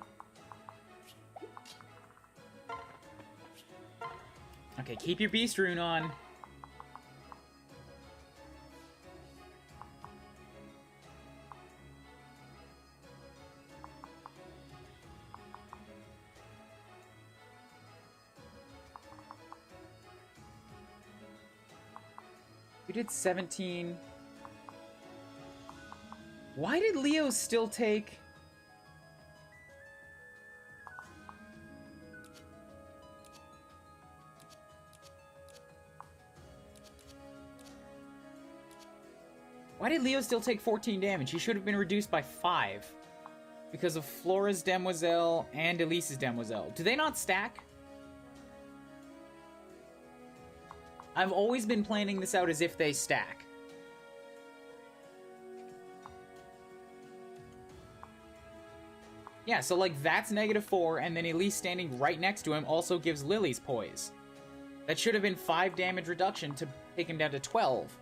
Okay, keep your Beast Rune on. You did 17... Why did Leo still take... Why did Leo still take 14 damage? He should have been reduced by 5. Because of Flora's Demoiselle and Elise's Demoiselle. Do they not stack? I've always been planning this out as if they stack. Yeah, so, like, that's -4, and then Elise standing right next to him also gives Lily's poise. That should have been 5 damage reduction to take him down to 12.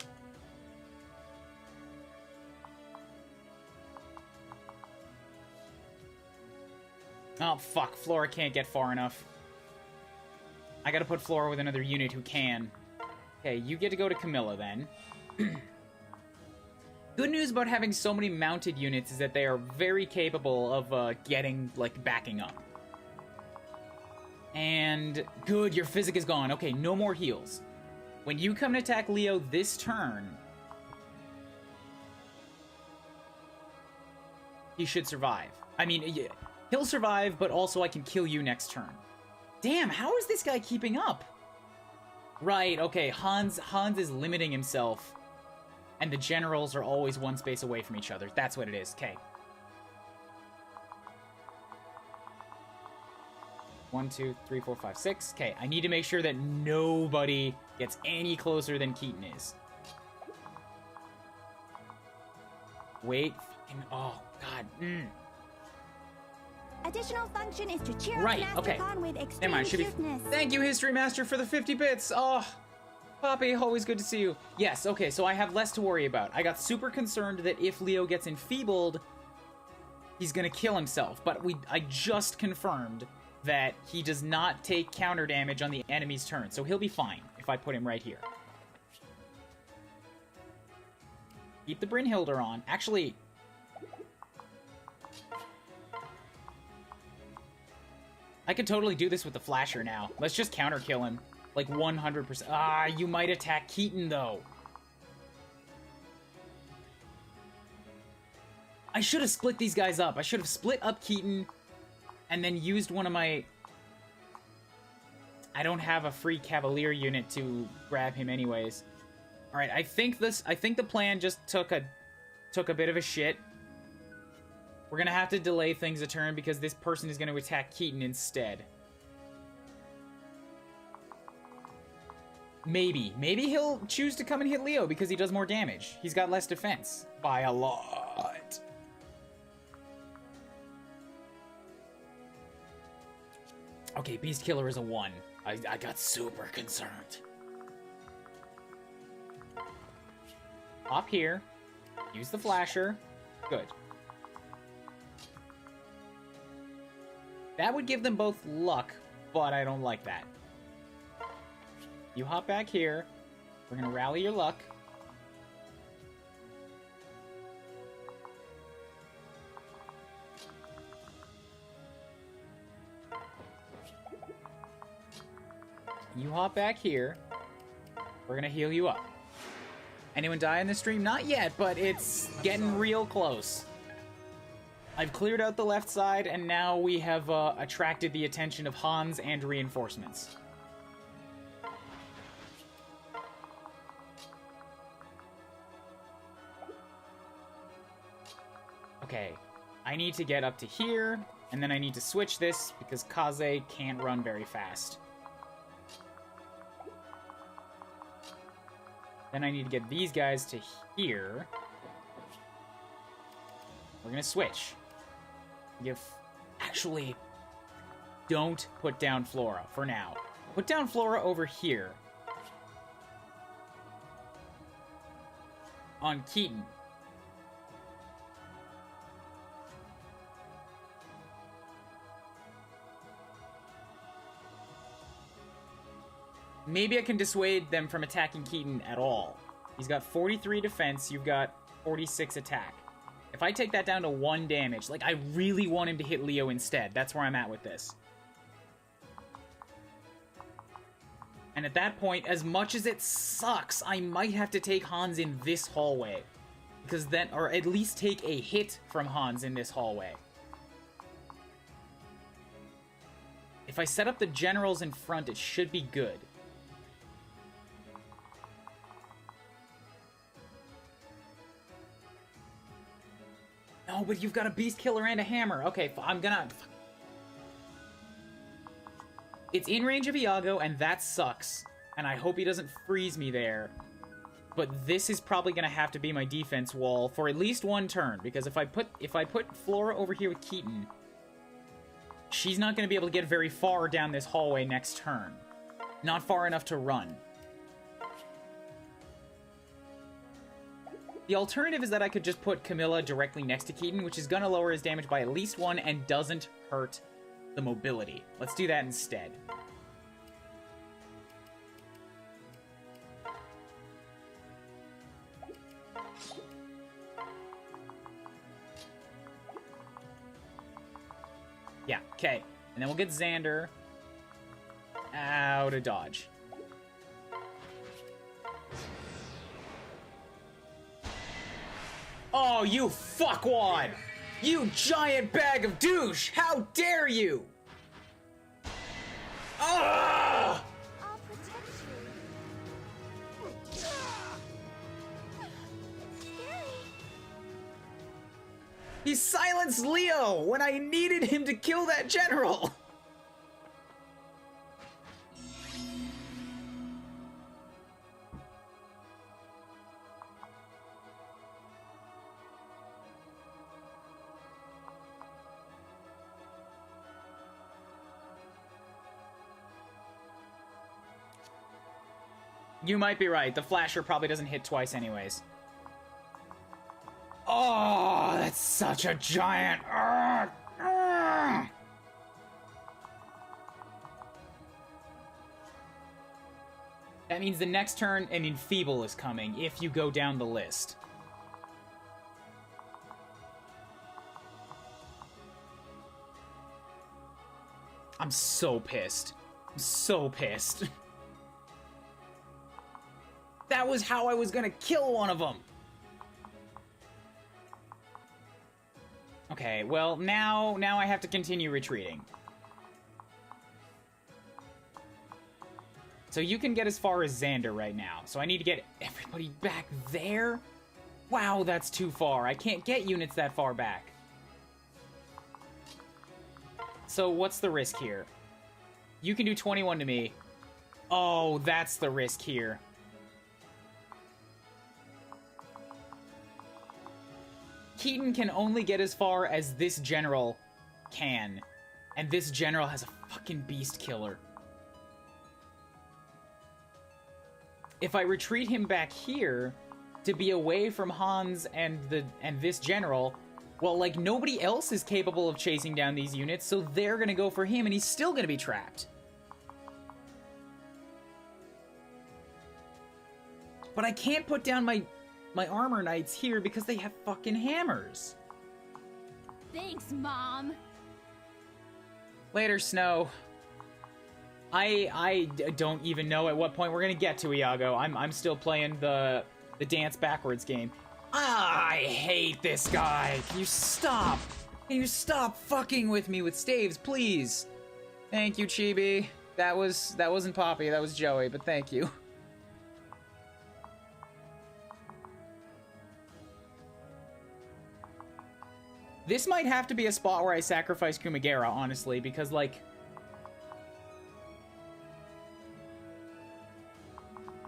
Oh, fuck. Flora can't get far enough. I gotta put Flora with another unit who can. Okay, you get to go to Camilla, then. Good news about having so many mounted units is that they are very capable of getting, like, backing up. And good, your physic is gone. Okay, no more heals. When you come to attack Leo this turn, he should survive. I mean, he'll survive, but also I can kill you next turn. Damn, how is this guy keeping up? Right, okay, Hans is limiting himself. And the generals are always one space away from each other. That's what it is. Okay. 1, 2, 3, 4, 5, 6. Okay, I need to make sure that nobody gets any closer than Keaton is. Wait. Oh, God. Additional function is to cheer Right, up okay. Master Con with extreme Never mind, should be... cuteness. Thank you, History Master, for the 50 bits. Oh, Poppy, always good to see you. Yes, okay, so I have less to worry about. I got super concerned that if Leo gets enfeebled, he's gonna kill himself. But I just confirmed that he does not take counter damage on the enemy's turn, so he'll be fine if I put him right here. Keep the Brynhildr on. Actually... I could totally do this with the Flasher now. Let's just counter kill him. Like 100%. Ah, you might attack Keaton, though. I should have split these guys up. I should have split up Keaton and then used one of my... I don't have a free Cavalier unit to grab him anyways. Alright, I think the plan just took a bit of a shit. We're gonna have to delay things a turn because this person is gonna attack Keaton instead. Maybe he'll choose to come and hit Leo because he does more damage. He's got less defense. By a lot. Okay, Beast Killer is a 1. I got super concerned. Hop here. Use the flasher. Good. That would give them both luck, but I don't like that. You hop back here. We're gonna rally your luck. You hop back here. We're gonna heal you up. Anyone die in this stream? Not yet, but it's getting real close. I've cleared out the left side, and now we have attracted the attention of Hans and reinforcements. Okay, I need to get up to here, and then I need to switch this because Kaze can't run very fast. Then I need to get these guys to here. We're gonna switch. Actually, don't put down Flora for now. Put down Flora over here. On Keaton. Maybe I can dissuade them from attacking Keaton at all. He's got 43 defense, you've got 46 attack. If I take that down to 1 damage, like, I really want him to hit Leo instead. That's where I'm at with this. And at that point, as much as it sucks, I might have to take Hans in this hallway. Because then, or at least take a hit from Hans in this hallway. If I set up the generals in front, it should be good. No, but you've got a beast killer and a hammer. Okay, I'm gonna... It's in range of Iago, and that sucks. And I hope he doesn't freeze me there. But this is probably gonna have to be my defense wall for at least 1 turn, because if I put Flora over here with Keaton, she's not gonna be able to get very far down this hallway next turn. Not far enough to run. The alternative is that I could just put Camilla directly next to Keaton, which is gonna lower his damage by at least 1 and doesn't hurt the mobility. Let's do that instead. Yeah, okay. And then we'll get Xander out of dodge. Oh, you fuckwad! You giant bag of douche! How dare you! Ah! I'll protect you. Scary. He silenced Leo when I needed him to kill that general! You might be right. The flasher probably doesn't hit twice anyways. Oh, that's such a giant... That means the next turn an Enfeeble is coming if you go down the list. I'm so pissed. I'm so pissed. That was how I was gonna kill one of them. Okay, well, now I have to continue retreating. So you can get as far as Xander right now. So I need to get everybody back there? Wow, that's too far. I can't get units that far back. So what's the risk here? You can do 21 to me. Oh, that's the risk here. Keaton can only get as far as this general can. And this general has a fucking beast killer. If I retreat him back here, to be away from Hans and this general. Well, like, nobody else is capable of chasing down these units, so they're gonna go for him, and he's still gonna be trapped. But I can't put down my armor knights here because they have fucking hammers. Thanks, Mom. Later, Snow. I don't even know at what point we're gonna get to Iago. I'm still playing the dance backwards game. I hate this guy. Can you stop? Can you stop fucking with me with staves, please? Thank you, Chibi. That wasn't Poppy, that was Joey, but thank you. This might have to be a spot where I sacrifice Kumagera, honestly, because, like,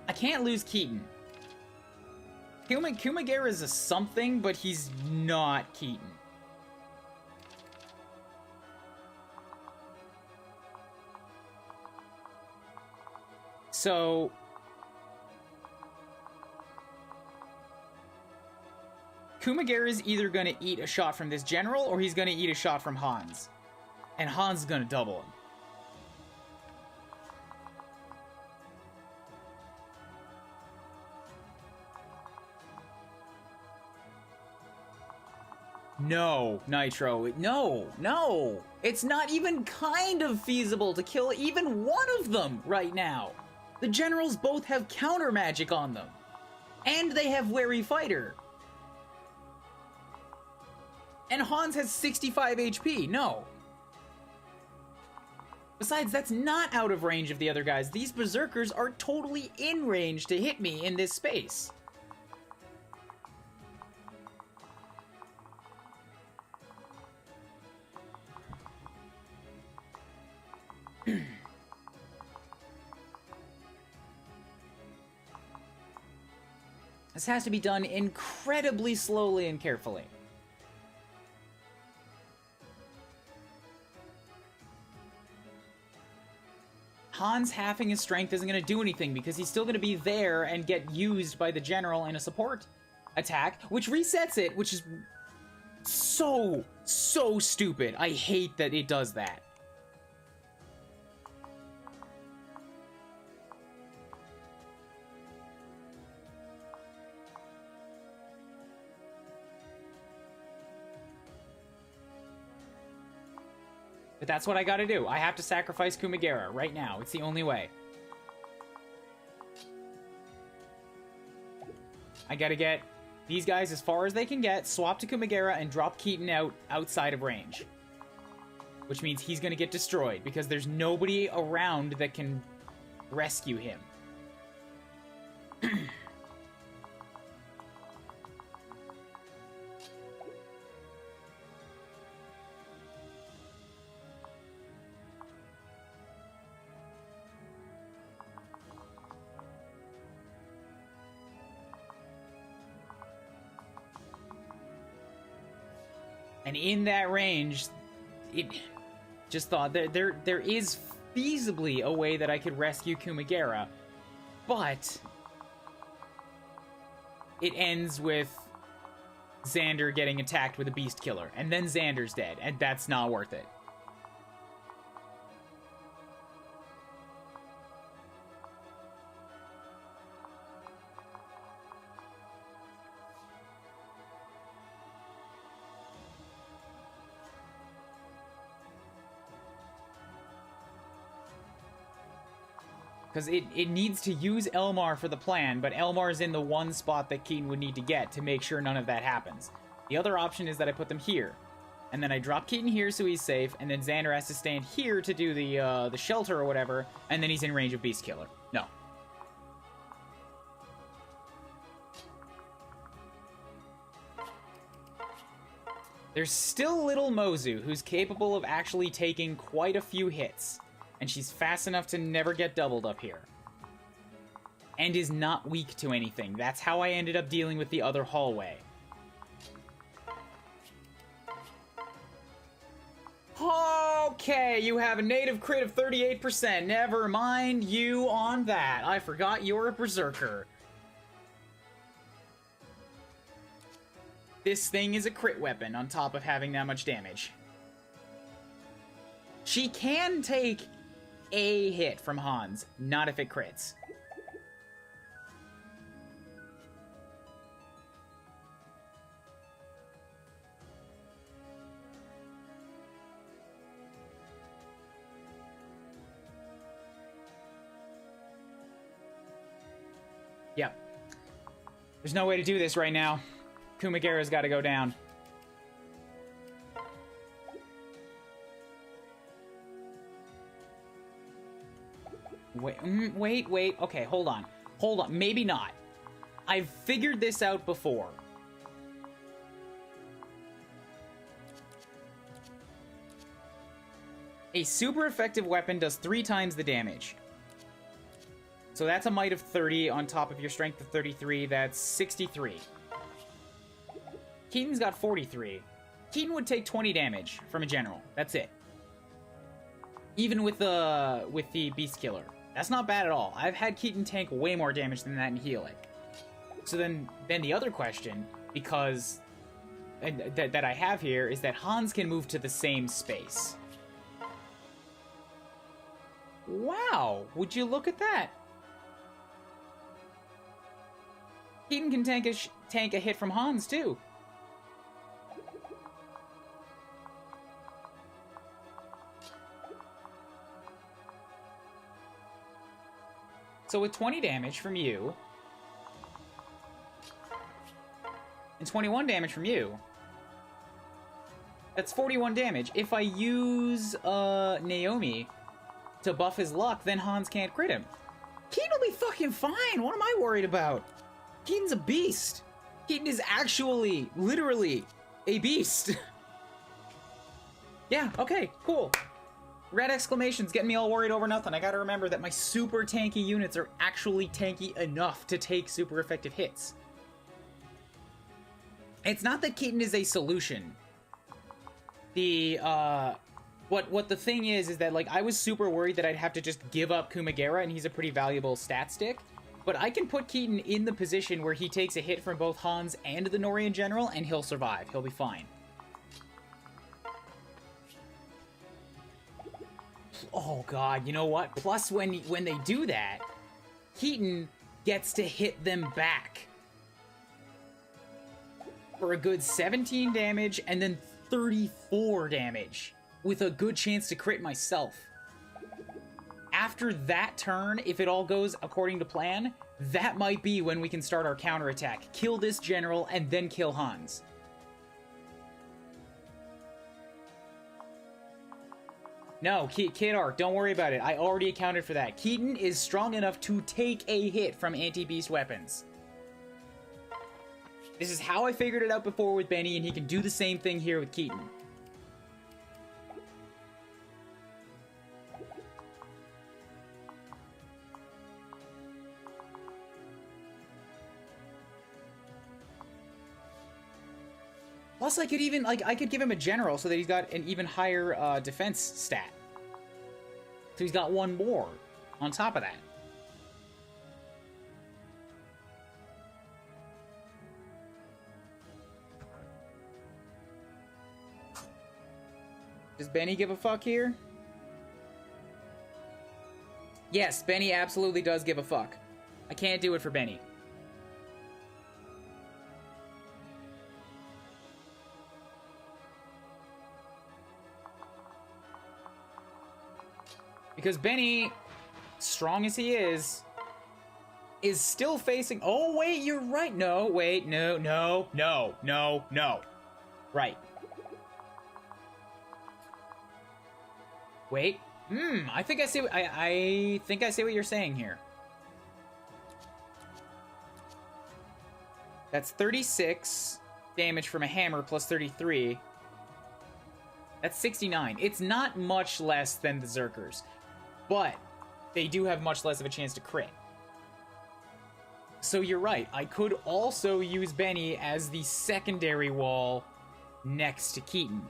I can't lose Keaton. Kumagera is a something, but he's not Keaton. So Kumagera is either going to eat a shot from this general, or he's going to eat a shot from Hans. And Hans is going to double him. No, Nitro. No. It's not even kind of feasible to kill even one of them right now. The generals both have counter magic on them. And they have Wary Fighter. And Hans has 65 HP. No. Besides, that's not out of range of the other guys. These berserkers are totally in range to hit me in this space. This has to be done incredibly slowly and carefully. Hans halving his strength isn't going to do anything because he's still going to be there and get used by the general in a support attack, which resets it, which is so stupid. I hate that it does that. But that's what I gotta do. I have to sacrifice Kumagera right now. It's the only way. I gotta get these guys as far as they can get, swap to Kumagera, and drop Keaton outside of range. Which means he's gonna get destroyed, because there's nobody around that can rescue him. And in that range, it just thought there is feasibly a way that I could rescue Kumagera, but it ends with Xander getting attacked with a beast killer, and then Xander's dead, and that's not worth it. Because it needs to use Elmar for the plan, but Elmar's in the one spot that Keaton would need to get to make sure none of that happens. The other option is that I put them here. And then I drop Keaton here so he's safe, and then Xander has to stand here to do the shelter or whatever, and then he's in range of Beast Killer. No. There's still little Mozu, who's capable of actually taking quite a few hits. And she's fast enough to never get doubled up here. And is not weak to anything. That's how I ended up dealing with the other hallway. Okay, you have a native crit of 38%. Never mind you on that. I forgot you're a berserker. this thing is a crit weapon on top of having that much damage. She can take a hit from Hans, not if it crits. Yep. There's no way to do this right now. Kumagera's got to go down. Wait. Okay, hold on. Maybe not. I've figured this out before. A super effective weapon does 3 times the damage. So that's a might of 30 on top of your strength of 33. That's 63. Keaton's got 43. Keaton would take 20 damage from a general. That's it. Even with the Beast Killer. That's not bad at all. I've had Keaton tank way more damage than that and heal it. So then the other question, because that I have here, is that Hans can move to the same space. Wow, would you look at that? Keaton can tank a hit from Hans, too. So with 20 damage from you, and 21 damage from you, that's 41 damage. If I use Naomi to buff his luck, then Hans can't crit him. Keaton will be fucking fine. What am I worried about? Keaton's a beast. Keaton is actually, literally, a beast. Yeah, okay, cool. Red exclamations getting me all worried over nothing. I gotta remember that my super tanky units are actually tanky enough to take super effective hits. It's not that Keaton is a solution. What the thing is that, like, I was super worried that I'd have to just give up Kumagera, and he's a pretty valuable stat stick. But I can put Keaton in the position where he takes a hit from both Hans and the Norian General, and he'll survive. He'll be fine. Oh god, you know what? Plus, when they do that, Keaton gets to hit them back for a good 17 damage and then 34 damage with a good chance to crit myself. After that turn, if it all goes according to plan, that might be when we can start our counterattack. Kill this general and then kill Hans. No, Kid Arc, don't worry about it. I already accounted for that. Keaton is strong enough to take a hit from anti-beast weapons. This is how I figured it out before with Benny, and he can do the same thing here with Keaton. Plus, I could even, I could give him a general so that he's got an even higher defense stat. So he's got one more on top of that. Does Benny give a fuck here? Yes, Benny absolutely does give a fuck. I can't do it for Benny. Because Benny, strong as he is still facing... Oh, wait, you're right. No, wait, no. Right. Wait. I think I see... I think I see what you're saying here. That's 36 damage from a hammer plus 33. That's 69. It's not much less than the Zerkers. But they do have much less of a chance to crit. So you're right. I could also use Benny as the secondary wall next to Keaton.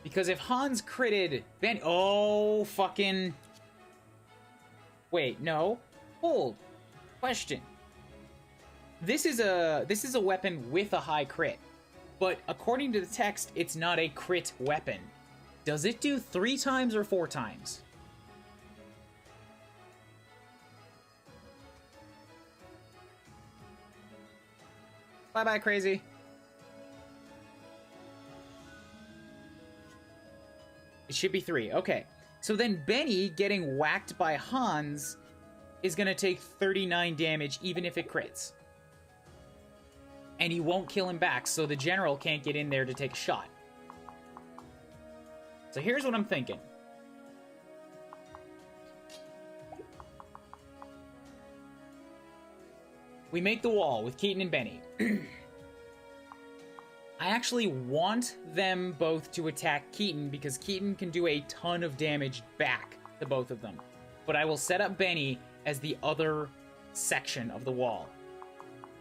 Because if Hans critted Ben... Oh, fucking... Wait, no. Hold. Question. This is a weapon with a high crit. But according to the text, it's not a crit weapon. Does it do 3 times or 4 times? Bye-bye, crazy. It should be 3. Okay. So then Benny getting whacked by Hans is going to take 39 damage even if it crits. And he won't kill him back, so the general can't get in there to take a shot. So here's what I'm thinking. We make the wall with Keaton and Benny. I actually want them both to attack Keaton because Keaton can do a ton of damage back to both of them. But I will set up Benny as the other section of the wall.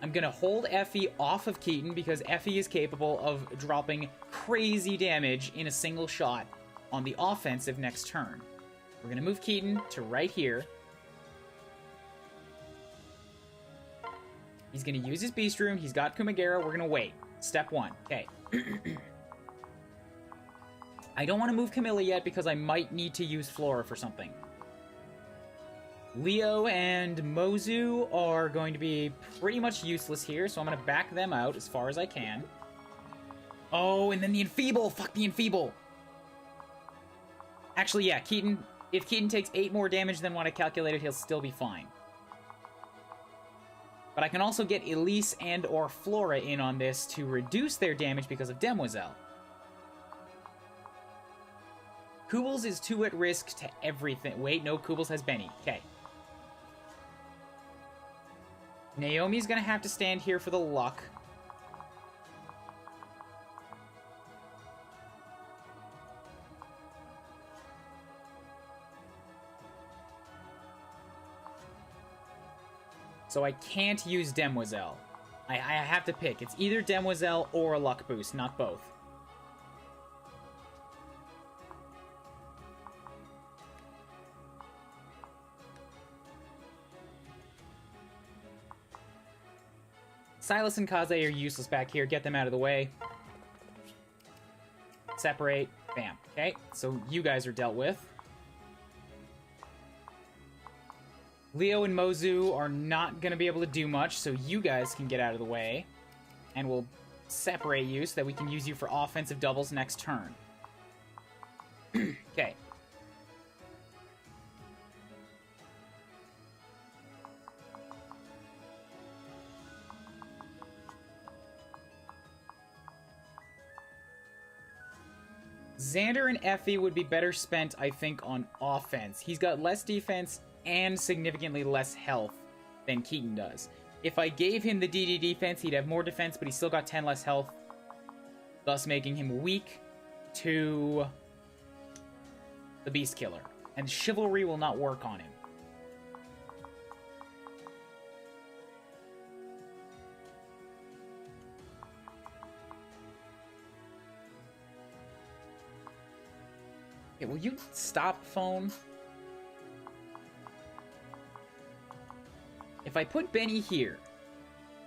I'm going to hold Effie off of Keaton because Effie is capable of dropping crazy damage in a single shot on the offensive next turn. We're going to move Keaton to right here. He's going to use his Beast Room. He's got Kumagera. We're going to wait. Step 1. Okay. I don't want to move Camilla yet because I might need to use Flora for something. Leo and Mozu are going to be pretty much useless here, so I'm going to back them out as far as I can. Oh, and then the Enfeeble! Fuck the Enfeeble! Actually, yeah, Keaton... If Keaton takes 8 more damage than what I calculated, he'll still be fine. But I can also get Elise and or Flora in on this to reduce their damage because of Demoiselle. Kubels is too at risk to everything. Wait, no, Kubels has Benny. Okay. Naomi's gonna have to stand here for the luck. So I can't use Demoiselle. I have to pick. It's either Demoiselle or a luck boost, not both. Silas and Kaze are useless back here. Get them out of the way. Separate. Bam. Okay, so you guys are dealt with. Leo and Mozu are not going to be able to do much, so you guys can get out of the way. And we'll separate you so that we can use you for offensive doubles next turn. Okay. Xander and Effie would be better spent, I think, on offense. He's got less defense and significantly less health than Keaton does. If I gave him the DD defense, he'd have more defense, but he's still got 10 less health, thus making him weak to the Beast Killer. And Chivalry will not work on him. Okay, will you stop, phone? If I put Benny here,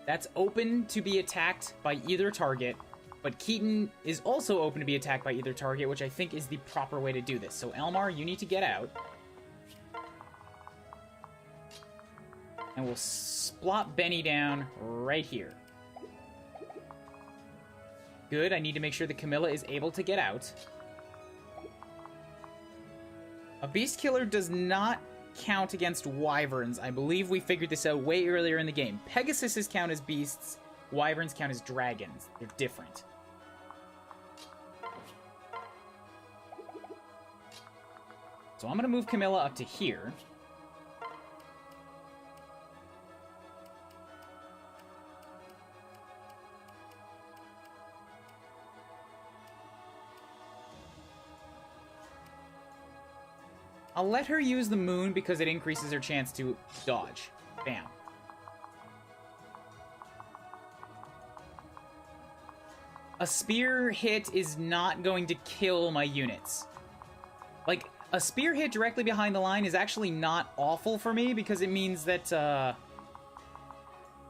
that's open to be attacked by either target, but Keaton is also open to be attacked by either target, which I think is the proper way to do this. So Elmar, you need to get out. And we'll splop Benny down right here. Good, I need to make sure that Camilla is able to get out. A Beast Killer does not count against Wyverns. I believe we figured this out way earlier in the game. Pegasuses count as beasts. Wyverns count as dragons. They're different. So I'm going to move Camilla up to here. I'll let her use the moon because it increases her chance to dodge. Bam. a spear hit is not going to kill my units. Like, a spear hit directly behind the line is actually not awful for me because it means that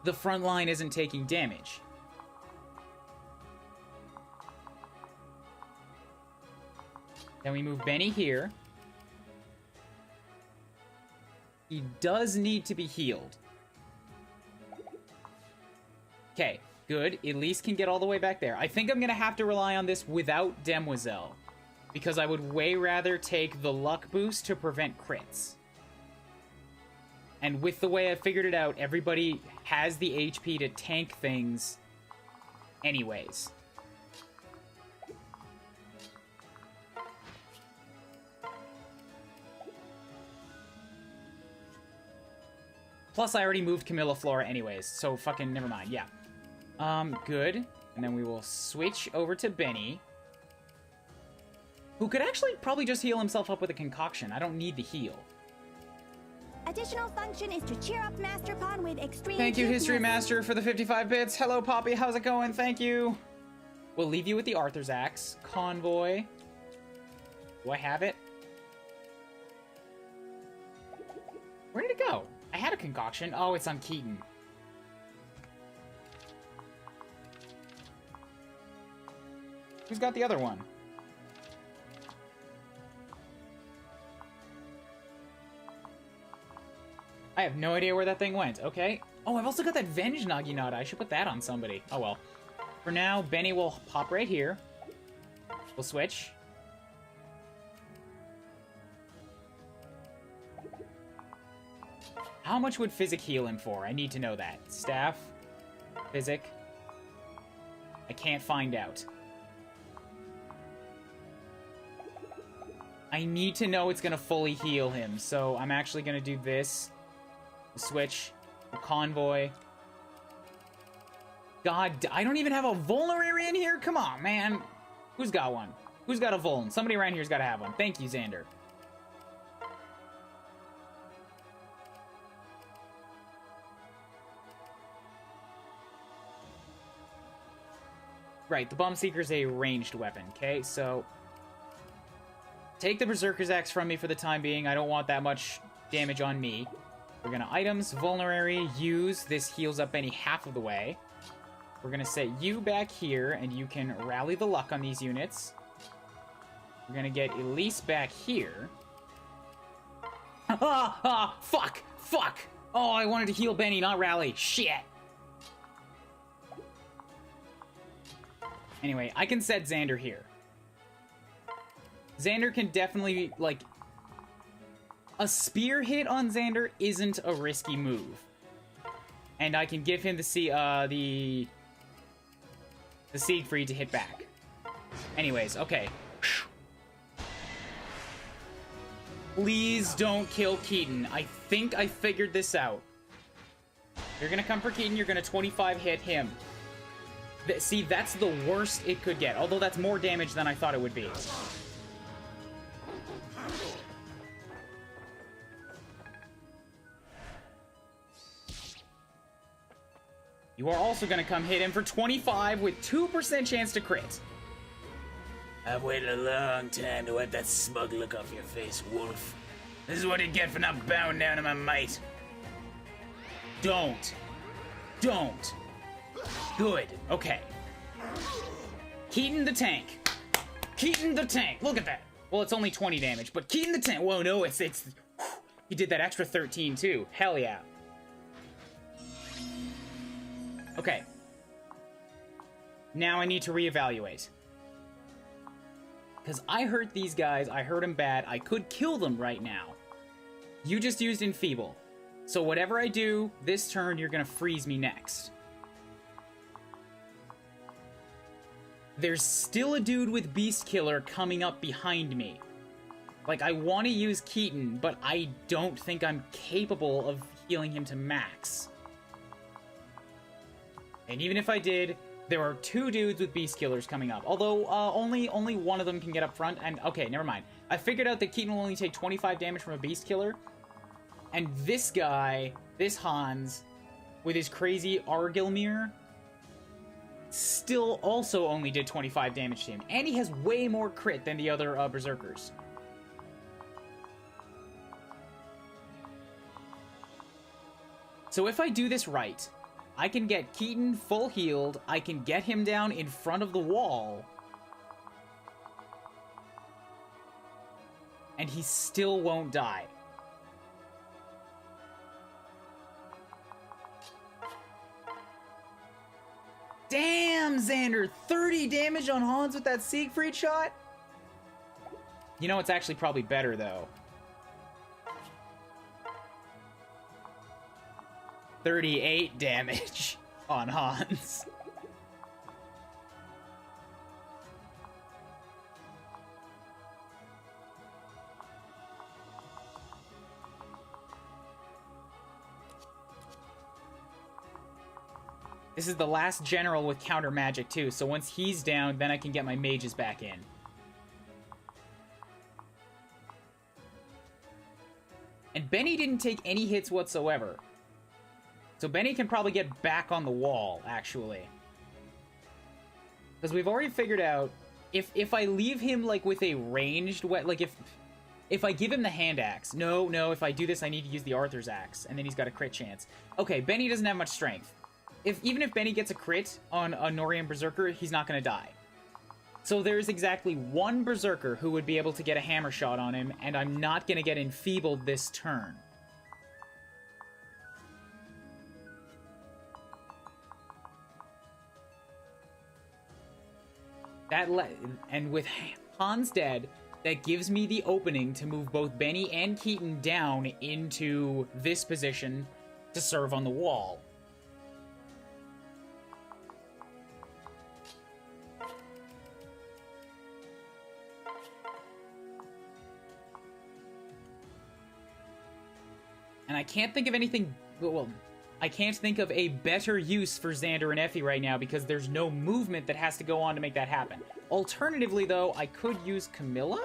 the front line isn't taking damage. Then we move Benny here. He does need to be healed. Okay, good. At least can get all the way back there. I think I'm going to have to rely on this without Demoiselle, because I would way rather take the luck boost to prevent crits. And with the way I figured it out, everybody has the HP to tank things anyways. Plus, I already moved Camilla Flora anyways, so fucking never mind. Yeah. Good. And then we will switch over to Benny, who could actually probably just heal himself up with a concoction. I don't need the heal. Additional function is to cheer up Master Pawn with extreme. Thank you, cuteness. History Master, for the 55 bits. Hello, Poppy. How's it going? Thank you. We'll leave you with the Arthur's Axe. Convoy. Do I have it? Where did it go? I had a concoction. Oh, it's on Keaton. Who's got the other one? I have no idea where that thing went. Okay. Oh, I've also got that Venge Naginata. I should put that on somebody. Oh, well. For now, Benny will pop right here. We'll switch. How much would Physic heal him for? I need to know that. Staff. Physic. I can't find out. I need to know it's going to fully heal him, so I'm actually going to do this. Switch. Convoy. God, I don't even have a Vulnerary in here? Come on, man. Who's got one? Who's got a Vuln? Somebody around here's got to have one. Thank you, Xander. Right, the Bomb Seeker's a ranged weapon, okay? So, take the Berserker's Axe from me for the time being. I don't want that much damage on me. We're gonna items, Vulnerary, use. This heals up Benny half of the way. We're gonna set you back here, and you can rally the luck on these units. We're gonna get Elise back here. Fuck! Fuck! Oh, I wanted to heal Benny, not rally. Shit! Anyway, I can set Xander here. Xander can definitely, like... A spear hit on Xander isn't a risky move. And I can give him the Siegfried to hit back. Anyways, okay. Please don't kill Keaton. I think I figured this out. You're gonna come for Keaton, you're gonna 25 hit him. See, that's the worst it could get. Although that's more damage than I thought it would be. You are also going to come hit him for 25 with 2% chance to crit. I've waited a long time to wipe that smug look off your face, wolf. This is what you get for not bowing down to my might. Don't. Don't. Good. Okay. Keaton the tank. Keaton the tank. Look at that. Well, it's only 20 damage, but Keaton the tank. Whoa, no, it's. He did that extra 13 too. Hell yeah. Okay. Now I need to reevaluate. Because I hurt these guys. I hurt them bad. I could kill them right now. You just used Enfeeble. So whatever I do this turn, you're going to freeze me next. There's still a dude with Beast Killer coming up behind me. Like, I want to use Keaton, but I don't think I'm capable of healing him to max. And even if I did, there are two dudes with Beast Killers coming up. Although, only one of them can get up front. And, okay, never mind. I figured out that Keaton will only take 25 damage from a Beast Killer. And this guy, this Hans, with his crazy Argylmir, still also only did 25 damage to him. And he has way more crit than the other Berserkers. So if I do this right, I can get Keaton full healed, I can get him down in front of the wall, and he still won't die. Damn, Xander! 30 damage on Hans with that Siegfried shot? You know, it's actually probably better, though. 38 damage on Hans. This is the last general with counter magic, too, so once he's down, then I can get my mages back in. And Benny didn't take any hits whatsoever. So Benny can probably get back on the wall, actually. Because we've already figured out, if I leave him, like, with a ranged like, if I give him the hand axe. No, if I do this, I need to use the Arthur's axe, and then he's got a crit chance. Okay, Benny doesn't have much strength. Even if Benny gets a crit on a Norian Berserker, he's not going to die. So there's exactly one Berserker who would be able to get a hammer shot on him, and I'm not going to get enfeebled this turn. And with Hans dead, that gives me the opening to move both Benny and Keaton down into this position to serve on the wall. And I can't think of anything... Well, I can't think of a better use for Xander and Effie right now because there's no movement that has to go on to make that happen. Alternatively, though, I could use Camilla?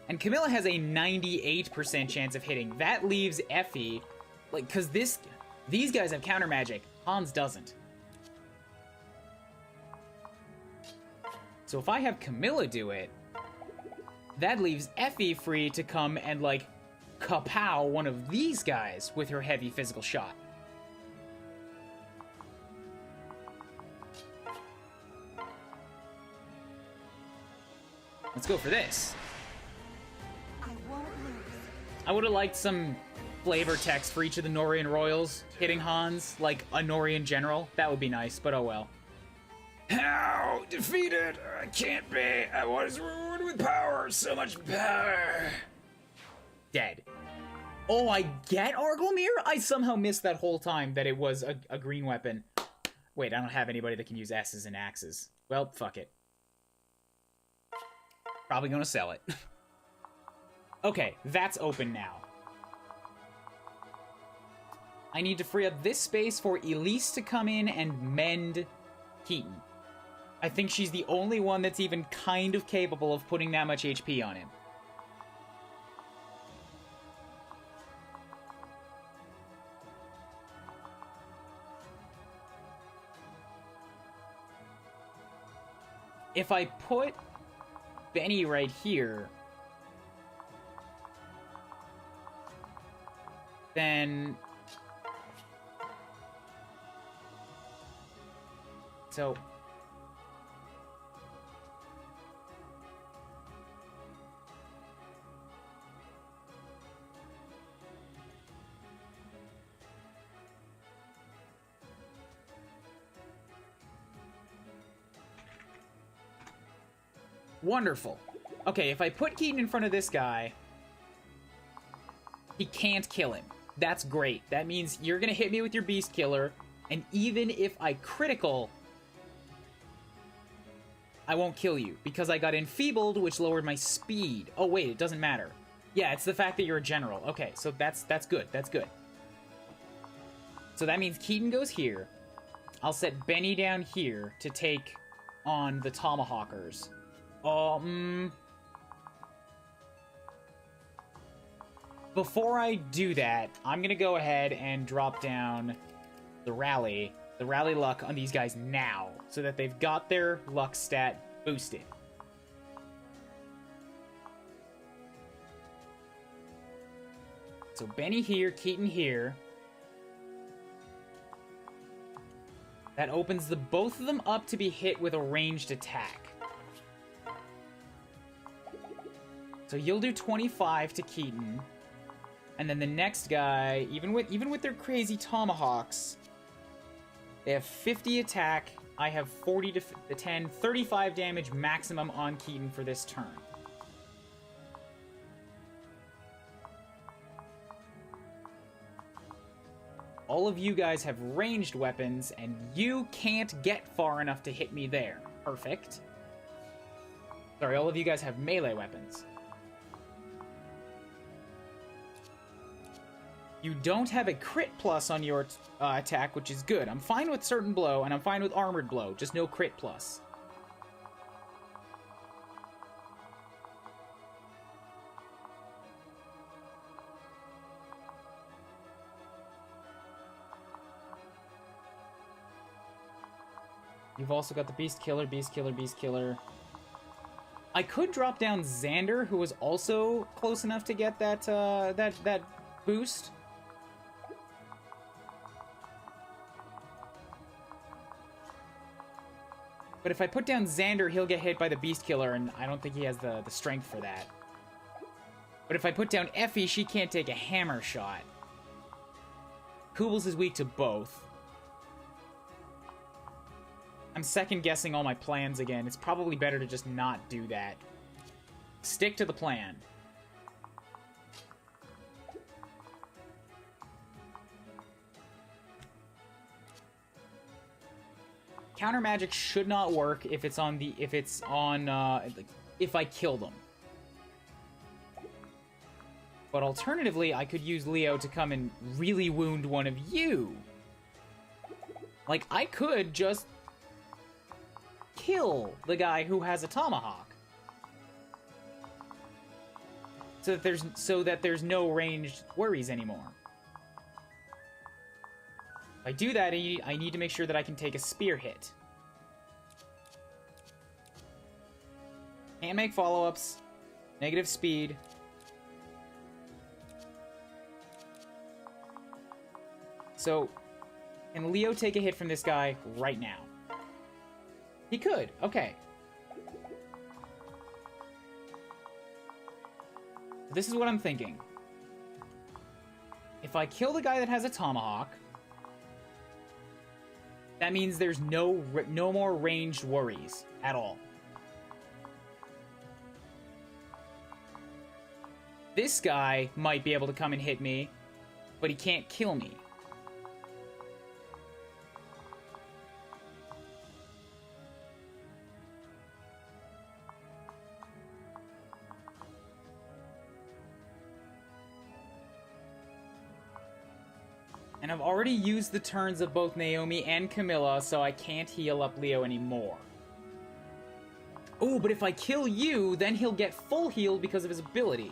And Camilla has a 98% chance of hitting. That leaves Effie... Like, because these guys have counter magic. Hans doesn't. So if I have Camilla do it, that leaves Effie free to come and, like, kapow one of these guys with her heavy physical shot. Let's go for this. I won't lose. I would have liked some flavor text for each of the Norian royals hitting Hans, like a Norian general. That would be nice, but oh well. How? Defeated? I can't be. I was rewarded with power. So much power. Dead. Oh, I get Arglemere? I somehow missed that whole time that it was a green weapon. Wait, I don't have anybody that can use S's and axes. Well, fuck it. Probably gonna sell it. Okay, that's open now. I need to free up this space for Elise to come in and mend Keaton. I think she's the only one that's even kind of capable of putting that much HP on him. If I put Benny right here, then... So... Wonderful. Okay, if I put Keaton in front of this guy, he can't kill him. That's great. That means you're gonna hit me with your Beast Killer, and even if I critical, I won't kill you, because I got enfeebled, which lowered my speed. Oh wait, it doesn't matter. Yeah, it's the fact that you're a general. Okay, so that's good. That's good. So that means Keaton goes here. I'll set Benny down here to take on the Tomahawkers. Before I do that, I'm gonna go ahead and drop down the rally the rally luck on these guys now, so that they've got their luck stat boosted. So Benny here, Keaton here. That opens the both of them up to be hit with a ranged attack. So you'll do 25 to Keaton. And then the next guy, even with their crazy tomahawks, they have 50 attack. I have 40 to 10, 35 damage maximum on Keaton for this turn. All of you guys have ranged weapons, and you can't get far enough to hit me there. Perfect. Sorry, all of you guys have melee weapons. You don't have a crit plus on your attack, which is good. I'm fine with certain blow, and I'm fine with armored blow, just no crit plus. You've also got the Beast Killer, Beast Killer, Beast Killer. I could drop down Xander, who was also close enough to get that that boost. But if I put down Xander, he'll get hit by the Beast Killer, and I don't think he has the strength for that. But if I put down Effie, she can't take a hammer shot. Koobles is weak to both. I'm second-guessing all my plans again. It's probably better to just not do that. Stick to the plan. Counter magic should not work if it's on if I kill them. But alternatively, I could use Leo to come and really wound one of you. Like, I could just kill the guy who has a tomahawk, so that there's no ranged worries anymore. If I do that, I need to make sure that I can take a spear hit. Can't make follow-ups. Negative speed. So, can Leo take a hit from this guy right now? He could. Okay. This is what I'm thinking. If I kill the guy that has a tomahawk, that means there's no more ranged worries at all. This guy might be able to come and hit me, but he can't kill me. And I've already used the turns of both Naomi and Camilla, so I can't heal up Leo anymore. Oh, but if I kill you, then he'll get full heal because of his ability.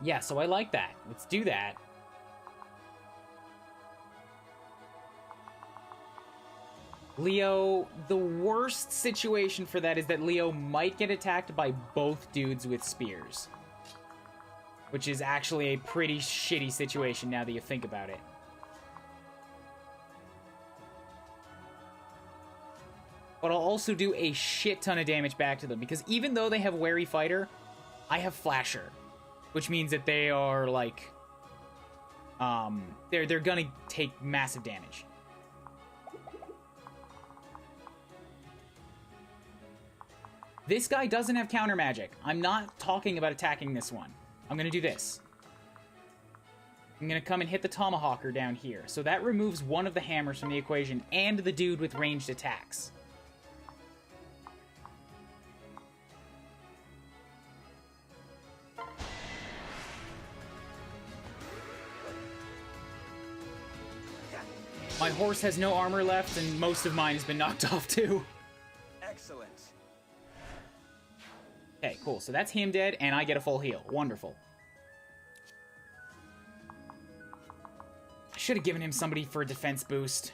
Yeah, so I like that. Let's do that. Leo, the worst situation for that is that Leo might get attacked by both dudes with spears. Which is actually a pretty shitty situation now that you think about it. But I'll also do a shit ton of damage back to them, because even though they have Wary Fighter, I have Flasher. Which means that they are, like... They're gonna take massive damage. This guy doesn't have counter magic. I'm not talking about attacking this one. I'm gonna do this. I'm gonna come and hit the Tomahawker down here. So that removes one of the hammers from the equation and the dude with ranged attacks. My horse has no armor left, and most of mine has been knocked off, too. Excellent. Okay, cool. So that's him dead, and I get a full heal. Wonderful. I should have given him somebody for a defense boost.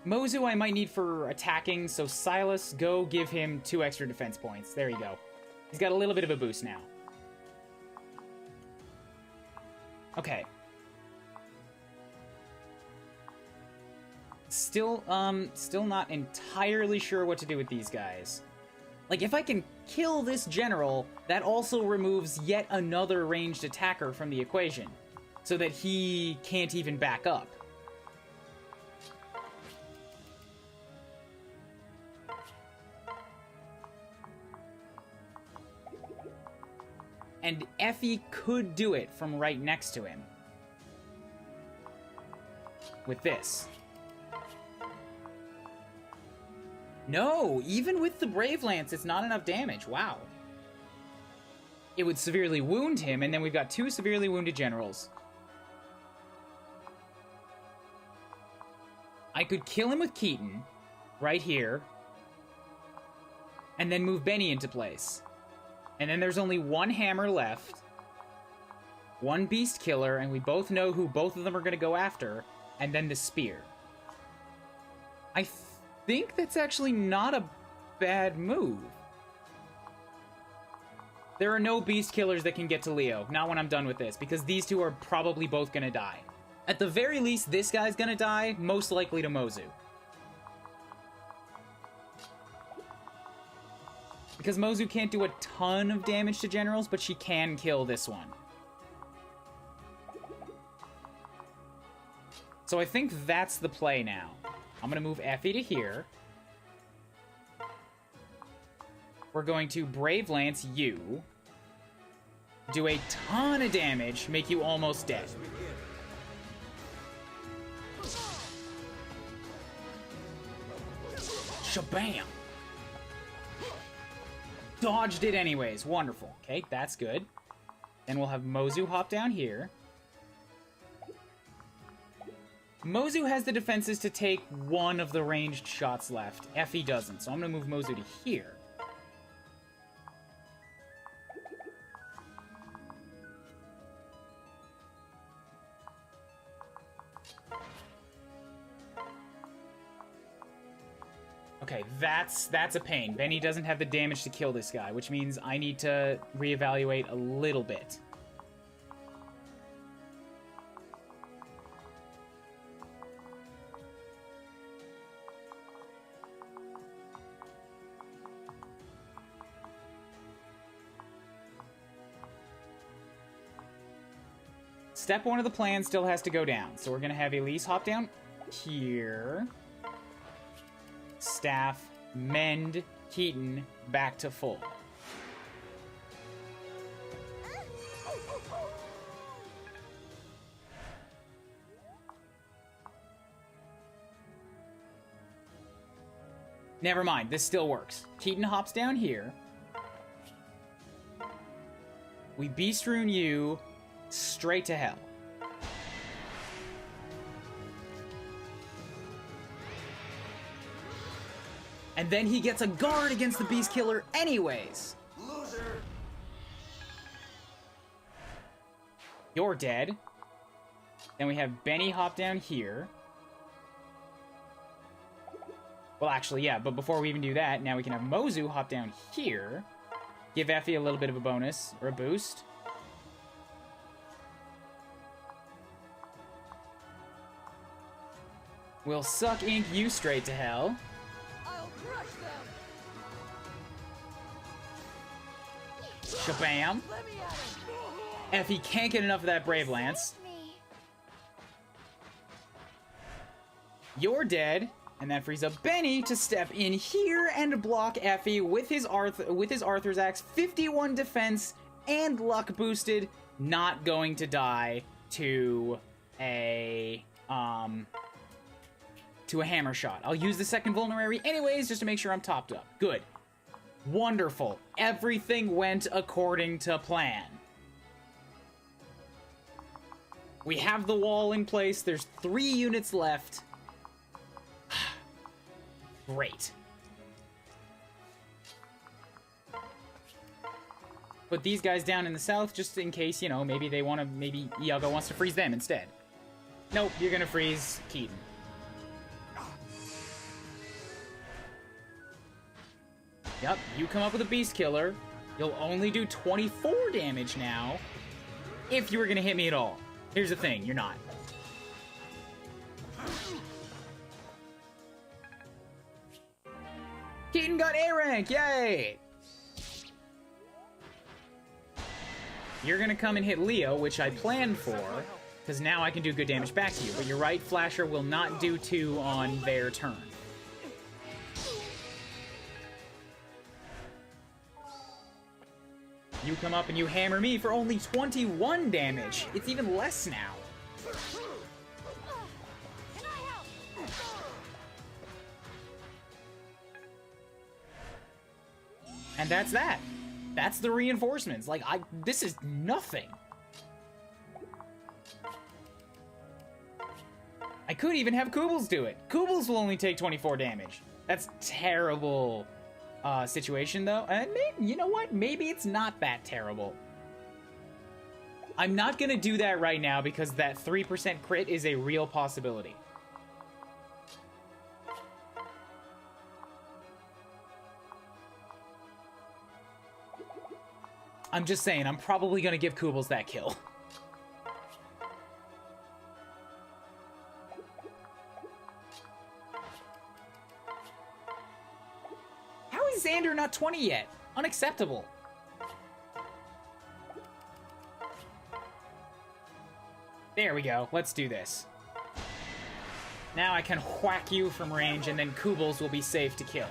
Mozu I might need for attacking, so Silas, go give him 2 extra defense points. There you go. He's got a little bit of a boost now. Okay. Still not entirely sure what to do with these guys. Like, if I can kill this general, that also removes yet another ranged attacker from the equation, so that he can't even back up. And Effie could do it from right next to him. With this. No! Even with the Brave Lance, it's not enough damage. Wow. It would severely wound him, and then we've got 2 severely wounded generals. I could kill him with Keaton, right here, and then move Benny into place. And then there's only 1 hammer left, 1 beast killer, and we both know who both of them are going to go after, and then the spear. I think that's actually not a bad move. There are no beast killers that can get to Leo, not when I'm done with this, because these 2 are probably both going to die. At the very least, this guy's going to die, most likely to Mozu. Because Mozu can't do a ton of damage to generals, but she can kill this one. So I think that's the play now. I'm going to move Effie to here. We're going to Brave Lance you. Do a ton of damage, make you almost dead. Shabam! Dodged it anyways. Wonderful. Okay, that's good. Then we'll have Mozu hop down here. Mozu has the defenses to take 1 of the ranged shots left. Effie doesn't, so I'm going to move Mozu to here. Okay, that's a pain. Benny doesn't have the damage to kill this guy, which means I need to reevaluate a little bit. Step 1 of the plan still has to go down, so we're going to have Elise hop down here. Staff, mend, Keaton, back to full. Never mind, this still works. Keaton hops down here. We beast rune you straight to hell. And then he gets a guard against the Beast Killer anyways. Loser. You're dead. Then we have Benny hop down here. Well, actually, yeah, but before we even do that, now we can have Mozu hop down here. Give Effie a little bit of a bonus, or a boost. We'll suck ink you straight to hell. Shabam. Effie can't get enough of that Brave Lance. You're dead, and that frees up Benny to step in here and block Effie with his Arthur's Axe, 51 defense and luck boosted, not going to die to a to a hammer shot. I'll use the second vulnerary anyways, just to make sure I'm topped up. Good. Wonderful. Everything went according to plan. We have the wall in place. There's 3 units left. Great. Put these guys down in the south just in case, you know, maybe they want to, maybe Iago wants to freeze them instead. Nope, you're gonna freeze Keaton. Yep, you come up with a Beast Killer. You'll only do 24 damage now if you were gonna hit me at all. Here's the thing, you're not. Keaton got A rank, yay! You're gonna come and hit Leo, which I planned for, because now I can do good damage back to you. But you're right, Flasher will not do 2 on their turn. You come up and you hammer me for only 21 damage. It's even less now. And that's that. That's the reinforcements. Like, this is nothing. I could even have Kubels do it. Kubels will only take 24 damage. That's terrible situation, though. And maybe, you know what? Maybe it's not that terrible. I'm not going to do that right now because that 3% crit is a real possibility. I'm just saying, I'm probably going to give Kubels that kill. How is Xander not 20 yet? Unacceptable. There we go. Let's do this. Now I can whack you from range, and then Kubels will be safe to kill.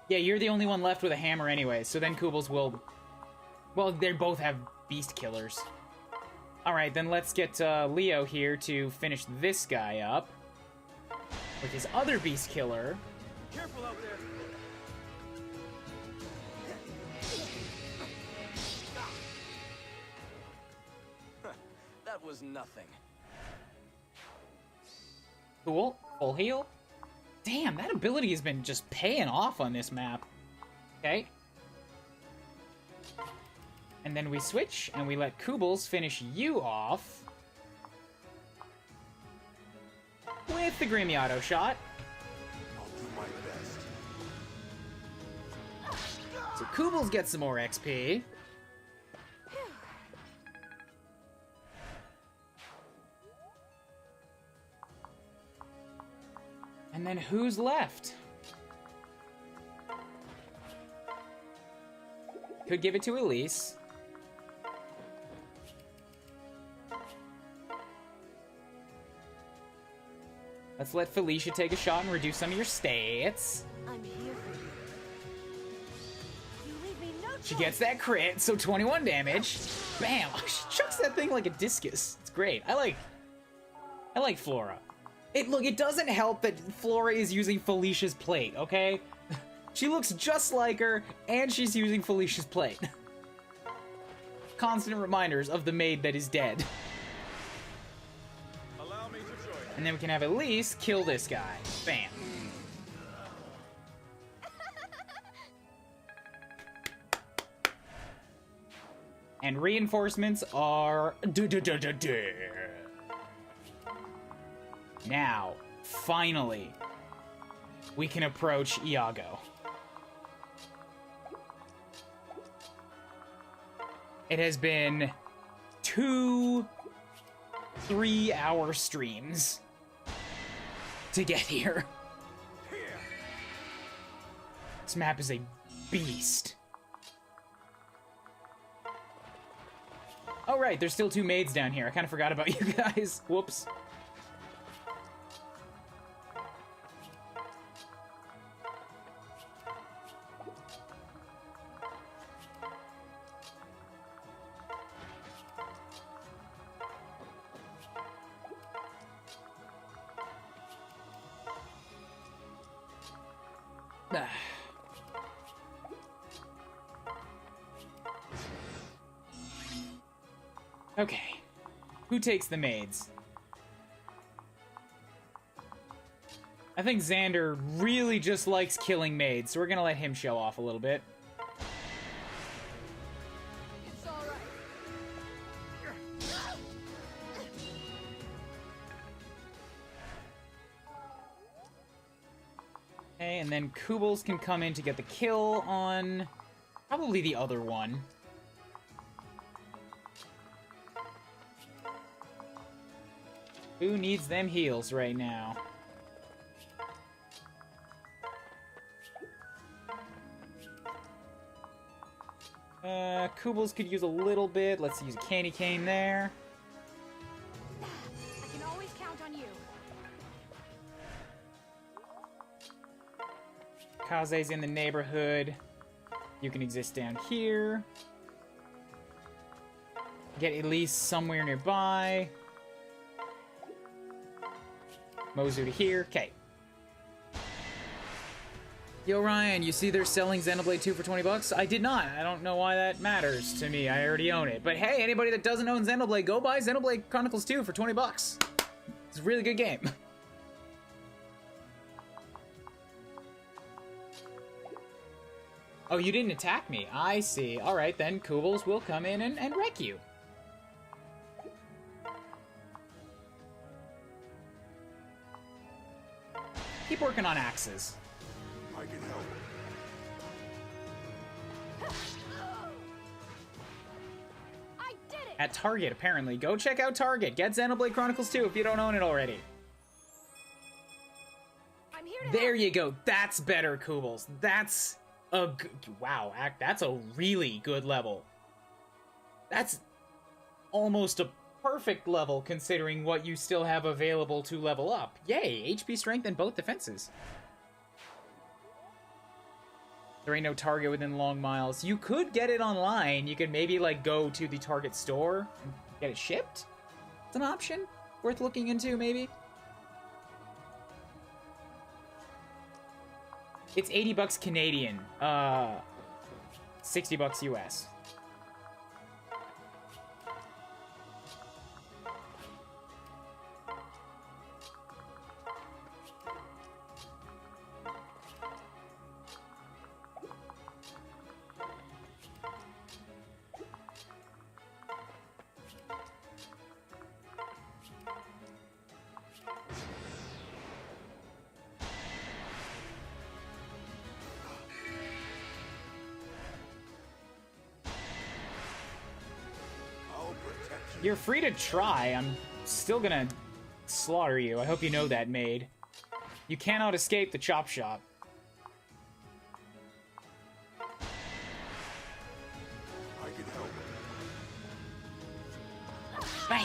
Yeah, you're the only one left with a hammer anyway, so then Kubels will... Well, they both have beast killers. Alright, then let's get Leo here to finish this guy up with his other beast killer. Careful out there. That was nothing. Cool. Full heal. Damn, that ability has been just paying off on this map. Okay. And then we switch, and we let Kubels finish you off with the Grimmy Auto Shot. I'll do my best. So Kubels gets some more XP. And then who's left? Could give it to Elise. Let's let Felicia take a shot and reduce some of your stats. I'm here for you. You leave me no She choice. gets that crit, so 21 damage. Bam! She chucks that thing like a discus. It's great. I like Flora. Look, it doesn't help that Flora is using Felicia's plate, okay? She looks just like her, and she's using Felicia's plate. Constant reminders of the maid that is dead. Allow me to join. And then we can have Elise kill this guy. Bam. And reinforcements are... Now, finally, we can approach Iago. It has been 2 3-hour streams to get here. This map is a beast. Oh right, there's still 2 maids down here. I kind of forgot about you guys. Whoops. Okay. Who takes the maids? I think Xander really just likes killing maids, so we're gonna let him show off a little bit. It's all right. Okay, and then Kubels can come in to get the kill on probably the other one. Who needs them heals right now? Kubels could use a little bit. Let's use a candy cane there. I can always count on you. Kaze's in the neighborhood. You can exist down here. Get at least somewhere nearby. Mozu to here. Okay. Yo, Ryan, you see they're selling Xenoblade 2 for 20 bucks? I did not. I don't know why that matters to me. I already own it. But hey, anybody that doesn't own Xenoblade, go buy Xenoblade Chronicles 2 for 20 bucks. It's a really good game. Oh, you didn't attack me. I see. All right, then Kubels will come in and wreck you. Keep working on axes. I can help. I did it! At Target, apparently. Go check out Target. Get Xenoblade Chronicles 2 if you don't own it already. I'm here to There help. you go. That's better, Kubels. That's a good... Wow, that's a really good level. That's almost a perfect level considering what you still have available to level up. Yay, HP strength and both defenses. There ain't no Target within long miles. You could get it online. You could maybe, like, go to the Target store and get it shipped. It's an option worth looking into, maybe. It's 80 bucks Canadian. 60 bucks US. I'll protect you. You're free to try. I'm still gonna slaughter you. I hope you know that, maid. You cannot escape the chop shop. I can help. Bam!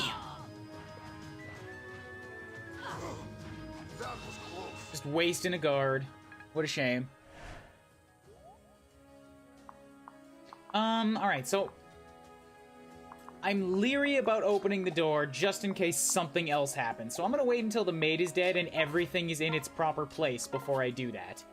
That was close. Just wasting a guard. What a shame. Alright, so... I'm leery about opening the door just in case something else happens. So I'm gonna wait until the maid is dead and everything is in its proper place before I do that.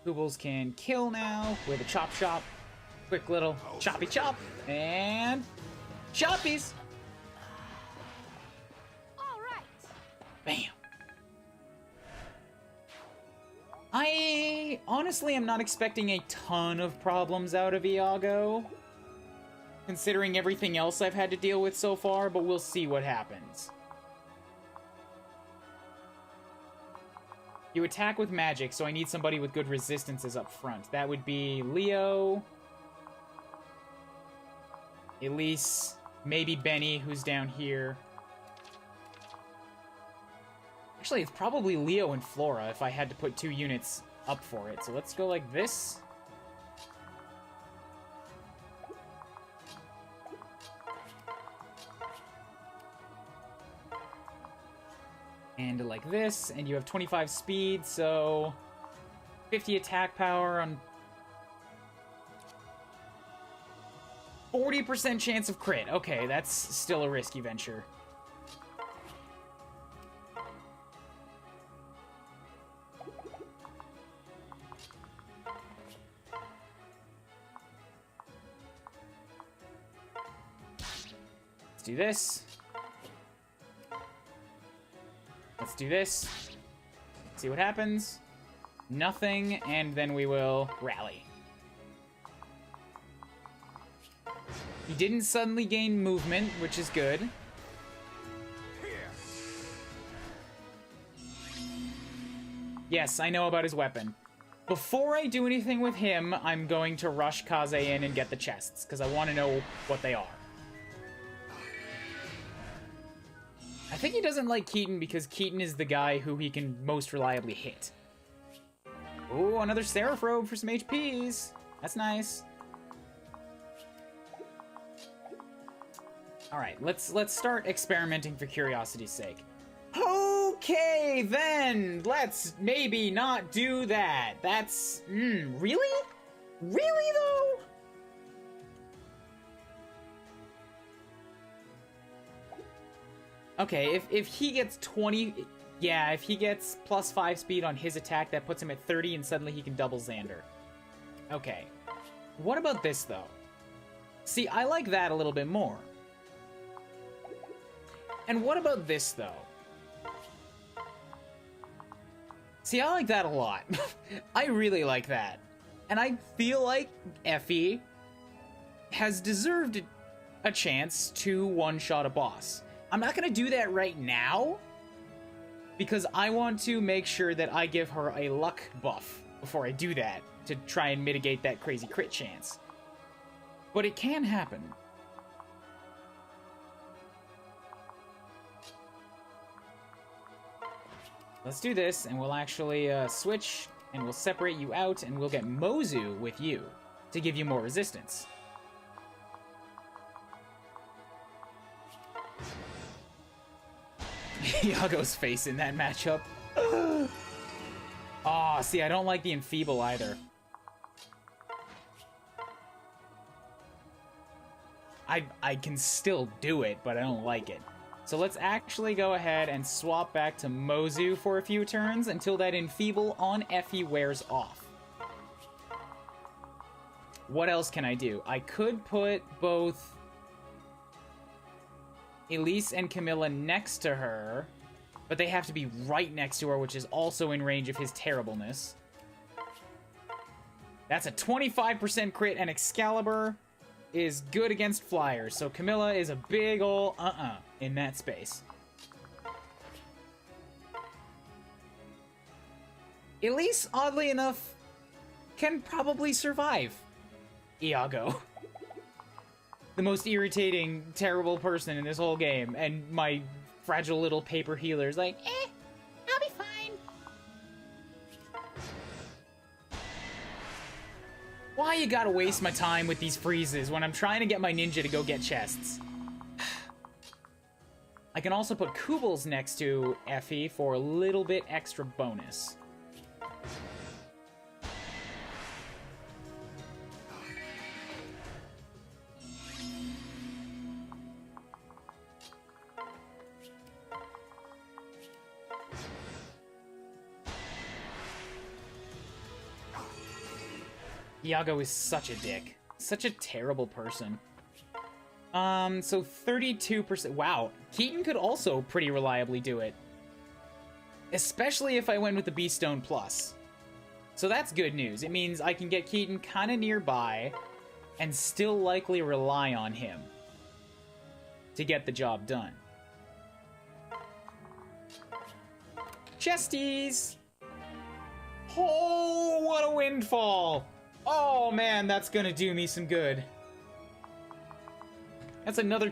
Kubels can kill now with a chop shop. Quick little choppy chop. And... choppies! All right. Bam! I honestly am not expecting a ton of problems out of Iago, considering everything else I've had to deal with so far, but we'll see what happens. You attack with magic, so I need somebody with good resistances up front. That would be Leo, Elise, maybe Benny, who's down here. Actually, it's probably Leo and Flora if I had to put 2 units up for it. So let's go like this. And like this, and you have 25 speed, so 50 attack power on 40% chance of crit. Okay, that's still a risky venture. Let's do this. Let's do this. See what happens. Nothing, and then we will rally. He didn't suddenly gain movement, which is good. Yes, I know about his weapon. Before I do anything with him, I'm going to rush Kaze in and get the chests, because I want to know what they are. I think he doesn't like Keaton because Keaton is the guy who he can most reliably hit. Ooh, another Seraph Robe for some HPs. That's nice. Alright, let's start experimenting for curiosity's sake. Okay, then, let's maybe not do that. That's, really? Really, though? Okay, if he gets 20... Yeah, if he gets plus 5 speed on his attack, that puts him at 30, and suddenly he can double Xander. Okay. What about this, though? See, I like that a little bit more. And what about this, though? See, I like that a lot. I really like that. And I feel like Effie has deserved a chance to one-shot a boss. I'm not gonna do that right now, because I want to make sure that I give her a luck buff before I do that, to try and mitigate that crazy crit chance. But it can happen. Let's do this, and we'll actually switch, and we'll separate you out, and we'll get Mozu with you, to give you more resistance. Iago's face in that matchup. Aw, oh, see, I don't like the Enfeeble either. I can still do it, but I don't like it. So let's actually go ahead and swap back to Mozu for a few turns until that Enfeeble on Effie wears off. What else can I do? I could put both Elise and Camilla next to her, but they have to be right next to her, which is also in range of his terribleness. That's a 25% crit, and Excalibur is good against flyers, so Camilla is a big ol' in that space. Elise, oddly enough, can probably survive Iago. The most irritating, terrible person in this whole game, and my fragile little paper healer's like, I'll be fine. Why you gotta waste my time with these freezes when I'm trying to get my ninja to go get chests? I can also put Kubels next to Effie for a little bit extra bonus. Iago is such a dick. Such a terrible person. So 32%. Wow. Keaton could also pretty reliably do it. Especially if I went with the Beast Stone Plus. So that's good news. It means I can get Keaton kind of nearby and still likely rely on him to get the job done. Chesties! Oh, what a windfall! Oh man, that's gonna do me some good. That's another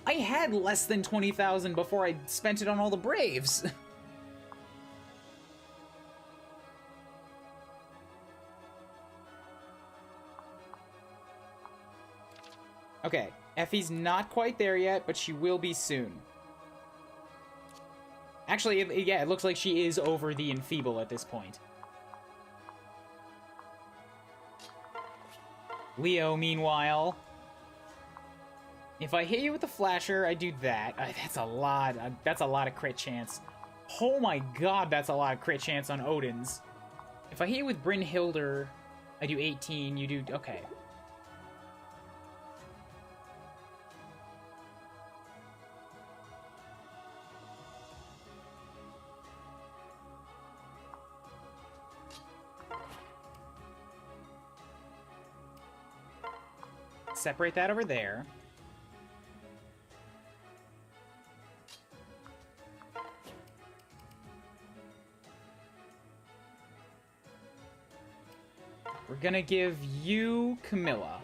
I had less than 20,000 before I spent it on all the Braves. Okay, Effie's not quite there yet, but she will be soon. Actually, yeah, it looks like she is over the enfeeble at this point. Leo, meanwhile, if I hit you with the flasher, I do that. That's a lot. That's a lot of crit chance. Oh my god, that's a lot of crit chance on Odin's. If I hit you with Brynhildr, I do 18. You do okay. Separate that over there. We're gonna give you Camilla.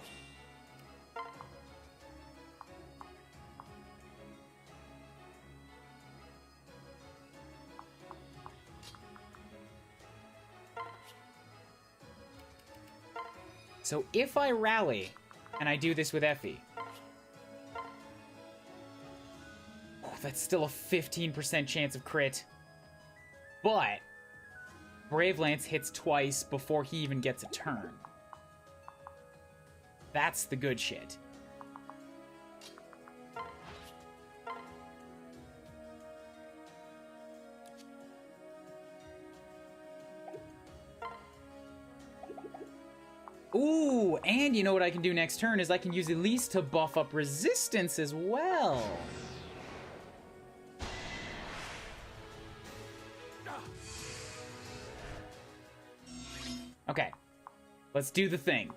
So if I rally, and I do this with Effie, oh, that's still a 15% chance of crit. But Brave Lance hits twice before he even gets a turn. That's the good shit. Ooh, and you know what I can do next turn is I can use Elise to buff up resistance as well. Okay, let's do the thing.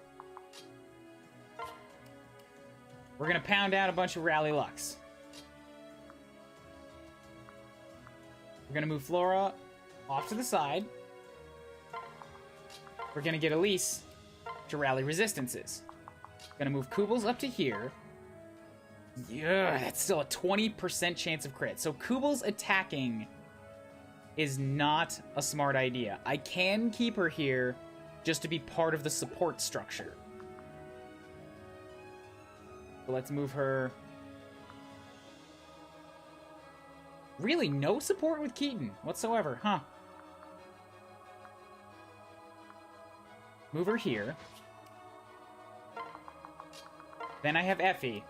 We're gonna pound out a bunch of Rally Lux. We're gonna move Flora off to the side. We're gonna get Elise to rally resistances. Gonna move Kubels up to here. Yeah, that's still a 20% chance of crit. So Kubels attacking is not a smart idea. I can keep her here just to be part of the support structure. So let's move her. Really, no support with Keaton whatsoever, huh? Move her here. Then I have Effie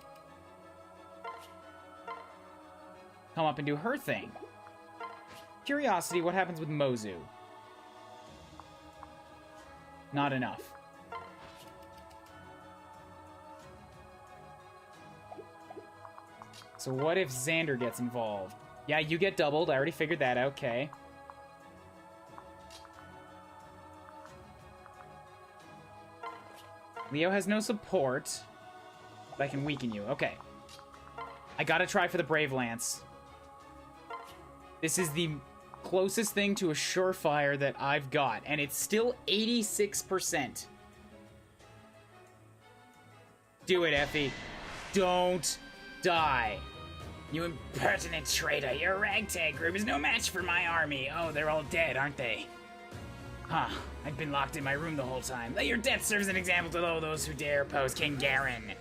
come up and do her thing. Curiosity, what happens with Mozu? Not enough. So what if Xander gets involved? Yeah, you get doubled. I already figured that out. Okay. Leo has no support. But I can weaken you. Okay. I gotta try for the Brave Lance. This is the closest thing to a surefire that I've got, and it's still 86%. Do it, Effie. Don't die. You impertinent traitor. Your ragtag group is no match for my army. Oh, they're all dead, aren't they? Huh. I've been locked in my room the whole time. Let your death serve as an example to all those who dare oppose King Garen.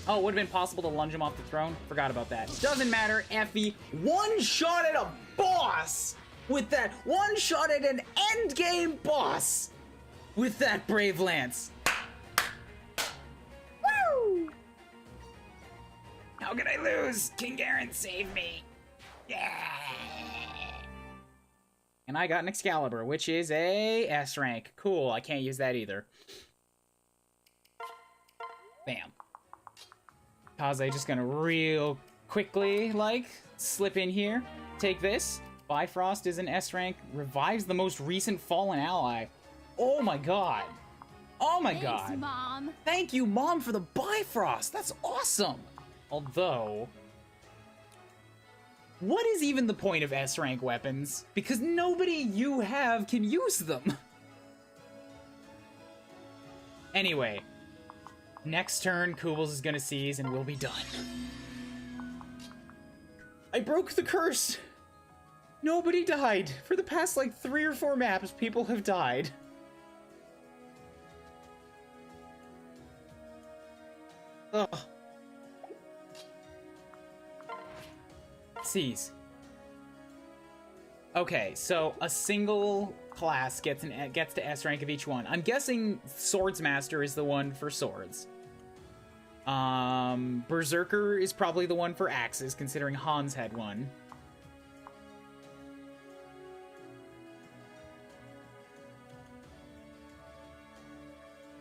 Oh, it would have been possible to lunge him off the throne? Forgot about that. Doesn't matter, Effie. One shot at a boss! With that, one shot at an endgame boss! With that Brave Lance. Woo! How could I lose? King Garen, save me. Yeah! And I got an Excalibur, which is a S rank. Cool, I can't use that either. Bam. Kaze just gonna real quickly, slip in here. Take this. Bifrost is an S rank. Revives the most recent fallen ally. Oh my god. Oh my god. Thanks, Mom. Thank you, Mom, for the Bifrost. That's awesome. Although, what is even the point of S rank weapons? Because nobody you have can use them. Anyway. Next turn, Kubels is gonna seize and we'll be done. I broke the curse! Nobody died. For the past, 3 or 4 maps, people have died. Ugh. C's. Okay, so a single class gets to S rank of each one. I'm guessing Swordsmaster is the one for swords. Berserker is probably the one for axes, considering Hans had one.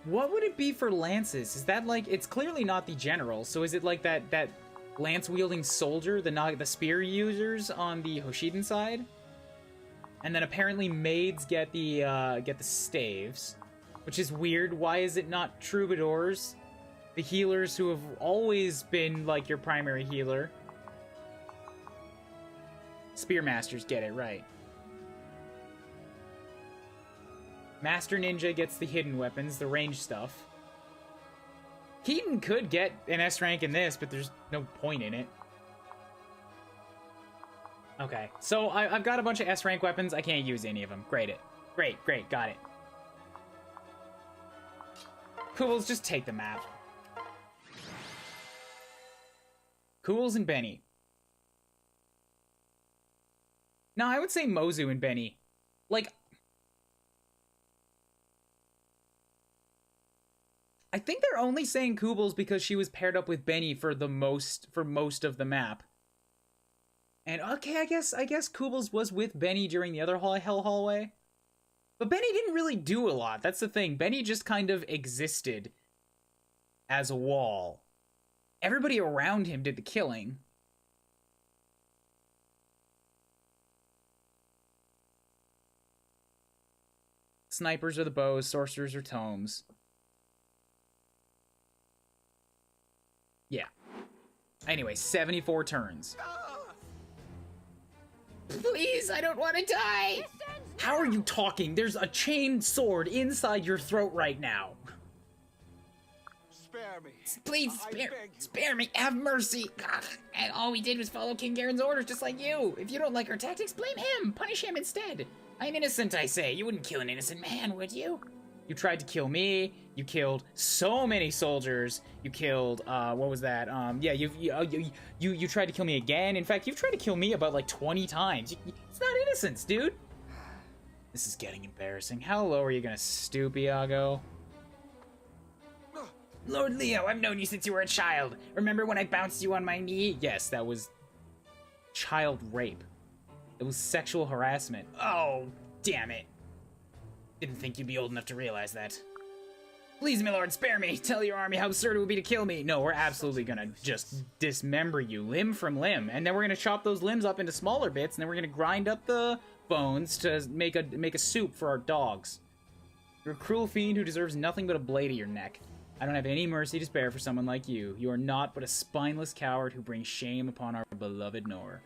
What would it be for lances? Is that like, it's clearly not the general, so is it like that lance-wielding soldier, the spear users on the Hoshiden side? And then apparently maids get the staves, which is weird. Why is it not troubadours? The healers who have always been like your primary healer. Spearmasters get it, right. Master Ninja gets the hidden weapons, the ranged stuff. Keaton could get an S rank in this, but there's no point in it. Okay, so I've got a bunch of S rank weapons. I can't use any of them. Great, got it. Cools, just take the map. Cools and Benny. No, I would say Mozu and Benny. Like, I think they're only saying Kubels because she was paired up with Benny for most of the map. And okay, I guess Kubels was with Benny during the other hell hallway. But Benny didn't really do a lot. That's the thing. Benny just kind of existed as a wall. Everybody around him did the killing. Snipers are the bows, sorcerers are tomes. Yeah. Anyway, 74 turns. Please, I don't want to die! How are you talking? There's a chained sword inside your throat right now. Spare me. Please, I beg you. spare me, have mercy. Ugh. And all we did was follow King Garen's orders just like you. If you don't like our tactics, blame him. Punish him instead. I'm innocent, I say. You wouldn't kill an innocent man, would you? You tried to kill me. You killed so many soldiers. You killed, what was that? Yeah, you tried to kill me again. In fact, you've tried to kill me about like 20 times. It's not innocence, dude. This is getting embarrassing. How low are you gonna stoop, Iago? Lord Leo, I've known you since you were a child. Remember when I bounced you on my knee? Yes, that was child rape. It was sexual harassment. Oh, damn it. Didn't think you'd be old enough to realize that. Please, my lord, spare me. Tell your army how absurd it would be to kill me. No, we're absolutely gonna just dismember you limb from limb. And then we're gonna chop those limbs up into smaller bits, and then we're gonna grind up the bones to make a soup for our dogs. You're a cruel fiend who deserves nothing but a blade at your neck. I don't have any mercy to spare for someone like you. You are not but a spineless coward who brings shame upon our beloved Nor.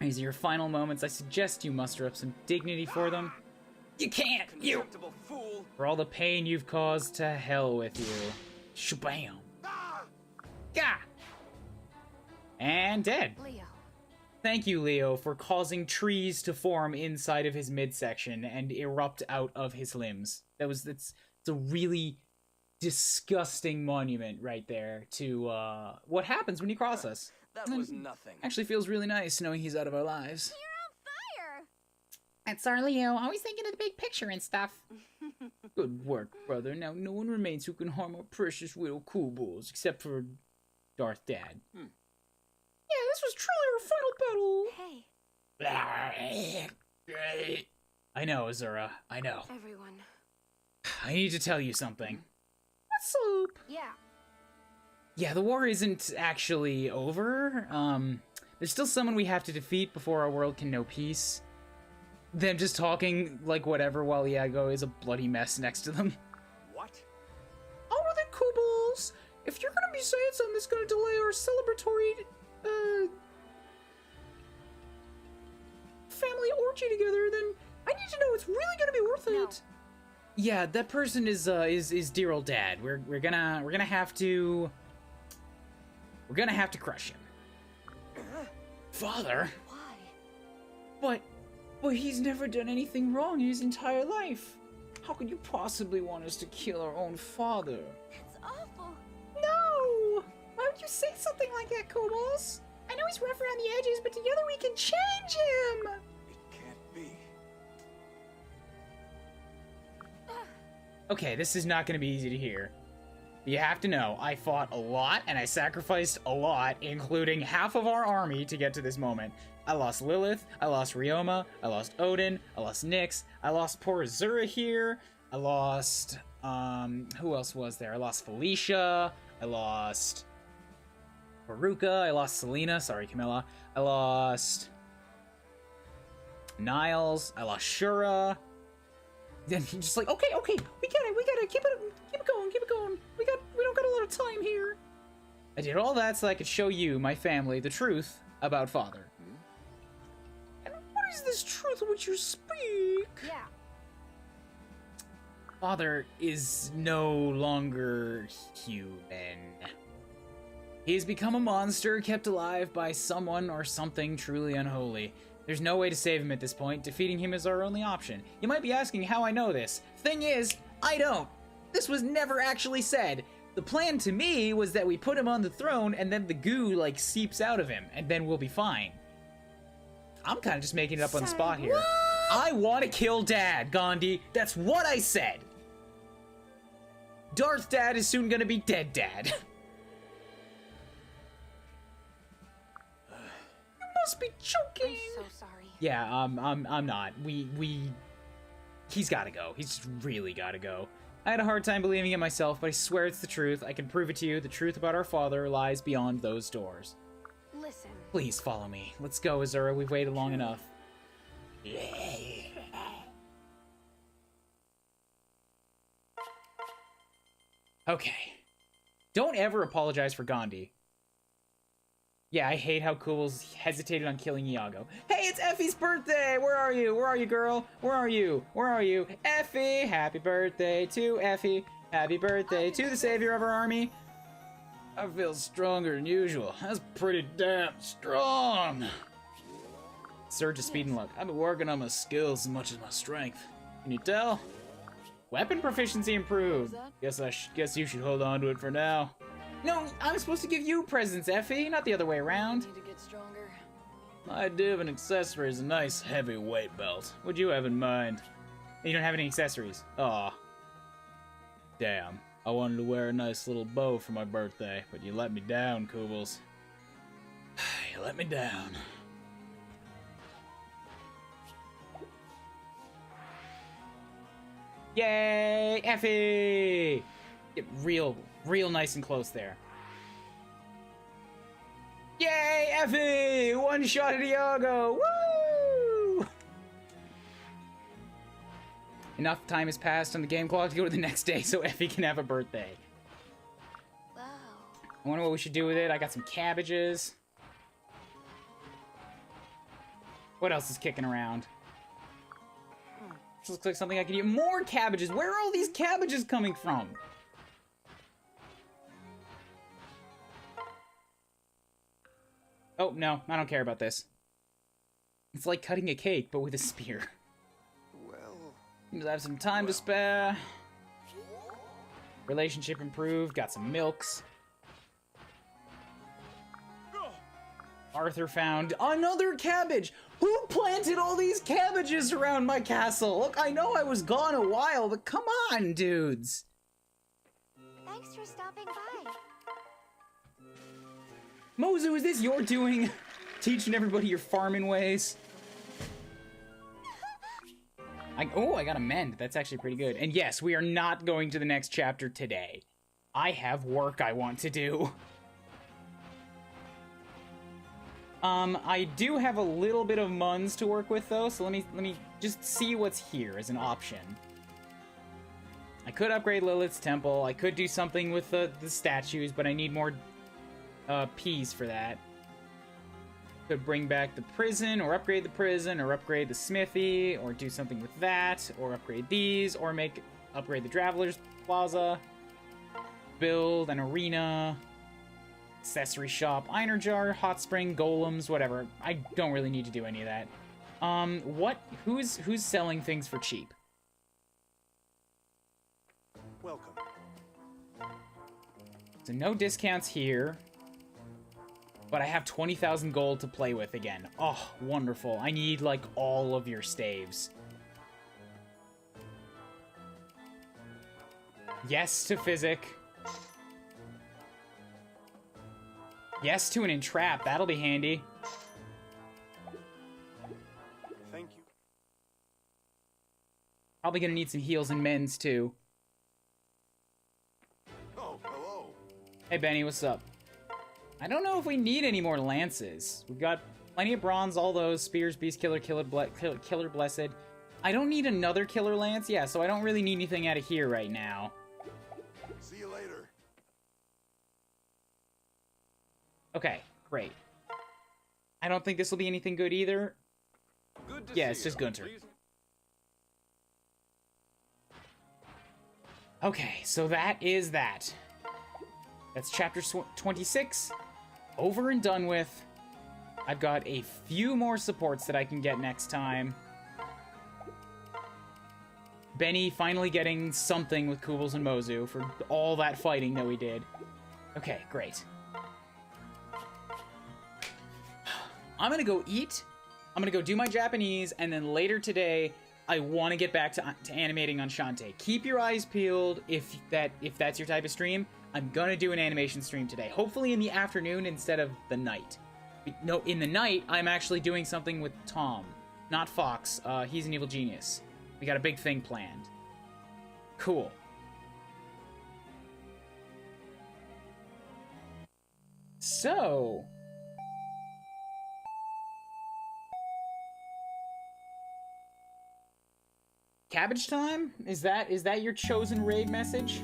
These are your final moments. I suggest you muster up some dignity for them. You can't! You! Contemptible fool! For all the pain you've caused, to hell with you. Shabam! Gah! And dead. Leo. Thank you, Leo, for causing trees to form inside of his midsection and erupt out of his limbs. It's a really disgusting monument right there to what happens when you cross us. That was nothing. Actually feels really nice knowing he's out of our lives. You're on fire! That's our Leo, always thinking of the big picture and stuff. Good work, brother. Now no one remains who can harm our precious little Kubels, except for Darth Dad. Yeah, this was truly our final battle. Hey, I know, Azura. I know. everyone. I need to tell you something. What's up? Yeah. Yeah, the war isn't actually over. There's still someone we have to defeat before our world can know peace. Them just talking like whatever while Iago is a bloody mess next to them. What? Oh, the Kubels! If you're gonna be saying something that's gonna delay our celebratory, family orgy together, then I need to know it's really gonna be worth it. Yeah, that person is dear old Dad. We're gonna have to crush him. Father? Why? But he's never done anything wrong in his entire life. How could you possibly want us to kill our own father? That's awful. No! Why would you say something like that, Kubels? I know he's rough around the edges, but together we can change him! It can't be. Okay, this is not going to be easy to hear. You have to know, I fought a lot, and I sacrificed a lot, including half of our army to get to this moment. I lost Lilith, I lost Ryoma, I lost Odin, I lost Nyx, I lost poor Azura here, I lost, who else was there? I lost Felicia, I lost Haruka, I lost Selena, sorry Camilla, I lost Niles, I lost Shura. Then he's just like, okay, we gotta keep it going. We don't got a lot of time here. I did all that so I could show you, my family, the truth about Father. And what is this truth which you speak? Yeah. Father is no longer human. He has become a monster kept alive by someone or something truly unholy. There's no way to save him at this point. Defeating him is our only option. You might be asking how I know this. Thing is, I don't. This was never actually said. The plan to me was that we put him on the throne and then the goo, like, seeps out of him, and then we'll be fine. I'm kind of just making it up on the spot here. What? I want to kill Dad, Gandhi. That's what I said. Darth Dad is soon gonna be dead Dad. You must be joking. I'm so sorry. Yeah, I'm not. He's gotta go. He's just really gotta go. I had a hard time believing it myself, but I swear it's the truth. I can prove it to you. The truth about our father lies beyond those doors. Listen. Please follow me. Let's go, Azura. We've waited long enough. Okay. Don't ever apologize for Gandhi. Yeah, I hate how Kubel's hesitated on killing Iago. Hey, it's Effie's birthday! Where are you? Where are you, girl? Where are you? Where are you? Effie! Happy birthday to Effie. Happy birthday to the savior of our army. I feel stronger than usual. That's pretty damn strong. Surge of speed and luck. I've been working on my skills as much as my strength. Can you tell? Weapon proficiency improved. Guess you should hold on to it for now. No, I'm supposed to give you presents, Effie, not the other way around. Need to get stronger. My idea of an accessory is a nice heavy weight belt. What'd you have in mind? You don't have any accessories. Aw. Damn. I wanted to wear a nice little bow for my birthday, but you let me down, Kubels. You let me down. Yay, Effie! Get real nice and close there. Yay, Effie! One shot at Iago! Woo! Enough time has passed on the game clock to go to the next day so Effie can have a birthday. Wow. I wonder what we should do with it. I got some cabbages. What else is kicking around? This looks like something I could eat. More cabbages! Where are all these cabbages coming from? Oh, no, I don't care about this. It's like cutting a cake, but with a spear. Well, Seems I have some time to spare. Relationship improved, got some milks. Arthur found another cabbage! Who planted all these cabbages around my castle? Look, I know I was gone a while, but come on, dudes! Thanks for stopping by. Mozu, is this your doing? Teaching everybody your farming ways? I got a mend. That's actually pretty good. And yes, we are not going to the next chapter today. I have work I want to do. I do have a little bit of muns to work with though, so let me just see what's here as an option. I could upgrade Lilith's temple. I could do something with the statues, but I need more P's for that. Could bring back the prison, or upgrade the smithy, or do something with that, or upgrade these, or upgrade the Traveler's Plaza, build an arena, accessory shop, iron jar, hot spring, golems, whatever. I don't really need to do any of that. Who's selling things for cheap? welcome. So no discounts here. But I have 20,000 gold to play with again. Oh, wonderful. I need, like, all of your staves. Yes to Physic. Yes to an Entrap. That'll be handy. Thank you. Probably gonna need some heals and mends, too. Oh, hello. Hey, Benny, what's up? I don't know if we need any more lances. We've got plenty of bronze, all those. Spears, Beast Killer, Killer Blessed. I don't need another Killer Lance, yeah, so I don't really need anything out of here right now. See you later. Okay, great. I don't think this will be anything good either. Good to Yeah, see it's just you. Gunter. Treason. Okay, so that is that. That's chapter 26. Over and done with. I've got a few more supports that I can get next time. Benny finally getting something with Kubels and Mozu for all that fighting that we did. Okay, great. I'm gonna go eat. I'm gonna go do my Japanese, and then later today, I want to get back to animating on Shantae. Keep your eyes peeled if that's your type of stream. I'm gonna do an animation stream today. Hopefully in the afternoon instead of the night. No, in the night, I'm actually doing something with Tom, not Fox. He's an evil genius. We got a big thing planned. Cool. So... Cabbage time? Is that your chosen raid message?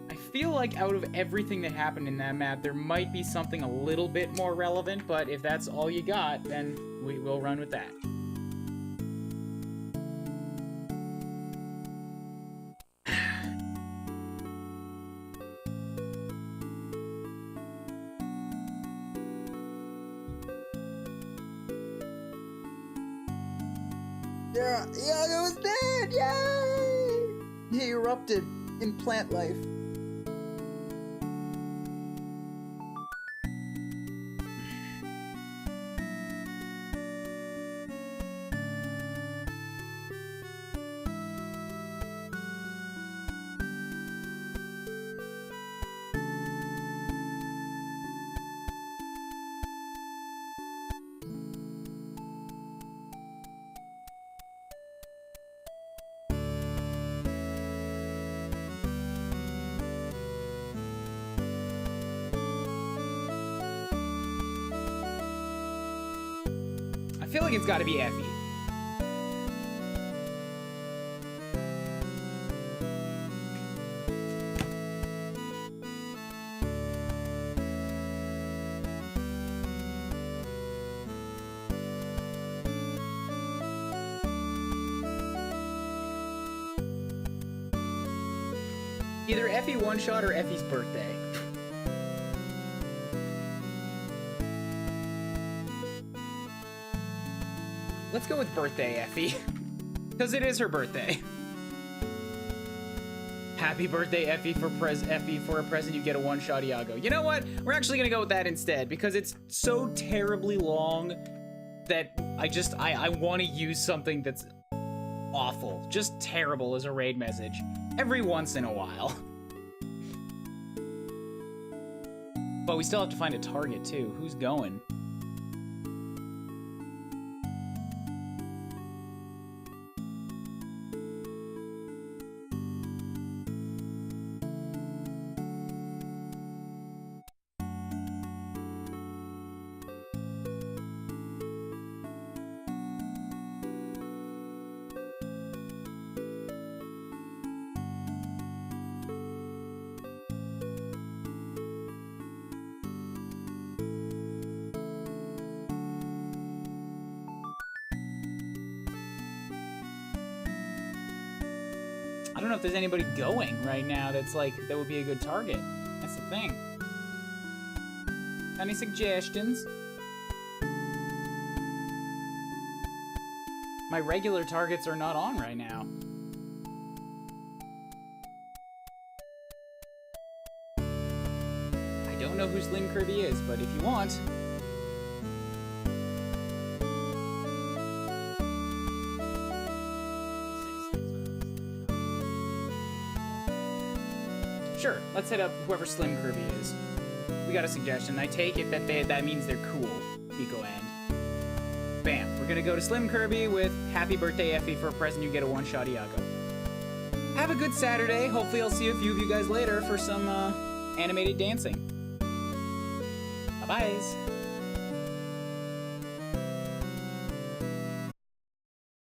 I feel like out of everything that happened in that map, there might be something a little bit more relevant, but if that's all you got, then we will run with that. Yeah, Iago was dead! Yay! He erupted in plant life. I feel like it's gotta be Effie. Either Effie one-shot or Effie's birthday. Let's go with birthday, Effie. Because it is her birthday. Happy birthday, Effie, for a present you get a one-shot Iago. You know what? We're actually gonna go with that instead, because it's so terribly long that I want to use something that's awful. Just terrible as a raid message. Every once in a while. But we still have to find a target, too. Who's going? I don't know if there's anybody going right now that's like, that would be a good target. That's the thing. Any suggestions? My regular targets are not on right now. don't know who Slim Kirby is, but if you want... Sure, let's hit up whoever Slim Kirby is. We got a suggestion. I take it that that means they're cool. Eco End. Bam. We're gonna go to Slim Kirby with Happy Birthday Effie for a present. You get a one-shot Iago. Have a good Saturday. Hopefully I'll see a few of you guys later for some animated dancing. Bye-byes.